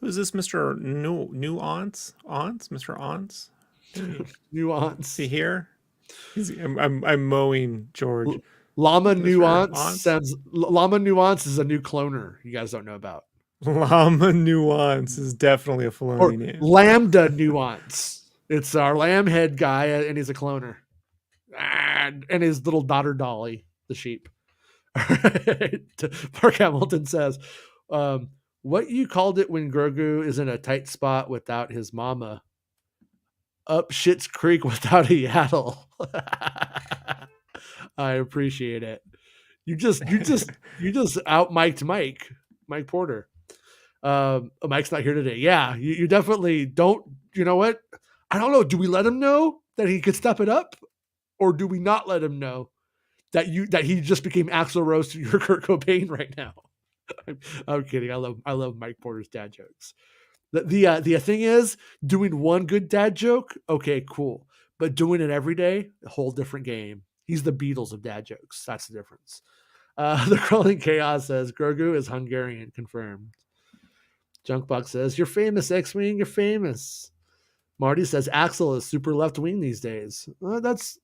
Who's this, Mr. Nuance? Mr. Aunts? Nuance. Is he here? I'm mowing George. Llama Nuance is a new cloner you guys don't know about. Llama Nuance is definitely a Filoni name. Lambda Nuance. It's our lamb head guy, and he's a cloner. And his little daughter Dolly, the sheep. Mark Hamilton says, what you called it when Grogu is in a tight spot without his mama? Up Schitt's Creek without a yaddle. I appreciate it. You just out-mic'd Mike Porter. Mike's not here today. Yeah, you definitely don't. You know what? I don't know. Do we let him know that he could step it up, or do we not let him know that he just became Axl Rose to your Kurt Cobain right now? I'm kidding. I love Mike Porter's dad jokes. The thing is, doing one good dad joke, okay, cool, but doing it every day, a whole different game. He's the Beatles of dad jokes. That's the difference. The Crawling Chaos says Grogu is Hungarian, confirmed. Junkbox says, you're famous, X-Wing, you're famous. Marty says Axel is super left wing these days. That's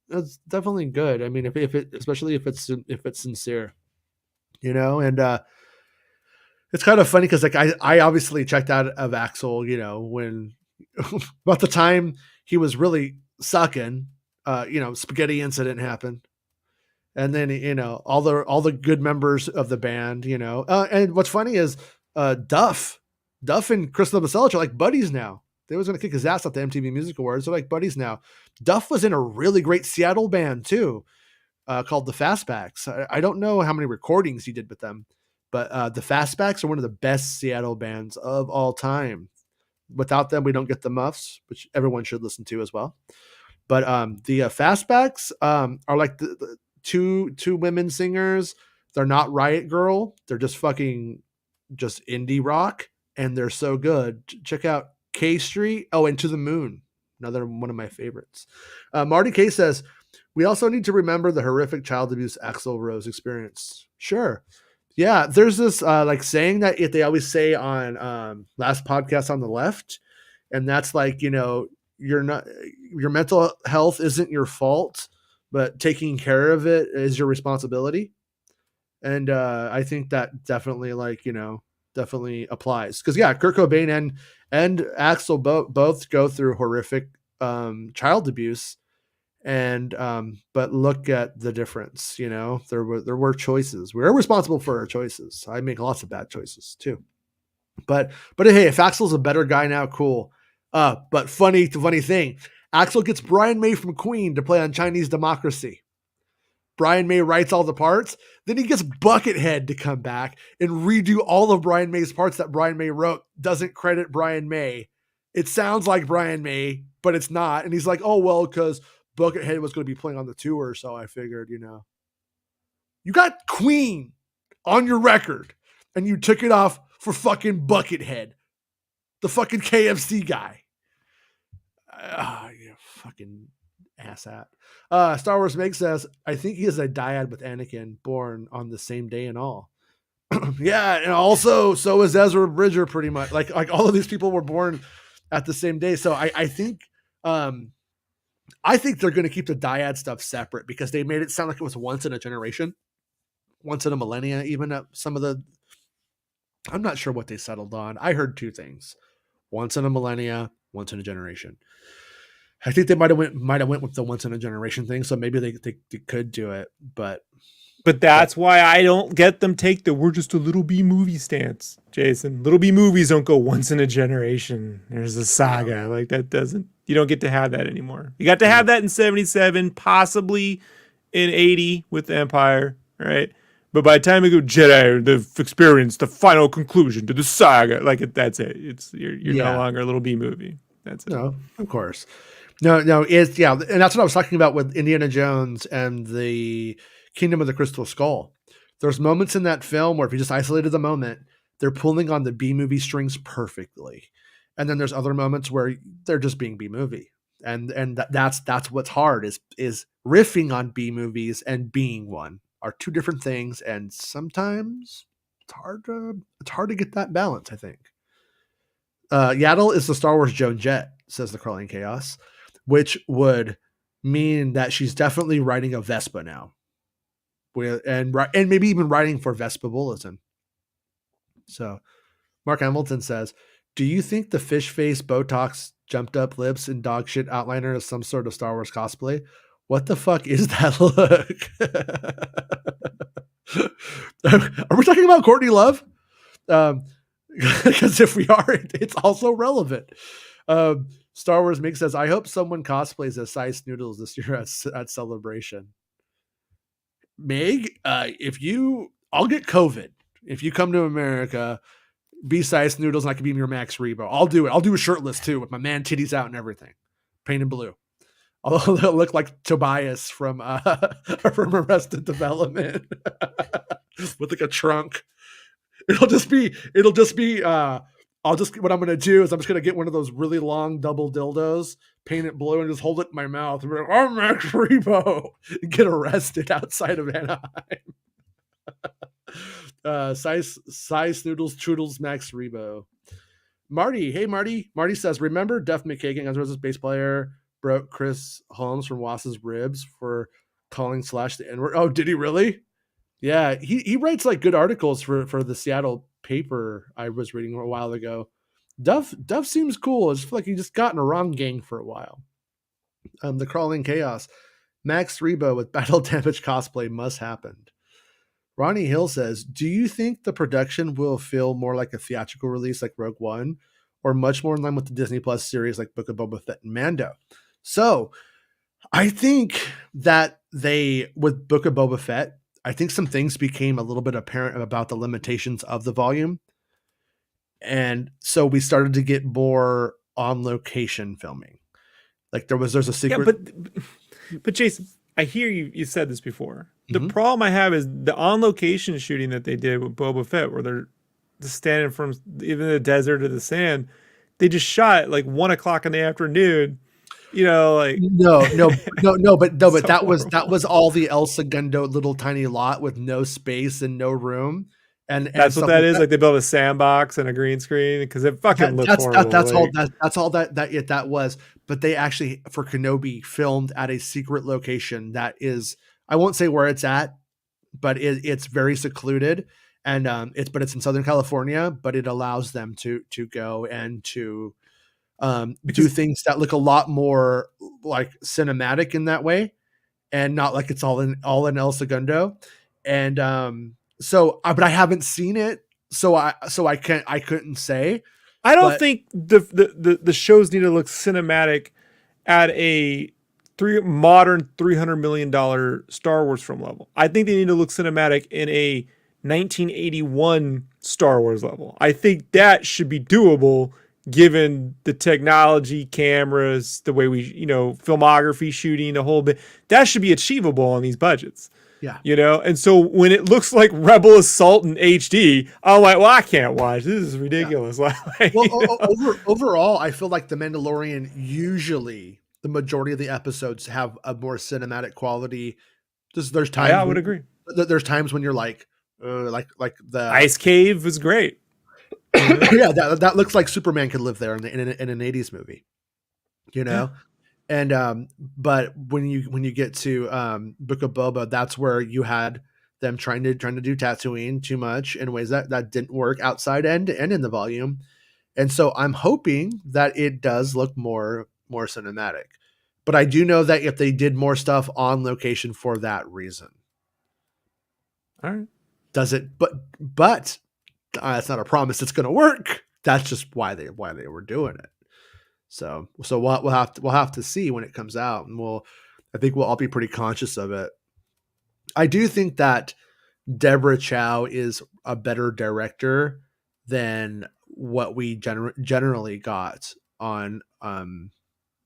definitely good. I mean, especially if it's sincere, you know. And it's kind of funny because like I obviously checked out of Axel, you know, when about the time he was really sucking, spaghetti incident happened. And then, you know, all the good members of the band, you know, and what's funny is Duff and Chris Novoselic are like buddies now. They was going to kick his ass at the MTV Music Awards. They're like buddies now. Duff was in a really great Seattle band too, called the Fastbacks. I don't know how many recordings he did with them, but the Fastbacks are one of the best Seattle bands of all time. Without them, we don't get the Muffs, which everyone should listen to as well. But the Fastbacks are like the two women singers. They're not Riot Girl. They're just indie rock, and they're so good. Check out K Street. Oh, and To the Moon, another one of my favorites. Marty K says, we also need to remember the horrific child abuse Axl Rose experienced. Sure. Yeah, there's this like saying that they always say on Last Podcast on the Left, and that's like, you know, your mental health isn't your fault, but taking care of it is your responsibility. And I think that definitely, like, you know, definitely applies, because yeah, Kurt Cobain and Axl both go through horrific child abuse, and but look at the difference. You know, there were choices. We're responsible for our choices. I make lots of bad choices too, but hey, if Axl's a better guy now, cool. But funny thing, Axl gets Brian May from Queen to play on Chinese Democracy. Brian May writes all the parts. Then he gets Buckethead to come back and redo all of Brian May's parts that Brian May wrote. Doesn't credit Brian May. It sounds like Brian May, but it's not. And he's like, oh, well, because Buckethead was going to be playing on the tour, so I figured, you know. You got Queen on your record, and you took it off for fucking Buckethead, the fucking KFC guy. You fucking asshat. Star Wars Meg says, I think he is a dyad with Anakin, born on the same day and all. Yeah, and also so is Ezra Bridger, pretty much. Like all of these people were born at the same day. So I think they're going to keep the dyad stuff separate, because they made it sound like it was once in a generation, once in a millennia. Even some of the, I'm not sure what they settled on. I heard two things: once in a millennia, once in a generation. I think they might have went with the once in a generation thing, so maybe they could do it, but that's why I don't get them take the we're just a little B movie stance, Jason. Little B movies don't go once in a generation. There's a saga. Like that doesn't you don't get to have that anymore. You got to have that in 77, possibly in 80 with the Empire, right? But by the time you go Jedi, the experience, the final conclusion to the saga, like that's it. It's you're no longer a little B movie. That's it. No, of course. No, it's and that's what I was talking about with Indiana Jones and the Kingdom of the Crystal Skull. There's moments in that film where if you just isolated the moment, they're pulling on the B movie strings perfectly. And then there's other moments where they're just being B movie. And that's what's hard is riffing on B movies and being one are two different things, and sometimes it's hard to get that balance, I think. Yaddle is the Star Wars Joan Jett, says the Crawling Chaos, which would mean that she's definitely riding a Vespa now, and maybe even riding for Vespa Bulletin. So, Mark Hamilton says, "Do you think the fish face, Botox, jumped up lips, and dog shit outliner is some sort of Star Wars cosplay? What the fuck is that look?" Are we talking about Courtney Love? Because if we are, it's also relevant. Star Wars Mix says, "I hope someone cosplays as Sice Noodles this year at Celebration." Meg, I'll get COVID if you come to America. Be Sice Noodles, and I can be your Max Rebo. I'll do it. I'll do a shirtless too, with my man titties out and everything, painted blue. I'll look like Tobias from Arrested Development with like a trunk. What I'm gonna do is I'm just gonna get one of those really long double dildos, paint it blue, and just hold it in my mouth and be like, "I'm Max Rebo," and get arrested outside of Anaheim. Size Noodles Choodles Max Rebo. Marty, hey Marty. Marty says, "Remember Duff McKagan, Guns N' Roses bass player, broke Chris Holmes from Wass's ribs for calling Slash the N-word." Oh, did he really? Yeah, he writes like good articles for the Seattle paper I was reading a while ago. Duff seems cool. It's like he just got in a wrong gang for a while. The Crawling Chaos. Max Rebo with battle damage cosplay must happen. Ronnie Hill says, "Do you think the production will feel more like a theatrical release like Rogue One, or much more in line with the Disney Plus series like Book of Boba Fett and Mando?" So I think that with Book of Boba Fett, I think some things became a little bit apparent about the limitations of the volume. And so we started to get more on location filming. Like there's a secret. Yeah, but Jason, I hear you said this before. The problem I have is the on location shooting that they did with Boba Fett, where they're just standing from even the desert or the sand. They just shot like 1:00 in the afternoon. Like no, but that was all the El Segundo little tiny lot with no space and no room. And that's what that is. Like they built a sandbox and a green screen because it fucking looks horrible. That's all that was. But they actually, for Kenobi, filmed at a secret location that is, I won't say where it's at, but it's very secluded, and it's in Southern California. But it allows them to go and to do things that look a lot more like cinematic in that way, and not like it's all in El Segundo. And but I haven't seen it, so I couldn't say. I don't think the shows need to look cinematic at a modern $300 million Star Wars film level. I think they need to look cinematic in a 1981 Star Wars level. I think that should be doable given the technology, cameras, the way we, filmography, shooting, the whole bit. That should be achievable on these budgets. Yeah. And so when it looks like Rebel Assault in HD, I'm like, well, I can't watch. This is ridiculous. Yeah. Overall, I feel like The Mandalorian, usually the majority of the episodes have a more cinematic quality. There's times I would agree. There's times when you're like the Ice Cave was great. Yeah, that looks like Superman could live there in an 80s movie. Yeah. And but when you get to Book of Boba, that's where you had them trying to do Tatooine too much in ways that didn't work outside and in the volume. And so I'm hoping that it does look more cinematic. But I do know that if they did more stuff on location for that reason. All right. Does it? But that's not a promise it's going to work. That's just why they were doing it. So we'll have to see when it comes out, and I think we'll all be pretty conscious of it. I do think that Deborah Chow is a better director than what we generally got on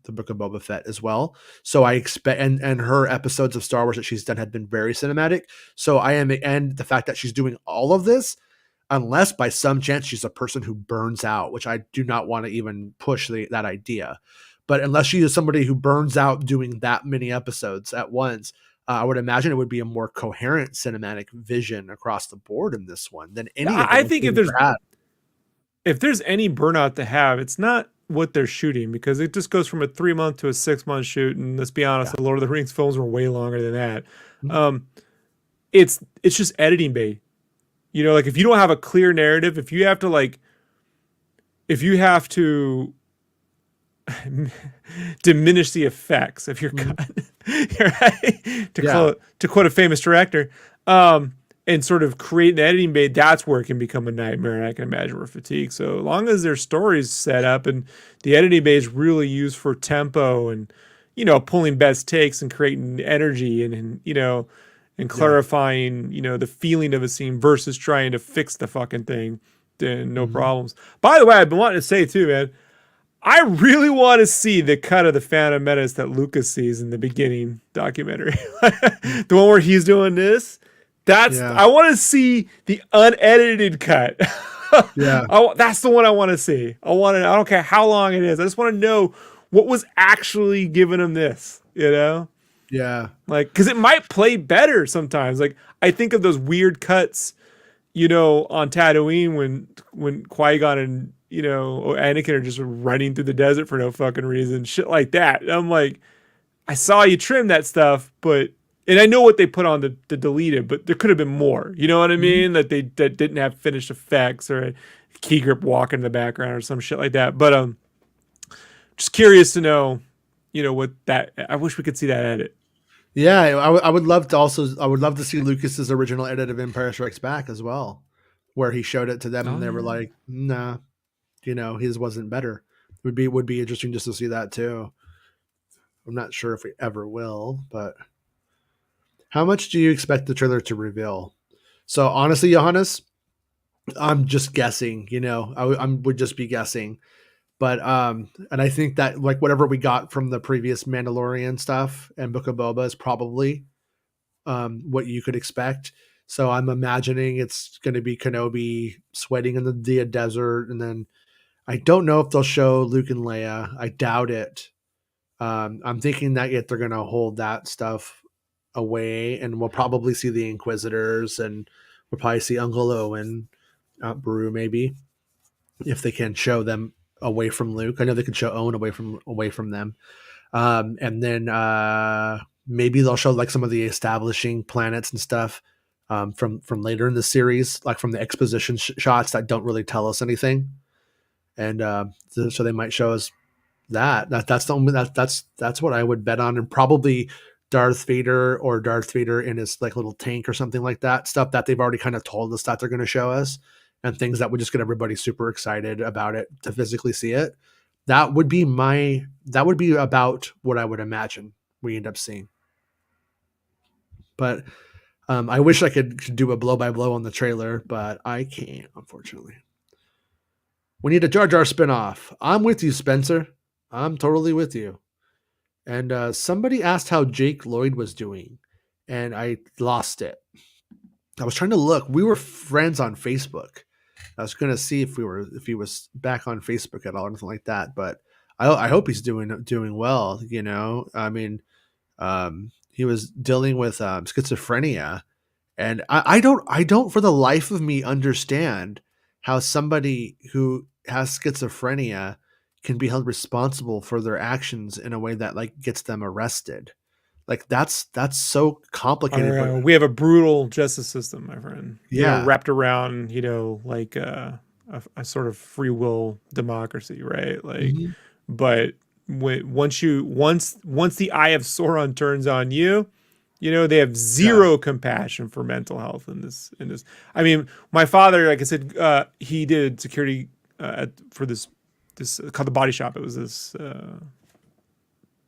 the Book of Boba Fett as well. So I expect, and her episodes of Star Wars that she's done have been very cinematic. So and the fact that she's doing all of this, unless by some chance she's a person who burns out, which I do not want to even push that idea. But unless she is somebody who burns out doing that many episodes at once, I would imagine it would be a more coherent cinematic vision across the board in this one than any of them. I think if there's any burnout to have, it's not what they're shooting, because it just goes from a 3-month to a 6-month shoot. And let's be honest, the Lord of the Rings films were way longer than that. Mm-hmm. It's just editing bait. You know, like if you don't have a clear narrative, if you have to diminish the effects of your cut, right? To quote a famous director, and sort of create an editing bait, that's where it can become a nightmare. And I can imagine we're fatigued. So long as their story's set up and the editing bait is really used for tempo and, you know, pulling best takes and creating energy and you know, and clarifying, you know, the feeling of a scene versus trying to fix the fucking thing, then no problems. By the way, I've been wanting to say too, man, I really want to see the cut of the Phantom Menace that Lucas sees in the beginning documentary. The one where he's doing this. I want to see the unedited cut. That's the one I want to see. I don't care how long it is. I just want to know what was actually giving him this, you know? Yeah. Like, because it might play better sometimes. Like, I think of those weird cuts, you know, on Tatooine when Qui-Gon and, you know, Anakin are just running through the desert for no fucking reason. Shit like that. And I'm like, I saw you trim that stuff, and I know what they put on the deleted, but there could have been more. You know what I mean? That didn't have finished effects or a key grip walk in the background or some shit like that. But just curious to know, you know, what that. I wish we could see that edit. Yeah, I would love to see Lucas's original edit of Empire Strikes Back as well, where he showed it to them and they were like, nah, you know, his wasn't better. Would be interesting just to see that too. I'm not sure if we ever will, but how much do you expect the trailer to reveal? So honestly, Johannes, I'm just guessing, you know, I would just be guessing. But and I think that like whatever we got from the previous Mandalorian stuff and Book of Boba is probably what you could expect. So I'm imagining it's going to be Kenobi sweating in the desert, and then I don't know if they'll show Luke and Leia. I doubt it. I'm thinking that they're going to hold that stuff away, and we'll probably see the Inquisitors, and we'll probably see Uncle Owen, Aunt Beru, maybe, if they can show them away from Luke. I know they can show Owen away from them, and then maybe they'll show like some of the establishing planets and stuff from later in the series, like from the exposition shots that don't really tell us anything, and so they might show us that's the only that's what I would bet on, and probably Darth Vader in his like little tank or something like that, stuff that they've already kind of told us that they're going to show us, and things that would just get everybody super excited about it to physically see it. That would be about what I would imagine we end up seeing. But I wish I could do a blow by blow on the trailer, but I can't, unfortunately. We need a Jar Jar spinoff. I'm with you, Spencer. I'm totally with you. And somebody asked how Jake Lloyd was doing, and I lost it. I was trying to look. We were friends on Facebook. I was going to see if he was back on Facebook at all or anything like that. But I hope he's doing well. You know, I mean, he was dealing with schizophrenia, and I don't for the life of me understand how somebody who has schizophrenia can be held responsible for their actions in a way that like gets them arrested. Like that's so complicated. We have a brutal justice system, my friend. Yeah, you know, wrapped around, you know, like a sort of free will democracy, right? Like, but once the eye of Sauron turns on you, they have zero compassion for mental health in this. I mean, my father, like I said, he did security for this called the Body Shop. It was this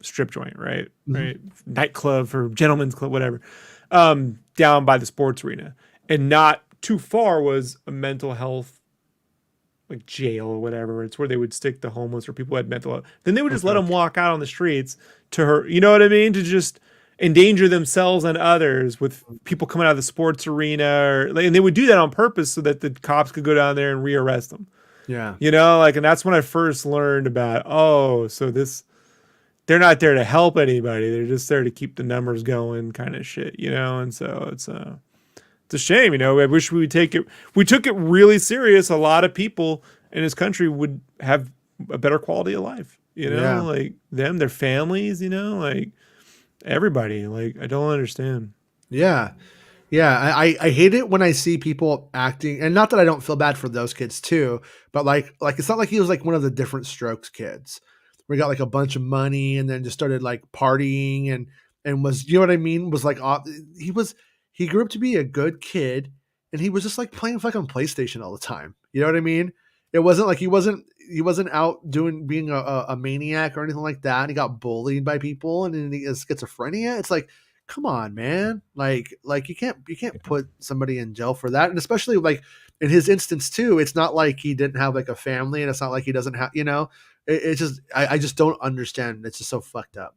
strip joint, right? Right, nightclub or gentleman's club, whatever, down by the sports arena, and not too far was a mental health like jail or whatever. It's where they would stick the homeless or people who had mental health. Then they would just let them walk out on the streets to her, you know what I mean? To just endanger themselves and others with people coming out of the sports arena, and they would do that on purpose so that the cops could go down there and rearrest them. Yeah. And that's when I first learned about, so they're not there to help anybody. They're just there to keep the numbers going kind of shit, and so it's a shame, I wish we took it really serious. A lot of people in this country would have a better quality of life, like them, their families, like everybody. Like, I don't understand. Yeah. I hate it when I see people acting, and not that I don't feel bad for those kids too, but like it's not like he was like one of the Different Strokes kids where he got like a bunch of money and then just started like partying and was, you know what I mean? Was like, he grew up to be a good kid, and he was just like playing fucking PlayStation all the time. You know what I mean? It wasn't like he wasn't out being a maniac or anything like that. And he got bullied by people, and then he has schizophrenia. It's like, come on, man. Like you can't put somebody in jail for that. And especially like in his instance too, it's not like he didn't have like a family, and it's not like he doesn't have, it's just, I just don't understand. It's just so fucked up.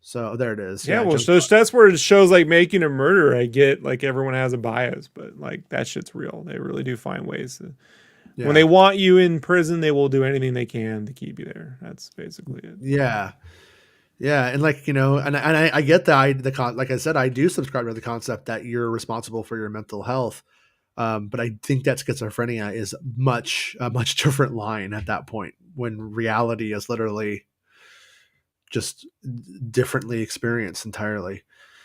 So there it is. Yeah, well, so that's where it shows like Making a Murderer. I get like everyone has a bias, but like that shit's real. They really do find ways to, when they want you in prison, they will do anything they can to keep you there. That's basically it. Yeah. Yeah. And like, and I get that. Like I said, I do subscribe to the concept that you're responsible for your mental health. But I think that schizophrenia is a much different line at that point, when reality is literally just differently experienced entirely.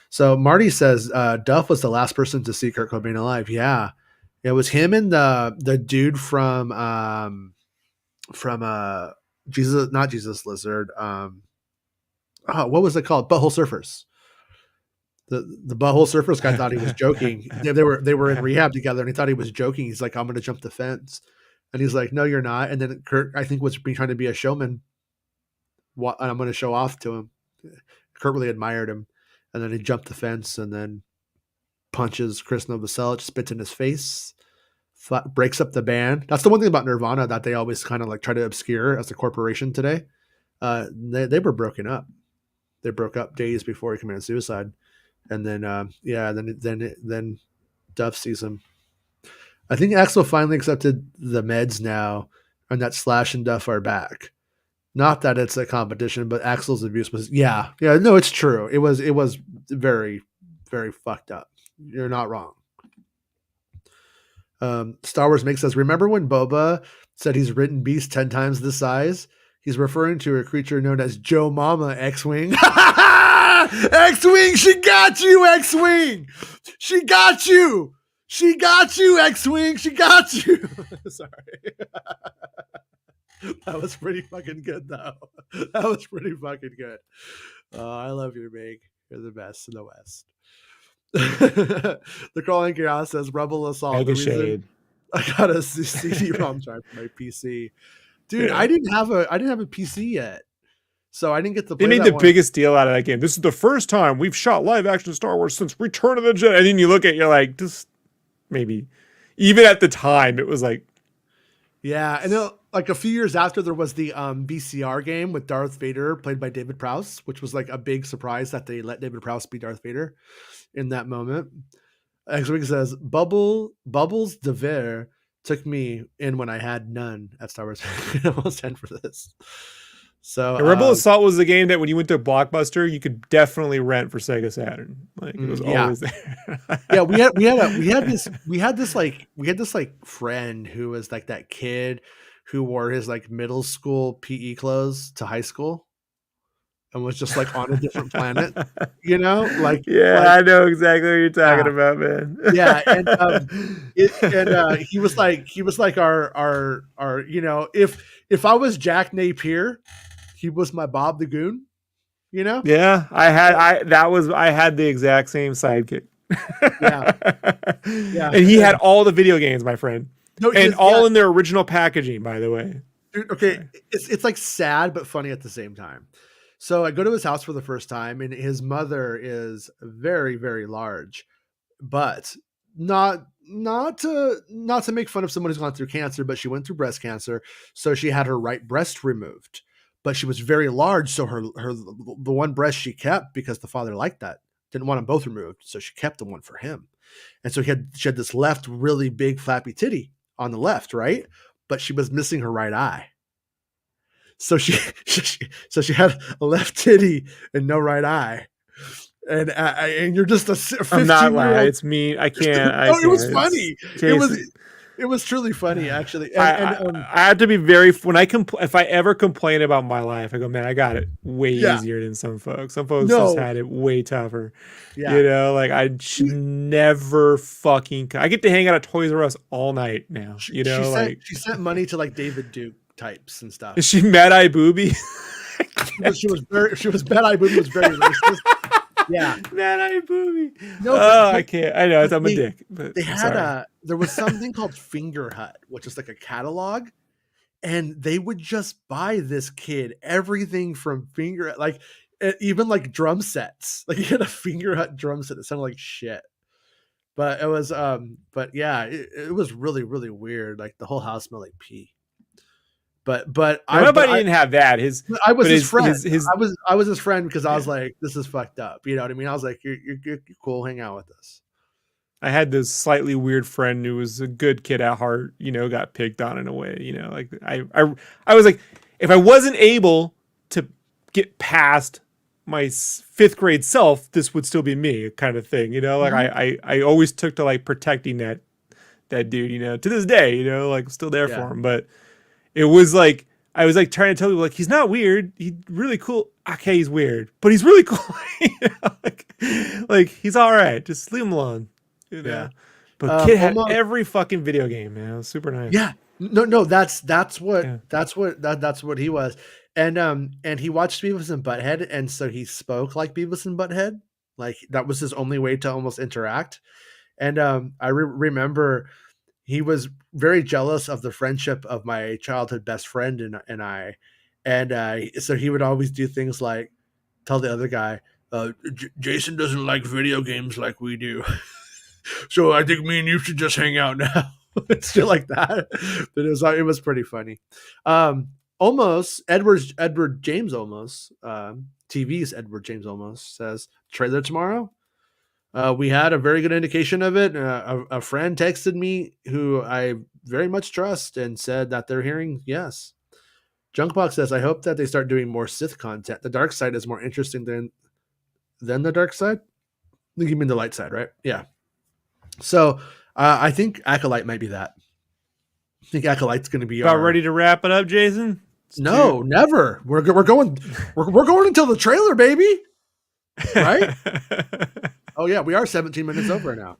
So Marty says Duff was the last person to see Kurt Cobain alive. Yeah, it was him and the dude from Jesus, not Jesus Lizard. What was it called? Butthole Surfers. The Butthole Surfers guy thought he was joking. They were in rehab together, and he thought he was joking. He's like, "I'm going to jump the fence," and he's like, "No, you're not." And then Kurt, I think, was trying to be a showman. And I'm going to show off to him. Kurt really admired him, and then he jumped the fence and then punches Chris Novoselic, spits in his face, breaks up the band. That's the one thing about Nirvana that they always kind of like try to obscure as a corporation today. They were broken up. They broke up days before he committed suicide, and then then Duff sees him. I think Axel finally accepted the meds now, and that Slash and Duff are back. Not that it's a competition, but Axel's abuse was, no, it's true. It was very, very fucked up. You're not wrong. Star Wars Mix says, remember when Boba said he's ridden beast 10 times the size? He's referring to a creature known as Joe Mama X-Wing. X-Wing, she got you, X-Wing. She got you. She got you, X-Wing. She got you. Sorry. That was pretty fucking good, though. That was pretty fucking good. I love you, Meg. You're the best in the West. The Crawling Chaos says Rebel Assault. I got a CD-ROM drive for my PC. Dude, I didn't have a PC yet. So I didn't get to play. They made the biggest deal out of that game. This is the first time we've shot live action Star Wars since Return of the Jedi. And then you look at it, you're like, just maybe. Even at the time, it was like, yeah, and then, like a few years after, there was the VCR game with Darth Vader played by David Prowse, which was like a big surprise that they let David Prowse be Darth Vader in that moment. X-Wing says, Bubbles de Verre took me in when I had none at Star Wars. Almost 10 for this. So Rebel Assault was the game that when you went to Blockbuster, you could definitely rent for Sega Saturn. Like it was always there. Yeah, we had this friend who was like that kid who wore his like middle school PE clothes to high school and was just like on a different planet, like, I know exactly what you're talking about, man. Yeah. And, he was like our, if I was Jack Napier, he was my Bob the Goon, you know? Yeah, I had the exact same sidekick. Yeah. Yeah. And he had all the video games, my friend. No, And all in their original packaging, by the way. Dude, okay, Sorry. it's like sad but funny at the same time. So I go to his house for the first time, and his mother is very, very large, but not to make fun of someone who's gone through cancer, but she went through breast cancer, so she had her right breast removed. But she was very large, so the one breast she kept because the father liked that, didn't want them both removed, so she kept the one for him. And so she had this left really big flappy titty on the left, right? But she was missing her right eye. So she had a left titty and no right eye. And you're just a 15-year-old. I'm not lying. It's me. I can't. No, it was funny. It was truly funny, actually. I have to be if I ever complain about my life, I go, man, I got it way easier than some folks. Some folks just had it way tougher. Yeah. You know, like I should never fucking. I get to hang out at Toys R Us all night now. You know, she sent money to like David Duke types and stuff. Is she Mad Eye Booby? She was Mad Eye Booby was very racist. Yeah, Mad Eye Booby. No, I can't. I know I'm a dick. But they had there was something called Finger Hut, which is like a catalog, and they would just buy this kid everything from Finger, like even like drum sets. Like he had a Finger Hut drum set that sounded like shit. But it was but yeah, it was really, really weird. Like the whole house smelled like pee. But nobody didn't have that. I was his friend. I was his friend because I was like, this is fucked up. You know what I mean? I was like, you're cool, hang out with us. I had this slightly weird friend who was a good kid at heart, you know, got picked on in a way, you know, like I was like, if I wasn't able to get past my 5th grade self, this would still be me, kind of thing, you know, like I always took to like protecting that dude, you know, to this day, you know, like I'm still there for him. But it was like, I was like trying to tell people like, he's not weird. He's really cool. Okay. He's weird, but he's really cool. You know? like he's all right. Just leave him alone. You know? Yeah. But kid had every fucking video game, man. It was super nice. Yeah. No, that's what he was. And he watched Beavis and Butthead, and so he spoke like Beavis and Butthead. Like that was his only way to almost interact. And I remember he was very jealous of the friendship of my childhood best friend and I. And so he would always do things like tell the other guy, Jason doesn't like video games like we do. So I think me and you should just hang out now. Shit like that. But it was pretty funny. Almost Edward James almost TV's Edward James almost says trailer tomorrow. We had a very good indication of it. A friend texted me who I very much trust and said that they're hearing yes. Junkbox says, I hope that they start doing more Sith content. The dark side is more interesting than the dark side. I think you mean the light side, right? Yeah. So I think Acolyte might be that. I think Acolyte's going to be about ready to wrap it up, Jason. No, never. We're going until the trailer, baby. Right? Oh yeah, we are 17 minutes over now.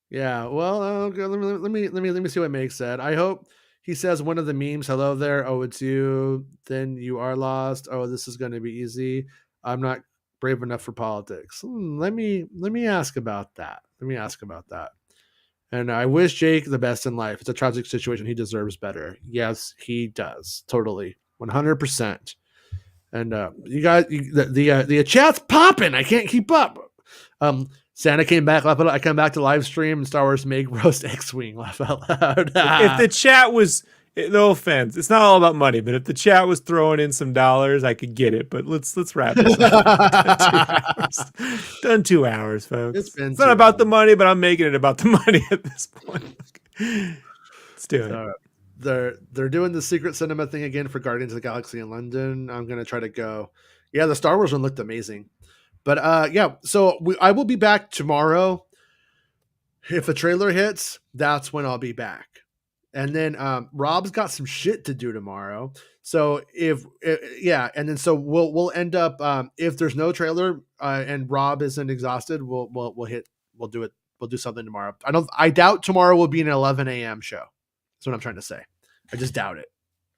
Yeah. Well, okay, let me see what Meg said. I hope he says one of the memes. Hello there. Oh, it's you. Then you are lost. Oh, this is going to be easy. I'm not brave enough for politics. Let me ask about that. And I wish Jake the best in life. It's a tragic situation. He deserves better. Yes, he does. Totally. 100%. And you guys, the chat's popping. I can't keep up. Santa came back. I come back to live stream and Star Wars Meg roast X-Wing. Laugh out loud. If the chat was, no offense, it's not all about money, but if the chat was throwing in some dollars, I could get it. But let's wrap this up. Done 2 hours, folks. It's not about the money, but I'm making it about the money at this point. Let's do it. They're doing the secret cinema thing again for Guardians of the Galaxy in London. I'm gonna try to go. Yeah, the Star Wars one looked amazing. But yeah, so I will be back tomorrow. If the trailer hits, that's when I'll be back. And then Rob's got some shit to do tomorrow. So and then so we'll end up if there's no trailer and Rob isn't exhausted, we'll do it. We'll do something tomorrow. I doubt tomorrow will be an 11 a.m. show. That's what I'm trying to say. I just doubt it.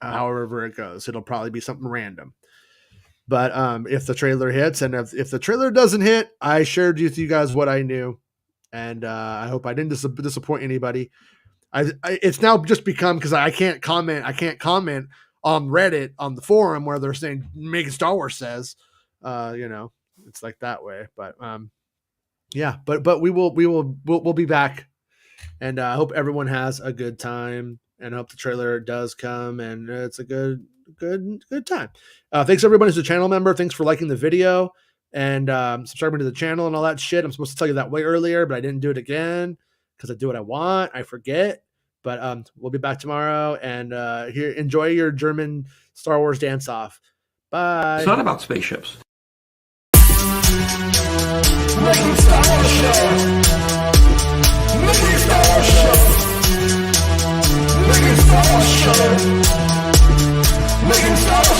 however it goes. It'll probably be something random. But if the trailer hits, and if the trailer doesn't hit, I shared with you guys what I knew, and I hope I didn't disappoint anybody. It's now just become, because I can't comment on Reddit on the forum where they're saying Making Star Wars says, it's like that way. But yeah, but we'll be back, and I hope everyone has a good time, and I hope the trailer does come and it's a good time. Thanks everybody who's a channel member. Thanks for liking the video and subscribing to the channel and all that shit. I'm supposed to tell you that way earlier, but I didn't do it again because I do what I want. I forget. But we'll be back tomorrow, and here, enjoy your German Star Wars dance off. Bye. It's not about spaceships. Making Star Wars Show. Making Star Wars Show. Making Star Wars Show. Making Star Wars Show.